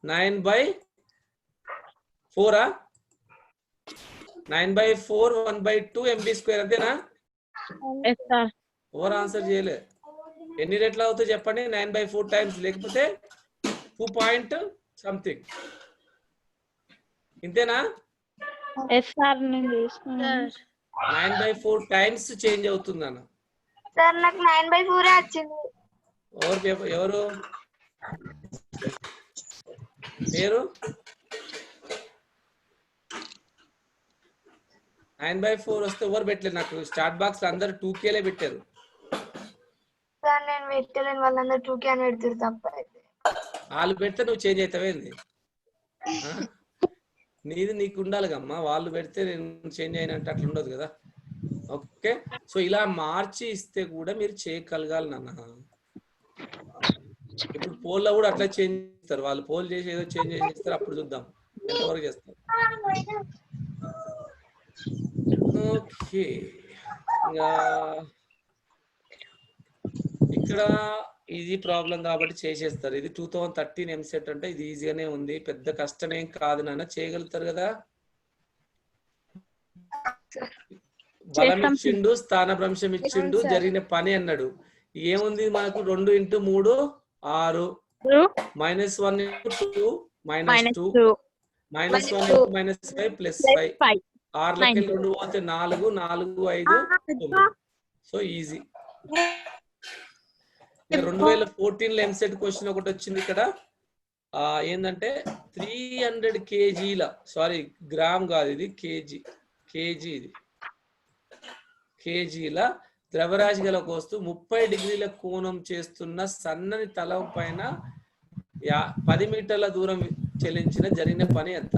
9/4. 9/4 1/2 mv². అంతేనా? ఓవర్ ఆన్సర్ చేయలే. ఎన్ని రెట్లు అవుతాయి చెప్పండి? 9/4 times, లేకపోతే 2 point something. ఇంతేనా? 9/4 times చేంజ్ అవుతుంది అన్న. సార్ నాకు 9/4 వచ్చింది. ఎవరు పేరు? 9/4 వస్తే ఎవరు పెట్టలేదు. నాకు స్టార్ట్ బాక్స్ లో అందరు 2Kలే పెట్టారు. సార్ నేను పెట్టలేను, వాళ్ళందరూ 2K అని పెడతారు తప్ప. వాళ్ళు పెడితే నువ్వు చేంజ్ అవుతావేంది? నీది నీకు ఉండాలి కమ్మా. వాళ్ళు పెడితే నేను చేంజ్ అయినట్టు అట్లా ఉండదు కదా. ఓకే, సో ఇలా మార్చి ఇస్తే కూడా మీరు చేయగలగాలి నాన్న. ఇప్పుడు పోల్లో కూడా అట్లా చేంజ్ చేస్తారు. వాళ్ళు పోల్ చేసి ఏదో చేంజ్ చేస్తారు, అప్పుడు చూద్దాం ఎంతవరకు చేస్తారు. ఓకే, ఇంకా ఇక్కడ ఈజీ ప్రాబ్లం కాబట్టి చేసేస్తారు. ఇది 2013 ఎంసెట్ అంటే ఇది ఈజీగానే ఉంది, పెద్ద కష్టమేం కాదు నాన్న, చేయగలుగుతారు కదా. బలం ఇచ్చిండు, స్థానభ్రంశం ఇచ్చిండు, జరిగిన పని అన్నాడు. ఏముంది మనకు? 2 × 3 6, -1 × 2 -2, -1 × -5 +5. 6 లెక్కలు 2 పోతే 4, 4 5 9. So easy. 2014 ఎంసెట్ క్వశ్చన్ ఒకటి వచ్చింది ఇక్కడ. ఏంటంటే 300 kgల, సారీ గ్రామ్ కాదు ఇది, కేజీ, కేజీ, ఇది కేజీల ద్రవ్యరాశి గలకు వస్తూ 30 డిగ్రీల కోణం చేస్తున్న సన్నని తల పైన 10 మీటర్ల దూరం చెల్లించిన జరిగిన పని ఎంత?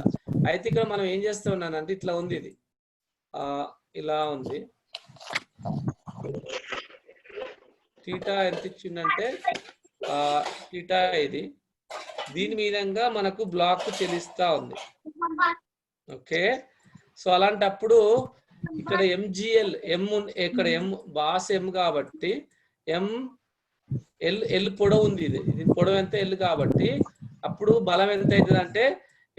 అయితే ఇక్కడ మనం ఏం చేస్తూ ఉన్నానంటే ఇట్లా ఉంది, ఇది ఇలా ఉంది. థీటా ఎంత ఇచ్చిందంటే థీటా ఇది, దీని మీదంగా మనకు బ్లాక్ చెల్లిస్తా ఉంది. ఓకే, సో అలాంటప్పుడు ఇక్కడ ఎంజిఎల్ ఇక్కడ బాస్ ఎం కాబట్టి ఎల్ పొడవు ఉంది, ఇది పొడవు ఎంత ఎల్ కాబట్టి అప్పుడు బలం ఎంత అవుతుంది అంటే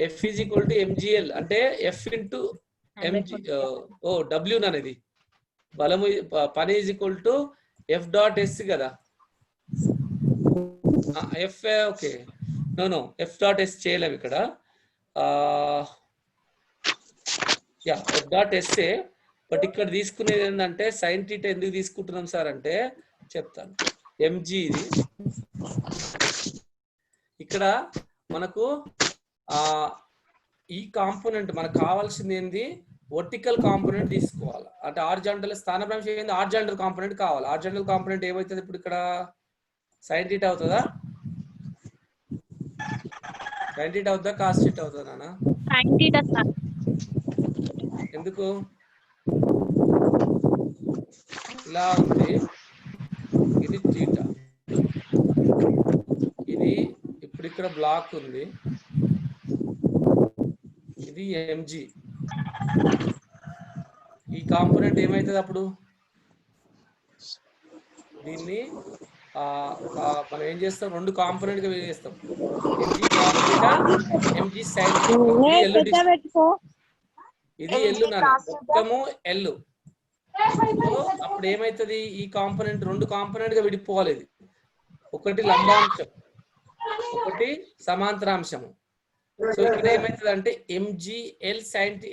F is equal to MGL అంటే ఎఫ్ ఇంటూ ఎంజి డబ్ల్యూ అనేది బలము పని is equal to F dot S కదా, F okay no F dot S చేయలేము ఇక్కడ, ఎఫ్ డాట్ ఎస్ఏ. బట్ ఇక్కడ తీసుకునేది ఏంటంటే సైన్ థీటా ఎందుకు తీసుకుంటున్నాం సార్ అంటే చెప్తాను. ఎంజీ ఇది ఇక్కడ మనకు ఈ కాంపోనెంట్ మనకు కావాల్సింది ఏంది, వర్టికల్ కాంపోనెంట్ తీసుకోవాలి. అంటే హారిజాంటల్ స్థానభ్రంశం ఏంది, హారిజాంటల్ కాంపోనెంట్ కావాలి. హారిజాంటల్ కాంపోనెంట్ ఏమవుతుంది ఇప్పుడు ఇక్కడ సైన్ థీటా అవుతుందా, సైన్ థీటా అవుతుందా కాస్ థీటా అవుతుందా నాన్న? Sine theta sir. ఎందుకు ఇలా ఉంది, ఇది థీటా, ఇది ఇప్పుడు ఇక్కడ బ్లాక్ ఉంది, ఇది ఎంజీ. ఈ కాంపోనెంట్ ఏమైతుంది అప్పుడు దీన్ని మనం ఏం చేస్తాం, రెండు కాంపోనెంట్ గా వేస్తాం, ఎంజీ సైన్ ఇది ఎల్లు మొత్తము ఎల్లు. అప్పుడు ఏమైతుంది, ఈ కాంపోనెంట్ రెండు కాంపోనెంట్ గా విడిపోవాలి. ఇది ఒకటి లంబాంశం, ఒకటి సమాంతరాంశము. సో ఇక్కడ ఏమైతుంది అంటే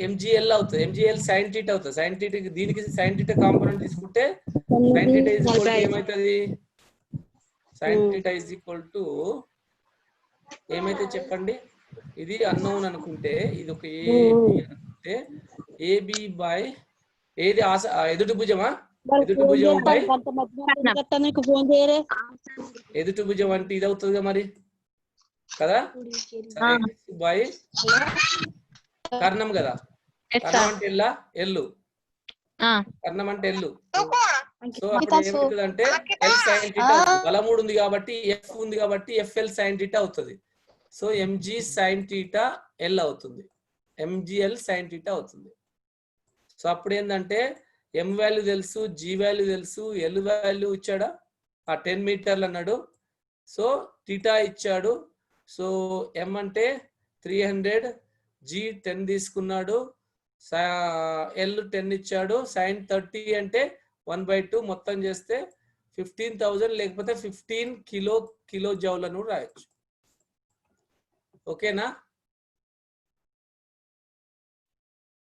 ఎంజిఎల్ అవుతుంది, ఎంజిఎల్ సైన్ థీటా అవుతుంది. సైన్ థీటా దీనికి సైన్ థీటా కాంపోనెంట్ తీసుకుంటే sine theta is equal to ఏమైతుంది, sine theta is equal to ఏమైతే చెప్పండి, ఇది అన్నోన్ అనుకుంటే ఇది ఒక ఏబి అనుకుంటే ఏబి బై ఏది ఎదుటి భుజమా, ఎదుటి భుజం బై ఎదుటి భుజం అంటే ఇది అవుతుంది మరి కదా, బై కర్ణం కదా, కర్ణం అంటే ఎల్లు, కర్ణం అంటే ఎల్లు. సో అప్పుడు ఏమవుతుంది అంటే ఎల్ సైన్ థీటా, బలముడు ఉంది కాబట్టి ఎఫ్ ఉంది కాబట్టి ఎఫ్ఎల్ సైన్ థీటా అవుతుంది. So MG sine theta L అవుతుంది, ఎంజిఎల్ సైన్ థీటా అవుతుంది. సో అప్పుడు ఏంటంటే ఎం వాల్యూ తెలుసు, జీ వాల్యూ తెలుసు, ఎల్ వాల్యూ ఇచ్చాడా 10 మీటర్లు అన్నాడు. సో థీటా ఇచ్చాడు, సో ఎం అంటే 300, జీ 10 తీసుకున్నాడు, ఎల్ 10 ఇచ్చాడు, సైన్ 30 అంటే 1/2 మొత్తం చేస్తే 15,000 లేకపోతే 15 కిలో జౌల్ అని కూడా రాయొచ్చు. ఓకేనా?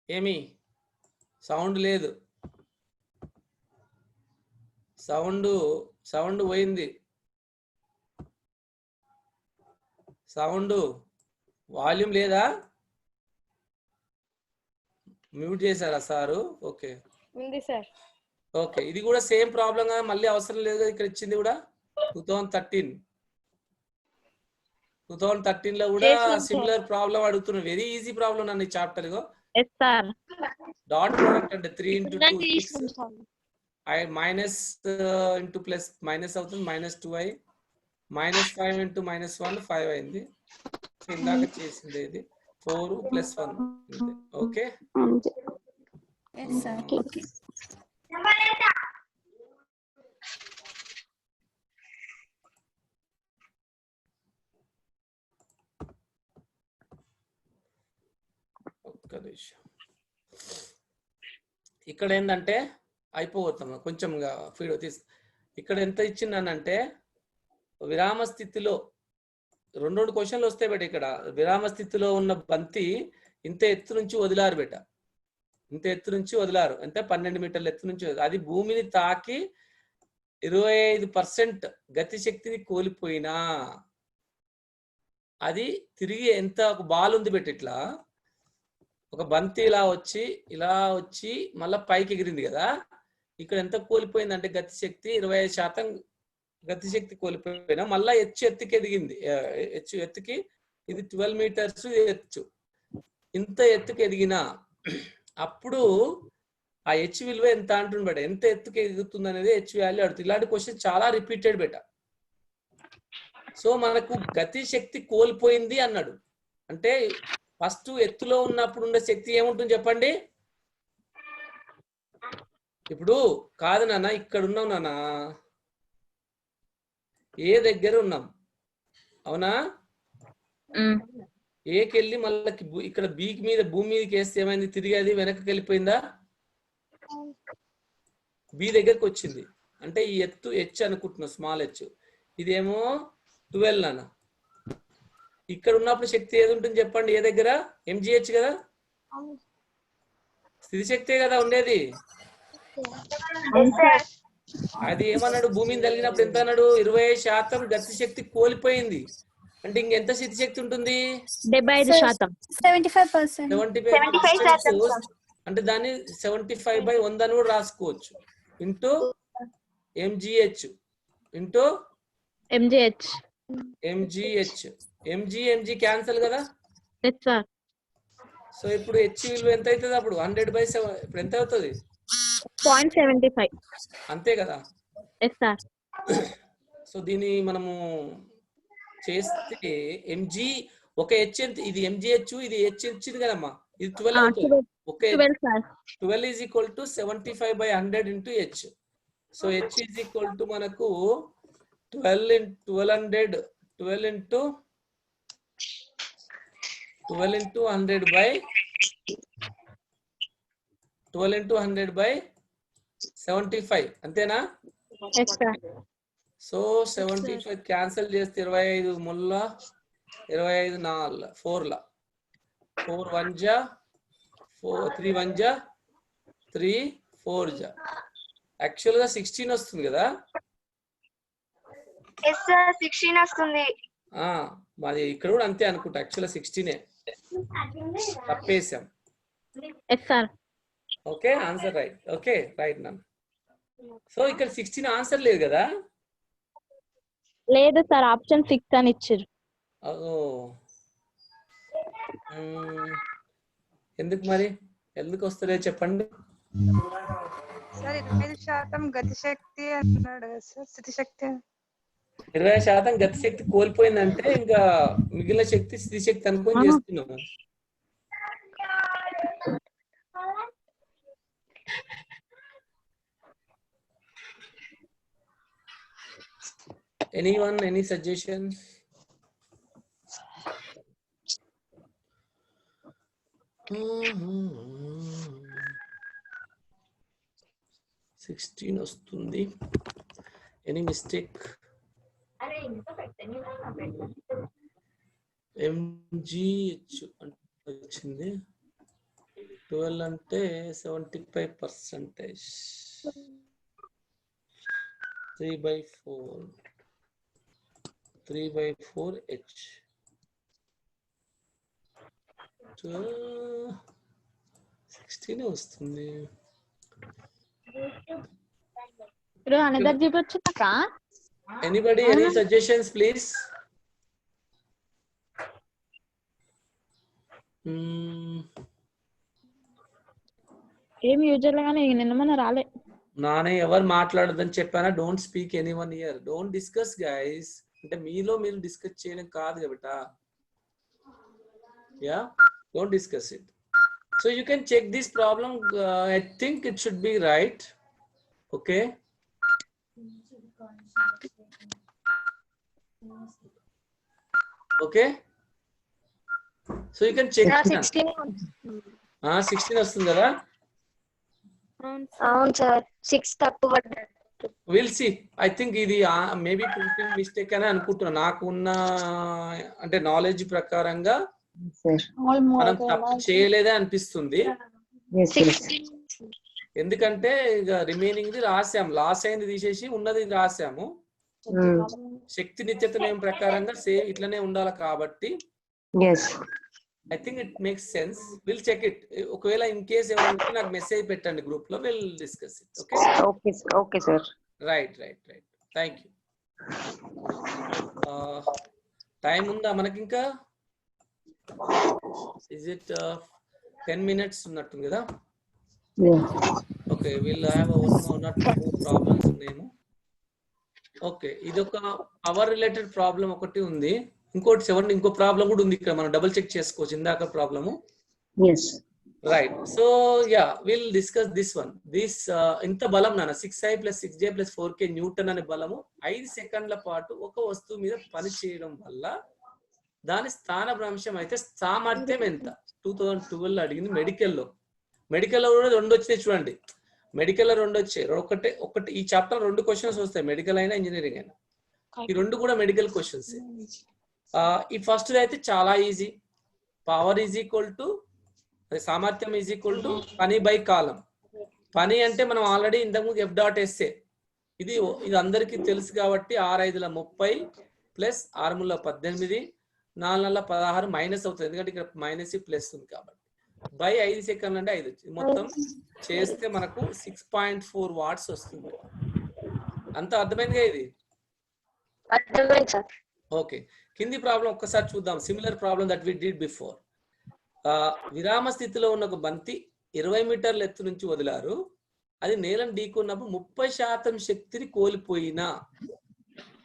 ఏమి సౌండ్ లేదు, సౌండ్ పోయింది, సౌండ్ వాల్యూమ్ లేదా, మ్యూట్ చేశారా సారు? ఓకే ఉంది సార్. ఓకే, ఇది కూడా సేమ్ ప్రాబ్లం గా మళ్ళీ అవసరం లేదు కదా, ఇక్కడ ఇచ్చింది కూడా 2013 లో కూడా సిమిలర్ ప్రాబ్లం అడుగుతున్నారు. వెరీ ఈజీ ప్రాబ్లం అన్న చాప్టర్ గా. డాట్ ప్రోడక్ట్ అంటే 3 into 2 minus into plus minus అవుతుంది, -2i -5 into -1 5 అయింది. ఇందాక చేసింది ఇది 4 + 1. ఓకే ఇక్కడ ఏంటంటే అయిపోతాం కొంచెం ఫీడ్ ఇక్కడ ఎంత ఇచ్చిందనంటే విరామ స్థితిలో రెండు క్వశ్చన్లు వస్తాయి బెట. ఇక్కడ విరామ స్థితిలో ఉన్న బంతి ఇంత ఎత్తు నుంచి వదిలారు బెట, ఇంత ఎత్తు నుంచి వదిలారు అంటే 12 మీటర్ల ఎత్తు నుంచి. అది భూమిని తాకి 25% గతి శక్తిని కోల్పోయినా అది తిరిగి ఎంత, ఒక బాల్ ఉంది బెట, ఇట్లా ఒక బంతి ఇలా వచ్చి మళ్ళీ పైకి ఎగిరింది కదా, ఇక్కడ ఎంత కోల్పోయింది అంటే గతి శక్తి 25% గతి శక్తి కోల్పోయినా మళ్ళా ఎత్తుకి ఎదిగింది. ఎత్తుకి ఇది 12 మీటర్స్ ఎత్తు, ఇంత ఎత్తుకి ఎదిగినా అప్పుడు ఆ హెచ్ విలువ ఎంత అంటుంది బెట, ఎంత ఎత్తుకి ఎదుగుతుంది అనేది హెచ్ వాల్యూ అడుగుతుంది. ఇలాంటి క్వశ్చన్ చాలా రిపీటెడ్ బెట. సో మనకు గతి శక్తి కోల్పోయింది అన్నాడు అంటే ఫస్ట్ ఎత్తులో ఉన్నప్పుడు ఉండే శక్తి ఏముంటుంది చెప్పండి. ఇప్పుడు కాదు నాన్న, ఇక్కడ ఉన్నాం నాన్న, ఏ దగ్గర ఉన్నాం అవునా, ఏకెళ్ళి మళ్ళీ ఇక్కడ బీకి మీద భూమి మీదకి వేస్తే ఏమైంది, తిరిగి అది వెనక్కి వెళ్ళిపోయిందా, బి దగ్గరకు వచ్చింది. అంటే ఈ ఎత్తు హెచ్ అనుకుంటున్నాం, స్మాల్ హెచ్, ఇదేమో 12 నాన్న. ఇక్కడ ఉన్నప్పుడు శక్తి ఏది ఉంటుంది చెప్పండి, ఏ దగ్గర, ఎంజిహెచ్ కదా, స్థితి శక్తే కదా ఉండేది. అది ఏమన్నాడు, భూమిని తగిలినప్పుడు ఎంత అన్నాడు, 25% గతి శక్తి కోల్పోయింది. అంటే ఇంకెంత స్థితి శక్తి ఉంటుంది, 75%. 75%. అంటే దాన్ని 75/100 అని కూడా రాసుకోవచ్చు. Into MGH into MGH. MG cancel కదా. సో ఇప్పుడు హెచ్ విలువ ఎంత అవుతుంది అప్పుడు, 100/7. ఇప్పుడు ఎంత అవుతుంది, 0.75. అంతే కదా. సో దీన్ని మనము చేస్తే ఎంజీ ఒక హెచ్ ఎంత, ఇది ఎంజిహెచ్, ఇది హెచ్ వచ్చింది కదమ్మా, ఇది 12 అవుతుంది. ఒక 12 is equal to 75/100 into H. So H is equal to మనకు 12 into 100 by 75 అంతేనా. సో 75 క్యాన్సిల్ చేస్తే 25 ముల్ల 25 4 4 1 జా 3 1 జా 3 4 జా. యాక్చువల్ గా 16 వస్తుంది కదా. 16 వస్తుంది. మాది ఇక్కడ కూడా అంతే అనుకుంటా, యాక్చువల్ 16 తప్పేసాం. Okay answer right. Okay right నన్ను. సో ఇక్కడ 16 ఆన్సర్ లేదు కదా. లేదు సార్, ఆప్షన్ 6 అని ఇచ్చారు. ఎందుకు మరి, ఎందుకు వస్తలే చెప్పండి. సార్ 25% గతి శక్తి అన్నాడు కదా సార్, స్థితి శక్తి. 20% గతి శక్తి కోల్పోయిందంటే ఇంకా మిగిలిన శక్తి స్థితి శక్తి అనుకొని చేస్తున్నాము. Anyone, any suggestions? Mm-hmm. 16 వస్తుంది. Any mistake? MGH వచ్చింది 12 అంటే 75%. 3/4 H. 16 వస్తుంది. అనదర్ జీప్ వచ్చిందక్క. Anybody, any suggestions please? ఏం యూజువల్ గానే నిన్న మన రాలే. నానే ఎవరు మాట్లాడదని చెప్పానా, don't speak anyone here, don't discuss guys. అంటే మీలో మీరు డిస్కస్ చేయడం కాదు కదా. Yeah, don't discuss it. So you can check this problem. I think it should be right. Okay, okay. So you can check. 16 వస్తుంది కదా. అవును సార్, 6 తప్పు పడ్డాడు. Will see. ఐ థింక్ ఇది మేబీ ప్రింటింగ్ మిస్టేక్ అని అనుకుంటున్నా. నాకున్న అంటే నాలెడ్జ్ ప్రకారంగా మనం తప్పు చేయలేదే అనిపిస్తుంది. ఎందుకంటే ఇక రిమైనింగ్ ది రాసాము, లాస్ అయింది తీసేసి ఉన్నది రాసాము. శక్తి నిత్యత నియమం ప్రకారంగా సేమ్ ఇట్లనే ఉండాలి కాబట్టి I think it makes sense. Will check it. ఒకవేళ ఇన్ కేస్ ఏమైనా ఉంటే నాకు మెసేజ్ పెట్టండి గ్రూప్ లో, will discuss it. Okay okay sir. Right. Thank you. Time ఉందా మనకి ఇంకా? ఇస్ ఇట్ 10 minutes ఉన్నట్టుంది కదా? Okay, we'll have one or two more problems ఉన్నాయేమో. ఓకే, ఇది ఒక పవర్ రిలేటెడ్ ప్రాబ్లం ఒకటి ఉంది. ఇంకోటి 7 ఇంకో ప్రాబ్లం కూడా ఉంది ఇక్కడ, మనం డబుల్ చెక్ చేసుకోవచ్చు ఇందాక problem. Right. So yeah, will discuss this one. This ఇంత బలం నాన్న 6i + 6j + 4k న్యూటన్ అనే బలము 5 సెకండ్ల పాటు ఒక వస్తువు మీద పని చేయడం వల్ల దాని స్థానభ్రంశం అయితే సామర్థ్యం ఎంత? 2012 అడిగింది మెడికల్లో. మెడికల్లో కూడా 2 వచ్చినాయి చూడండి. మెడికల్లో 2 వచ్చాయి. ఒకటి ఈ చాప్టర్ 2 క్వశ్చన్స్ వస్తాయి, మెడికల్ అయినా ఇంజనీరింగ్ అయినా. ఈ 2 కూడా మెడికల్ క్వశ్చన్స్. ఈ ఫస్ట్ అయితే చాలా easy. Power is equal to, సామర్థ్యం ఈజ్ ఈక్వల్ టు పని బై కాలం. పని అంటే మనం ఆల్రెడీ ఇంతకుముందు F.SA, ఇది అందరికీ తెలుసు కాబట్టి 6×5 = 30 ప్లస్ 6×3 = 18, 4×4 = 16 మైనస్ అవుతుంది, ఎందుకంటే ఇక్కడ మైనస్ ప్లస్ ఉంది కాబట్టి. బై 5 సెకండ్లు అంటే 5 వచ్చింది. మొత్తం చేస్తే మనకు 6.4 వాట్స్ వస్తుంది. అంత అర్థమైందిగా ఇది? ఓకే, కింది ప్రాబ్లం ఒక్కసారి చూద్దాం. Similar problem that we did before. విరామ స్థితిలో ఉన్న ఒక బంతి 20 మీటర్ల ఎత్తు నుంచి వదిలారు. అది నేలను ఢీకొన్నప్పుడు 30% శక్తిని కోల్పోయినా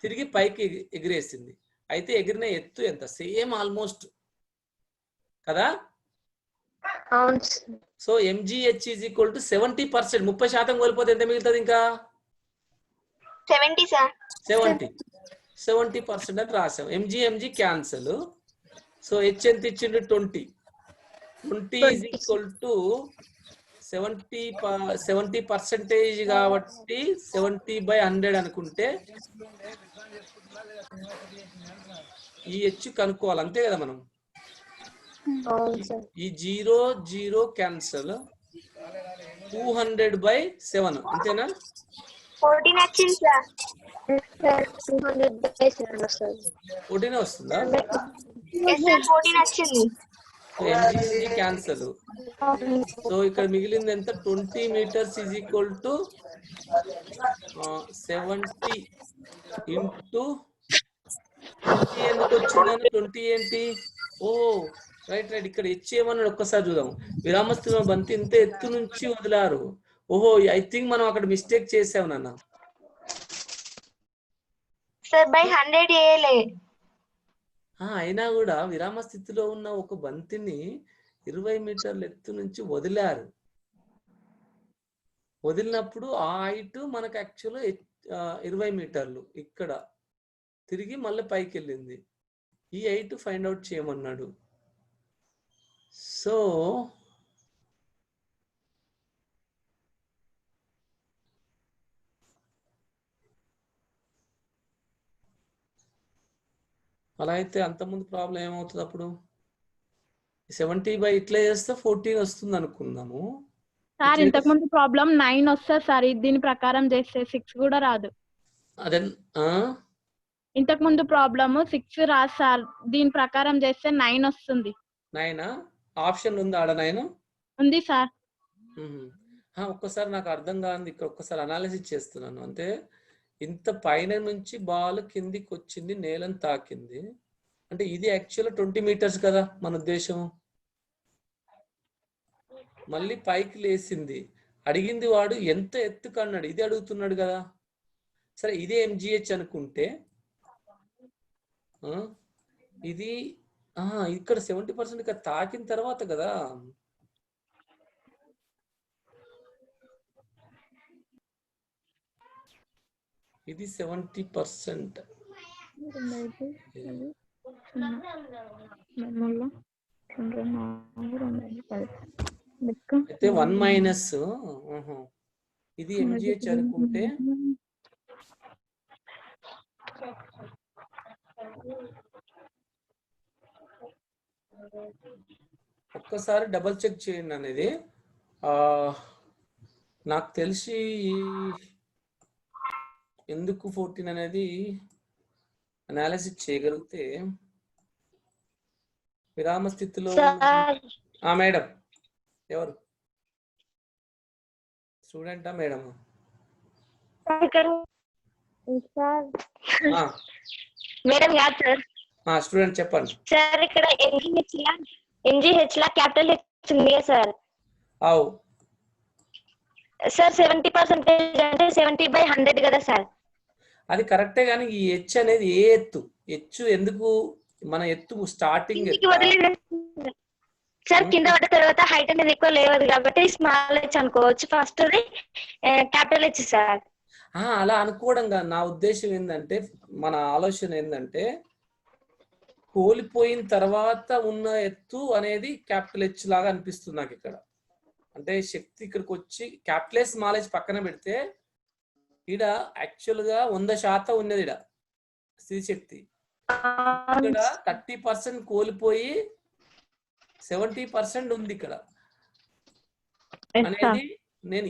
తిరిగి పైకి ఎగిరేసింది. అయితే ఎగిరిన ఎత్తు ఎంత? సేమ్ ఆల్మోస్ట్ కదా. So mgh is equal to 70%. 30% కోల్పోతే ఎంత మిగులుతుంది? ఇంకా 70 సార్. 70% అని రాసాం. mg cancel. సో h ఎంత ఇచ్చిండు? 20 ఈజ్ ఈక్వల్ టు 70% కాబట్టి 70/100 అనుకుంటే ఈ h కనుక్కోవాలి, అంతే కదా మనం. ఈ 0 క్యాన్సల్. 200/7 అంతేనా? 14 వచ్చింది సార్. 14 వస్తుందా? 14 వచ్చింది. mg cancel. సో ఇక్కడ మిగిలింది ఎంత? 20 meters is equal to 70 into 20. ఎందుకు వచ్చిందని 20 ఏంటి? ఓ రైట్. ఇక్కడ h ఏమన్నాడు ఒక్కసారి చూద్దాం. విరామస్తున్న బంతి ఇంత ఎత్తు నుంచి వదిలారు. ఓహో, ఐ థింక్ మనం అక్కడ మిస్టేక్ చేసాం నాన్న. సార్ బై 100 చేయలే. అయినా కూడా విరామ స్థితిలో ఉన్న ఒక బంతిని 20 మీటర్ల ఎత్తు నుంచి వదిలారు. వదిలినప్పుడు ఆ హైట్ మనకు యాక్చువల్గా 20 మీటర్లు. ఇక్కడ తిరిగి మళ్ళీ పైకి వెళ్ళింది. ఈ హైట్ ఫైండ్ అవుట్ చేయమన్నాడు. సో అలా అయితే అంతకుముందు ప్రాబ్లం ఏమవుతుంది? అప్పుడు 70 ఇట్లా చేస్తే 14 వస్తుంది అనుకుందాము సార్. ఇంతకు ముందు ప్రాబ్లం 9 వస్తుంది సార్. దీని ప్రకారం చేస్తే 6 కూడా రాదు. అదే ఇంతకు ముందు ప్రాబ్లమ్ 6 రాదు సార్. దీని ప్రకారం చేస్తే 9 వస్తుంది. 9 ఆప్షన్ ఉందా? ఆడ 9 ఉంది సార్. ఒక్కసారి నాకు అర్థం కాదు. ఇక్కడ ఒక్కసారి అనాలిసిస్ చేస్తున్నాను. అంటే ఇంత పైన నుంచి బాల్ కిందికి వచ్చింది, నేలను తాకింది. అంటే ఇది యాక్చువల్ 20 meters కదా మన ఉద్దేశం. మళ్ళీ పైకి లేసింది. అడిగింది వాడు ఎంత ఎత్తు కన్నాడు, ఇది అడుగుతున్నాడు కదా. సరే, ఇదే mgh అనుకుంటే ఇది ఇక్కడ 70% ఇక్కడ తాకిన తర్వాత కదా. ఇది 70%. అయితే 1 మైనస్ ఇది mgh అనుకుంటే ఒక్కసారి డబల్ చెక్ చేయండి అనేది. నాకు తెలిసి ఎందుకు 14 అనేది అనాలిసిస్ చేయగలిగితే విరామ స్థితిలో సార్ మేడం ఎవరు స్టూడెంటా మేడం? సార్ మేడం కాదు సార్. స్టూడెంట్ చెప్పండి. సార్ ఇక్కడ MGH లా క్యాపిటల్ హెచ్ ఉంది కదా సార్. అవు సార్ 70% అంటే 70/100 కదా సార్. అది కరెక్టే, కానీ ఈ హెచ్ అనేది ఏ ఎత్తు? హెచ్ ఎందుకు మన ఎత్తు స్టార్టింగ్ సార్ కింద పడ్డ తర్వాత హైట్ అనేది ఎక్కువ లేవదు కాబట్టి స్మాల్ హెచ్ అనుకోవచ్చు. First capital H sir. అలా అనుకోవడం కాదు, నా ఉద్దేశం ఏంటంటే, మన ఆలోచన ఏంటంటే కోల్పోయిన తర్వాత ఉన్న ఎత్తు అనేది క్యాపిటల్ హెచ్ లాగా అనిపిస్తుంది నాకు ఇక్కడ. అంటే శక్తి ఇక్కడికి వచ్చి క్యాపిటల్ హెచ్ స్మాల్ హెచ్ పక్కన పెడితే ఈడ యాక్చువల్ గా 100% ఉన్నది ఈడ స్థితి శక్తి. ఇక్కడ 30% కోల్పోయి 70% ఉంది ఇక్కడ అనేది నేను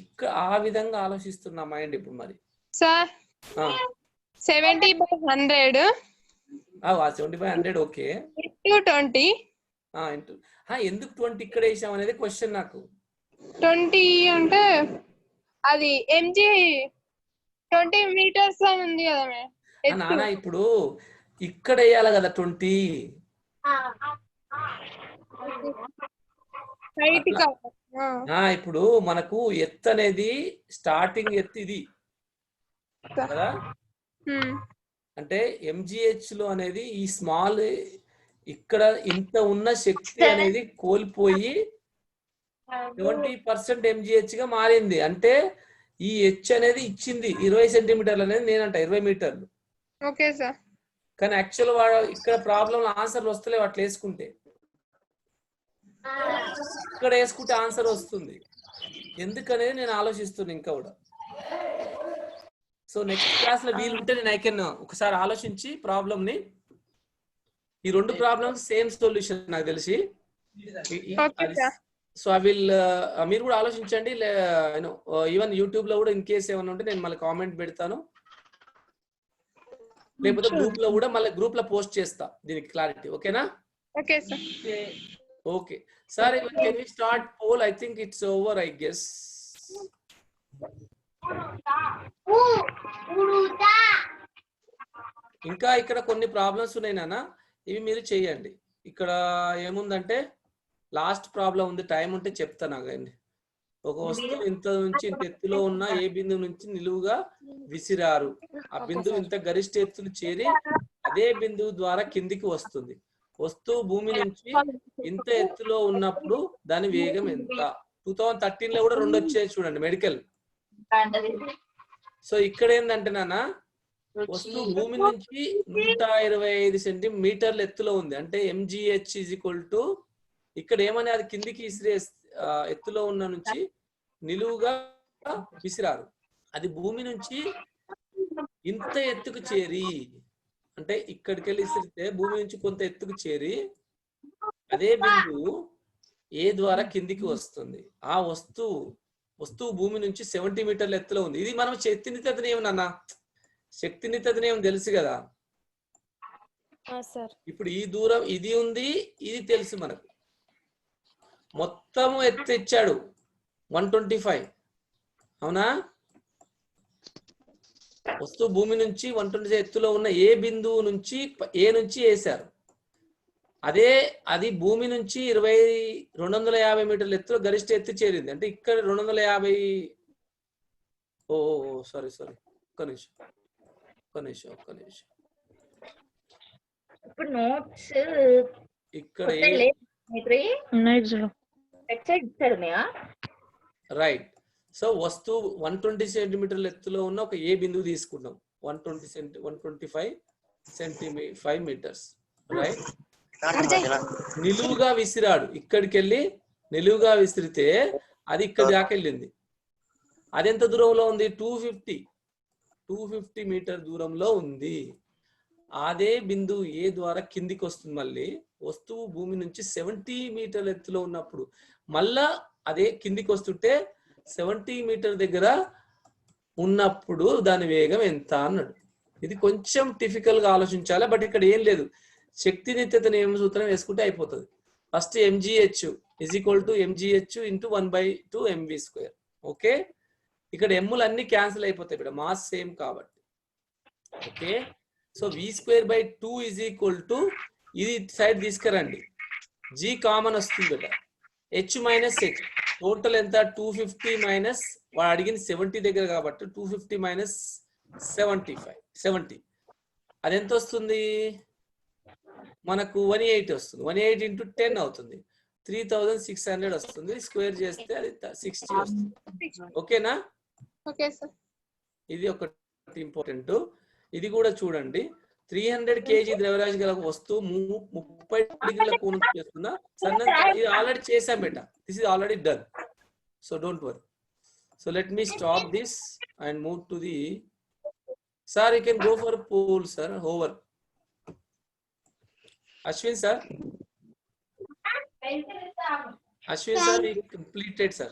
ఇక్కడ ఆ విధంగా ఆలోచిస్తున్నా మైండ్ ఇప్పుడు. మరి సార్ 70/100 70/100 ఓకే. 20 ఎందుకు 20 ఇక్కడ వేసాం అనేది క్వశ్చన్ నాకు. 20 అంటే అది MG 20 meters అని ఉంది కదా మేడం. నానా ఇప్పుడు ఇక్కడ వేయాలి కదా 20. ఇప్పుడు మనకు ఎత్తు అనేది స్టార్టింగ్ ఎత్తు ఇది కదా. అంటే MGH లో అనేది ఈ స్మాల్ ఇక్కడ ఇంత ఉన్న శక్తి అనేది కోల్పోయి 20% MGH గా మారింది. అంటే ఈ హెచ్ అనేది ఇచ్చింది 20 సెంటీమీటర్లు అనేది నేనంట 20 మీటర్లు. Okay sir. కానీ యాక్చువల్ ఇక్కడ ప్రాబ్లం ఆన్సర్లు వస్తలేవు అట్లా వేసుకుంటే. ఇక్కడ వేసుకుంటే ఆన్సర్ వస్తుంది ఎందుకనేది నేను ఆలోచిస్తున్నా ఇంకా కూడా. సో నెక్స్ట్ క్లాస్ లో వీలుంటే నేను ఐకెన్ ఒకసారి ఆలోచించి ప్రాబ్లమ్ ని, ఈ రెండు ప్రాబ్లమ్స్ సేమ్ సొల్యూషన్ నాకు తెలిసి. సో ఐ విల్ మీరు కూడా ఆలోచించండి. ఈవెన్ యూట్యూబ్ లో కూడా ఇన్ కేస్ ఏమైనా ఉంటే నేను మళ్ళీ కామెంట్ పెడతాను, లేకపోతే గ్రూప్ లో కూడా మళ్ళీ గ్రూప్ లో పోస్ట్ చేస్తా దీనికి క్లారిటీ. ఓకేనా? Okay sir. Okay sir, can we start poll? I think it's over I guess. ఇంకా ఇక్కడ కొన్ని ప్రాబ్లమ్స్ ఉన్నాయి నాన్న, ఇవి మీరు చేయండి. ఇక్కడ ఏముందంటే లాస్ట్ ప్రాబ్లం ఉంది, టైం ఉంటే చెప్తాను ఆగండి. ఒక వస్తువు ఇంత నుంచి ఇంత ఎత్తులో ఉన్న ఏ బిందువు నుంచి నిలువుగా విసిరారు. ఆ బిందువు ఇంత గరిష్ట ఎత్తును చేరి అదే బిందువు ద్వారా కిందికి వస్తుంది. వస్తువు భూమి నుంచి ఇంత ఎత్తులో ఉన్నప్పుడు దాని వేగం ఎంత? 2013 లో కూడా 2 వచ్చాయి చూడండి మెడికల్. సో ఇక్కడ ఏంటంటే నాన్న, వస్తువు భూమి నుంచి 125 సెంటీమీటర్ల ఎత్తులో ఉంది. అంటే MGH = ఇక్కడ ఏమని అది కిందికి విసిరే ఎత్తులో ఉన్న నుంచి నిలువుగా విసిరారు. అది భూమి నుంచి ఇంత ఎత్తుకు చేరి, అంటే ఇక్కడికి వెళ్ళి విసిరితే భూమి నుంచి కొంత ఎత్తుకు చేరి అదే బిందువు ఏ ద్వారా కిందికి వస్తుంది. ఆ వస్తువు భూమి నుంచి 70 మీటర్ల ఎత్తులో ఉంది. ఇది మనం శక్తి నిత్యత నియమం నాన్న, శక్తి నిత్యత నియమం తెలుసు కదా. ఇప్పుడు ఈ దూరం ఇది ఉంది, ఇది తెలుసు మనకు. మొత్తము ఎత్తు ఇచ్చాడు 125, అవునా? వస్తువు భూమి నుంచి 125 ఎత్తులో ఉన్న ఏ బిందువు నుంచి ఏ నుంచి వేశారు. అది భూమి నుంచి 250 మీటర్ల ఎత్తులో గరిష్ట ఎత్తు చేరింది. అంటే ఇక్కడ 250. సారీ ఒక్క నిమిషం. ఇప్పుడు నోట్స్ ఇక్కడ రైట్. సో వస్తువు 120 సెంటీమీటర్ల ఎత్తులో ఉన్న ఒక ఏ బిందువు తీసుకుంటాం. 125 మీటర్స్ రైట్. నిలువుగా విసిరాడు. ఇక్కడికి వెళ్ళి నిలువుగా విసిరితే అది ఇక్కడ దాకా వెళ్ళింది. అది ఎంత దూరంలో ఉంది? 250 మీటర్ దూరంలో ఉంది. అదే బిందువు ఏ ద్వారా కిందికి వస్తుంది. మళ్ళీ వస్తువు భూమి నుంచి 70 మీటర్ల ఎత్తులో ఉన్నప్పుడు మళ్ళా అదే కిందికి వస్తుంటే 70 మీటర్ దగ్గర ఉన్నప్పుడు దాని వేగం ఎంత అన్నాడు. ఇది కొంచెం డిఫికల్ట్ గా ఆలోచించాలి, బట్ ఇక్కడ ఏం లేదు. శక్తి నిత్యత నియమ సూత్రం వేసుకుంటే అయిపోతుంది. First mgh is equal to mgh into 1/2 mv². Okay, ఇక్కడ ఎమ్ములు అన్ని క్యాన్సిల్ అయిపోతాయి బిడ్డ, మాస్ సేమ్ కాబట్టి. Okay, so v²/2 is equal to, ఇది సైడ్ తీసుకురండి, g కామన్ వస్తుంది బిడ్డ, h మైనస్ h, టోటల్ ఎంత 250 మైనస్ వాడు అడిగింది 70 దగ్గర కాబట్టి 250 మైనస్ 70, అది ఎంత వస్తుంది మనకు 180 వస్తుంది. 180 into 10 అవుతుంది, 3600 వస్తుంది. స్క్వేర్ చేస్తే అది 60 వస్తుంది. ఓకేనా? Okay sir. ఇది ఒకటి ఇంపార్టెంట్. ఇది కూడా చూడండి, 300 kg ద్రవ్యరాశి గల వస్తువు 30 డిగ్రీల కోణం చేస్తున్నా సన్నంత, ఇది ఆల్రెడీ చేసాం బేట, this is already done, so don't worry. So let me stop this and move to the, sir you can go for pool sir, over. Ashwin sir, we completed sir.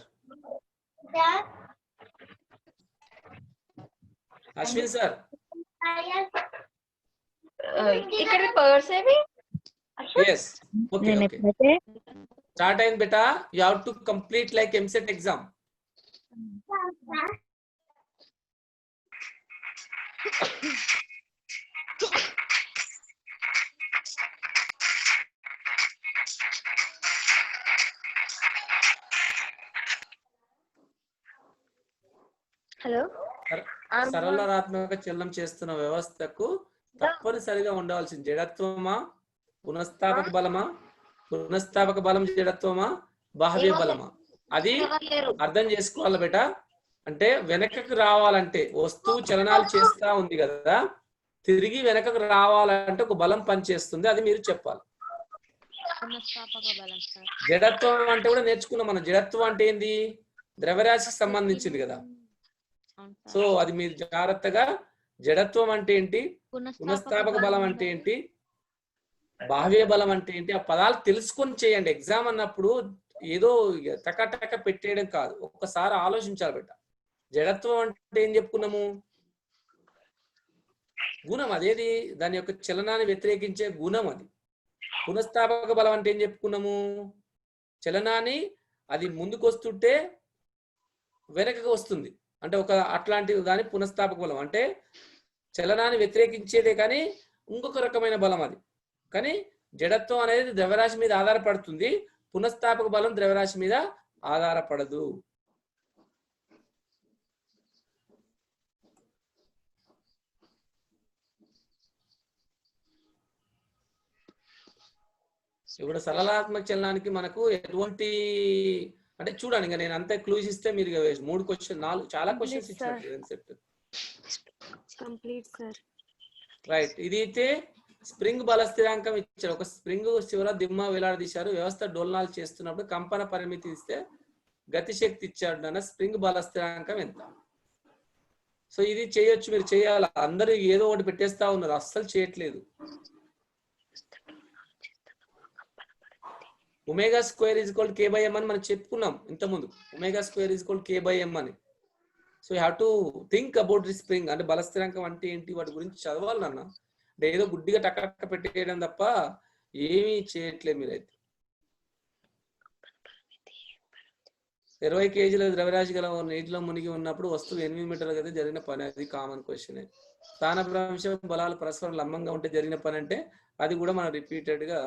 Ashwin sir, ఇక్కడ purse ఏవి? yes, okay, start ayin beta, you have to complete like MCET exam. Hello, సరళాత్మక చలనం చేస్తున్న వ్యవస్థకు తప్పనిసరిగా ఉండాల్సిన జడత్వమా, పునఃస్థాపక బలమా, పునఃస్థాపక బలం జడత్వమా, బాహ్య బలమా, అది అర్థం చేసుకోవాలి బేట. అంటే వెనకకు రావాలంటే వస్తువు చలనాలు చేస్తా ఉంది కదా, తిరిగి వెనకకు రావాలంటే ఒక బలం పనిచేస్తుంది, అది మీరు చెప్పాలి. జడత్వం అంటే కూడా నేర్చుకున్నాం మనం. జడత్వం అంటే ఏంది? ద్రవ్యరాశికి సంబంధించింది కదా, సో అది మీరు జాగ్రత్తగా, జడత్వం అంటే ఏంటి, పునఃస్థాపక బలం అంటే ఏంటి, బాహ్య బలం అంటే ఏంటి, ఆ పదాలు తెలుసుకొని చేయండి. ఎగ్జామ్ అన్నప్పుడు ఏదో టక పెట్టేయడం కాదు, ఒక్కసారి ఆలోచించాలి బేట. జడత్వం అంటే ఏం చెప్పుకున్నాము? గుణం, అదేది దాని యొక్క చలనాన్ని వ్యతిరేకించే గుణం అది. పునఃస్థాపక బలం అంటే ఏం చెప్పుకున్నాము? చలనాన్ని అది ముందుకు వస్తుంటే వెనకకు వస్తుంది, అంటే ఒక అట్లాంటి దాని పునఃస్థాపక బలం అంటే చలనాన్ని వ్యతిరేకించేదే, కానీ ఇంకొక రకమైన బలం అది. కానీ జడత్వం అనేది ద్రవ్యరాశి మీద ఆధారపడుతుంది, పునఃస్థాపక బలం ద్రవ్యరాశి మీద ఆధారపడదు. ఇప్పుడు సరళాత్మక చలనానికి మనకు ఎటువంటి, అంటే చూడండి, ఇంకా నేను అంతే క్లూస్ ఇస్తే మీరు 3 క్వశ్చన్ 4 చాలా క్వశ్చన్స్ ఇచ్చారు. Complete sir. రైట్, ఇది అయితే స్ప్రింగ్ బల స్థిరాంకం ఇచ్చారు. ఒక స్ప్రింగ్ చివర దిమ్మ వేలాడదీశారు, వ్యవస్థ డోలనాలు చేస్తున్నప్పుడు కంపన పరిమితి ఇస్తే గతి శక్తి ఇచ్చాడు అన్న స్ప్రింగ్ బల స్థిరాంకం ఎంత? సో ఇది చేయొచ్చు, మీరు చేయాలి. అందరూ ఏదో ఒకటి పెట్టేస్తా ఉన్నారు, అస్సలు చేయట్లేదు. Omega square is equal k/m అని మనం చెప్పుకున్నాం ఇంతకుముందు. Omega square is equal k/m అని. So you have to think about the spring, అంటే బల స్థిరాంకం అంటే ఏంటి, వాటి గురించి చదవాలి నాన్న. అంటే ఏదో గుడ్డిగా టక్క పెట్టేయడం తప్ప ఏమీ చేయట్లేదు మీరైతే. 20 kgల ద్రవ్యరాశి గల నీటిలో మునిగి ఉన్నప్పుడు వస్తువు 8 మీటర్ల గది జరిగిన పని, అది కామన్ క్వశ్చన్. స్థానభ్రంశం బలాలు పరస్పరం లంబంగా ఉంటే జరిగిన పని అంటే అది కూడా మనం రిపీటెడ్ గా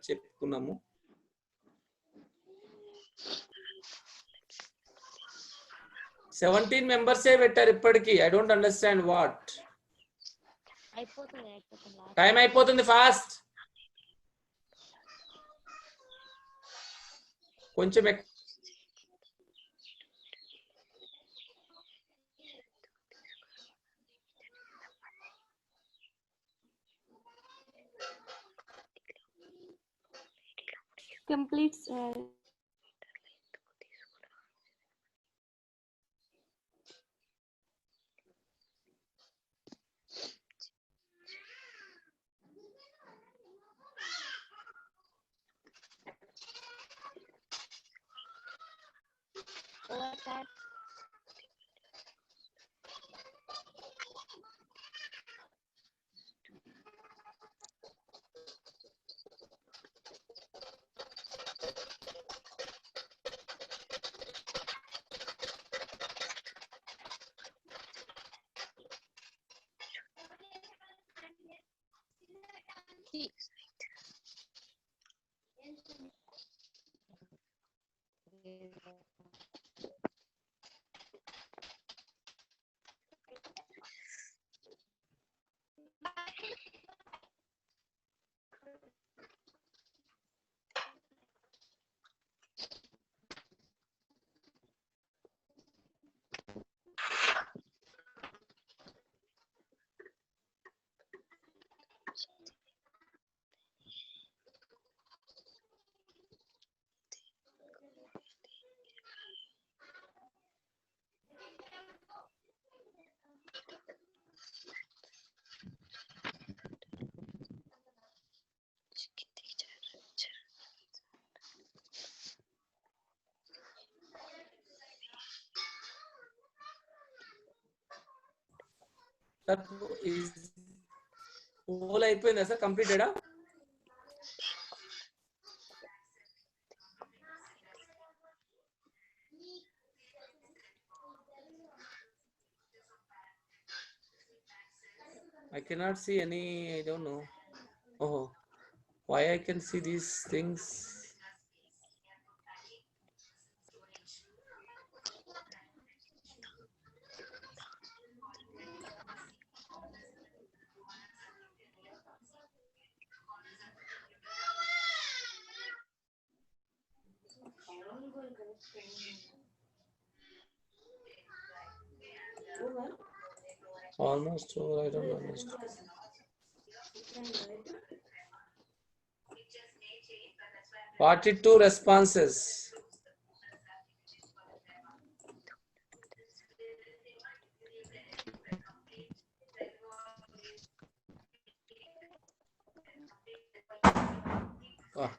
చెప్పుకున్నాము. సెవెంటీన్ మెంబర్సే పెట్టారు ఇప్పటికి. I don't understand what. Time అయిపోతుంది, ఫాస్ట్. కొంచెం కంప్లీట్ సార్. సార్ పోల్ అయిపోయిందా sir? కంప్లీటెడా? I cannot see any, I don't know. Oh, why I can see these things? Almost over, I don't understand. Forty-two responses. Ah.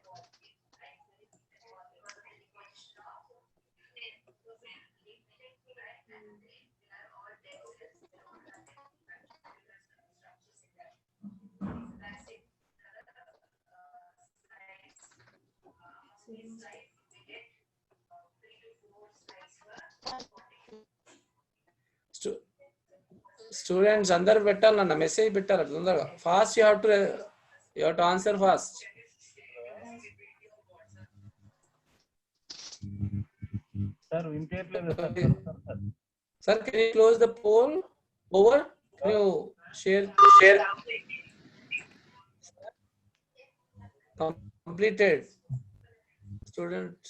Students అందరూ పెట్టాలన్న message పెట్టాలి తొందరగా. Fast you have to answer fast. Sir, can you close the poll? Over? Can you share? Completed. Student.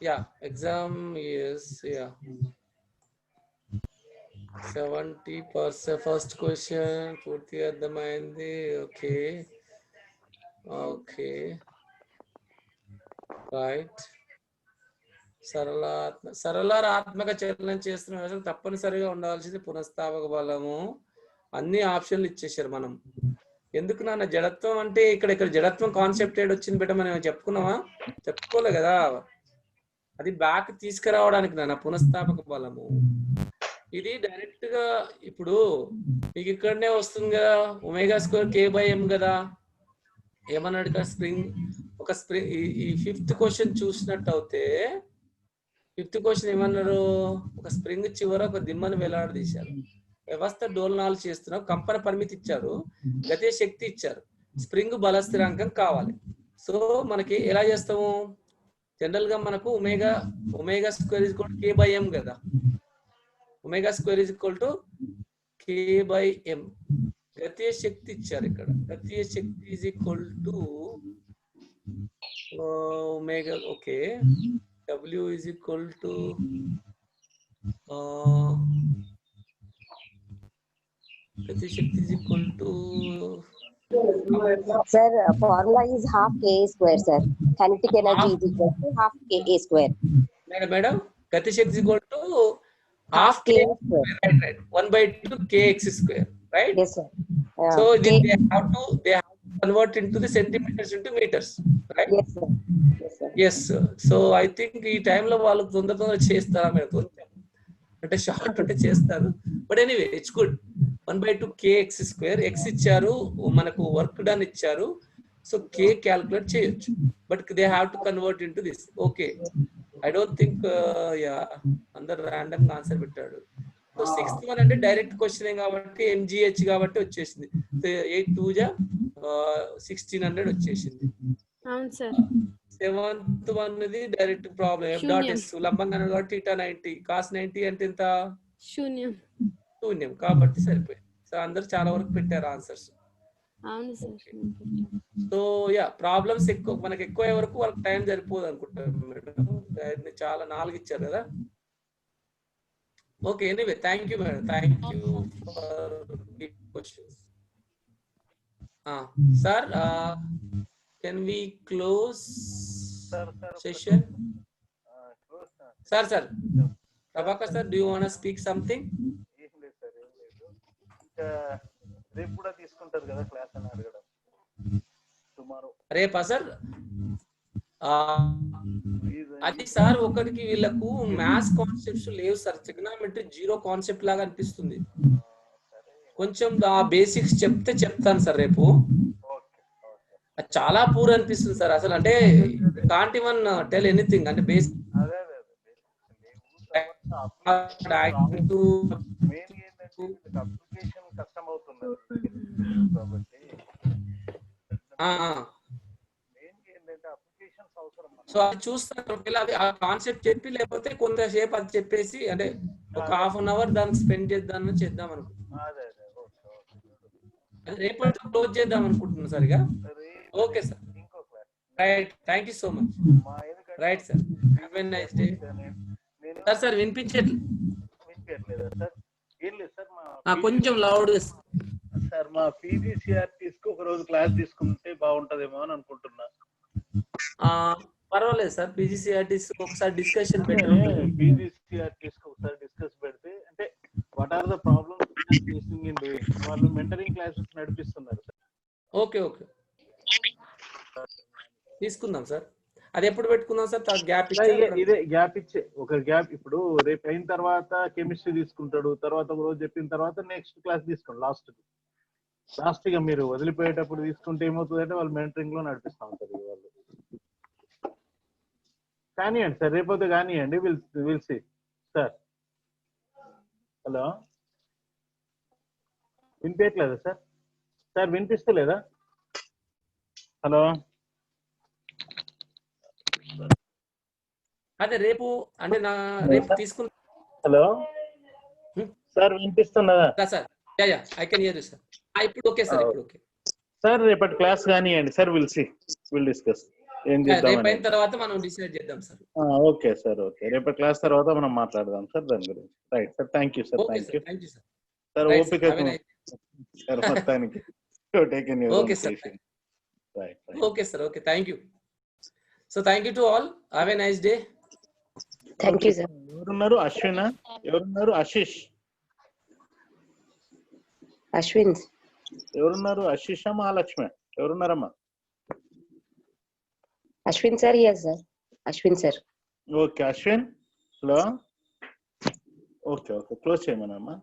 Yeah, exam is, yeah. 70% first question. పూర్తి అర్థమైంది. Okay. Okay. Right. సరళాత్మక చలనం చేస్తున్న వ్యవస్థ తప్పనిసరిగా ఉండాల్సింది పునఃస్థాపక బలము. అన్ని ఆప్షన్లు ఇచ్చేసారు మనం. ఎందుకు నాన్న జడత్వం అంటే ఇక్కడ జడత్వం కాన్సెప్ట్ ఏడు వచ్చింది బిడ్డ, మనం చెప్పుకున్నావా? చెప్పుకోలే కదా. అది బ్యాక్ తీసుకురావడానికి నాన్న పునఃస్థాపక బలము. ఇది డైరెక్ట్ గా ఇప్పుడు మీకు ఇక్కడనే వస్తుంది కదా, ఒమేగా స్క్వేర్ k/m కదా. ఏమన్నాడు ఇక్కడ? స్ప్రింగ్ ఈ ఫిఫ్త్ క్వశ్చన్ చూసినట్టు అయితే ఫిఫ్త్ క్వశ్చన్ ఏమన్నారు? ఒక స్ప్రింగ్ చివర ఒక దిమ్మను వేలాడదీశారు. వ్యవస్థ డోలనాలు చేస్తున్నాం, కంపన పరిమితి ఇచ్చారు, గతియ శక్తి ఇచ్చారు, స్ప్రింగ్ బల స్థిరాంకం కావాలి. సో మనకి ఎలా చేస్తాము? జనరల్ గా మనకు omega square is equal to k/m కదా. Omega square is equal to k/m. గతియ శక్తి ఇచ్చారు ఇక్కడ. గతియ శక్తి is equal to omega. Okay, W is equal to gati shakti is equal to, sir, formula is half K square, sir. Kinetic energy is equal to half K square. Madam, gati shakti is equal to half K square, right? 1/2 kx square, right? Yes, sir. So they have to convert into the centimeters into meters, right? Yes, sir. Yes, sir. So I think ఈ టైంలో వాళ్ళు తొందర చేస్తారా మీరు? అంటే short అంటే చేస్తారు. But anyway it's good. 1/2 kx square. x ఇచ్చారు, మనకు వర్క్ డన్ ఇచ్చారు. సో k క్యాల్కులేట్ చేయొచ్చు. But they have to convert into this. Okay, I don't think అందరు ర్యాండమ్ గా ఆన్సర్ పెట్టాడు. సో 6th వన్ అంటే డైరెక్ట్ క్వశ్చన్ కాబట్టి MGH కాబట్టి వచ్చేసింది. 8 2 జా 1600 వచ్చేసింది. అవును సార్. 7th వన్ ఇది డైరెక్ట్ ప్రాబ్లం f డాట్ శూన్యం. s లంబంగా కాబట్టి θ 90 cos 90 అంటే ఎంత శూన్యం. శూన్యం కాబట్టి సరిపోయింది. సో అందరు చాలా వరకు పెట్టారు ఆన్సర్స్. అవును సార్. సో యా ప్రాబ్లమ్స్ ఎక్కువ మనకి ఎక్కువ అయ్యే వరకు వాళ్ళకి టైం సరిపోదు అనుకుంటాను మేడం. చాలా 4 ఇచ్చారు కదా. Okay anyway thank you madam, thank you for the questions. Sir can we close session? Sir Prabhakar sir do you want to speak something? ఏం లేదు సార్, ఏం లేదు. ఇంకా రేపు కూడా తీసుకుంటారు కదా క్లాస్ అని అడగడం. టుమారో రేపా సార్? అది సార్ ఒకరికి వీళ్ళకు మ్యాథ్స్ కాన్సెప్ట్స్ లేవు సార్. ట్రిగ్నామెట్రీ జీరో కాన్సెప్ట్ లాగా అనిపిస్తుంది. కొంచెం ఆ బేసిక్స్ చెప్తాను సార్ రేపు. అది చాలా పూర్ అనిపిస్తుంది సార్ అసలు. అంటే కాంట్ ఈవెన్ టెల్ ఎనీథింగ్ అంటే బేసిక్ అప్లికేషన్ కష్టం అవుతుంది కాబట్టి ఏంటంటే అప్లికేషన్స్ అవసరం. సో అది చూస్తాను ఒకవేళ అది ఆ కాన్సెప్ట్ చెప్పి లేకపోతే కొంతసేపు అది చెప్పేసి అంటే ఒక హాఫ్ అన్ అవర్ దానికి స్పెండ్ చేద్దాం అనుకుంటున్నాను. అది రేపటి క్లోజ్ చేద్దాం అనుకుంటున్నాను సార్. ఇక okay sir, right, thank you so much. Right sir, have a nice day. Sir వినిపించట్లేదా సార్? ఏం లేదు సార్, కొంచెం లౌడ్ సార్ మా PGCRTs కి ఒక రోజు క్లాస్ తీసుకుంటే బాగుంటదేమో అని అనుకుంటున్నా. పర్వాలేదు సార్, PGCRTs ఒకసారి డిస్కషన్ పెట్టండి. PGCRTs కి ఒకసారి డిస్కస్ పెడితే అంటే what are the problems facing in doing, వాళ్ళు మెంటరింగ్ క్లాసెస్ నడిపిస్తున్నారు సార్. ఓకే తీసుకుందాం సార్. అది ఎప్పుడు పెట్టుకుందాం సార్? గ్యాప్ ఇదే గ్యాప్ ఇచ్చే ఒక గ్యాప్. ఇప్పుడు రేపు అయిన తర్వాత కెమిస్ట్రీ తీసుకుంటాడు, తర్వాత ఒక రోజు చెప్పిన తర్వాత నెక్స్ట్ క్లాస్ తీసుకోండి. లాస్ట్ గా మీరు వదిలిపోయేటప్పుడు తీసుకుంటే ఏమవుతుందంటే వాళ్ళు మెంటరింగ్ లో నడిపిస్తూ ఉంటారు వాళ్ళు. కానివ్వండి సార్, రేపోతే కానివ్వండి. Will see sir. హలో, వినిపించట్లేదా సార్? సార్ వినిపిస్తలేదా? హలో, అదే రేపు అంటే రేపు తీసుకున్నా. హలో సార్, వినిపిస్తున్నదా sir? Yeah I can hear you sir. ఇప్పుడు ఓకే సార్, ఇప్పుడు ఓకే సార్. రేపటి క్లాస్ కానివ్వండి సార్. విల్ డిస్కస్ ఏం చేద్దాం. రేపు అయిన తర్వాత మనం డిసైడ్ చేద్దాం సార్. Okay sir, okay. రేపటి క్లాస్ తర్వాత మనం మాట్లాడదాం సార్ దాని గురించి. Right sir, thank you sir. Thank you sir. ఓపిక సార్ మొత్తానికి. Okay sir, okay sir, okay, thank you. So thank you to all. Have a nice day. Thank you sir. ఎవరున్నారు? అశ్విన్, ఎవరున్నారు? ఆశిష్, అశ్విన్ ఎవరున్నారు? ఆశిష్ మహాలక్ష్మి ఎవరున్నారమ్మా? Ashwin sir. yes sir, Ashwin sir. Okay Ashwin. Hello, okay close చేయమనమ్మా.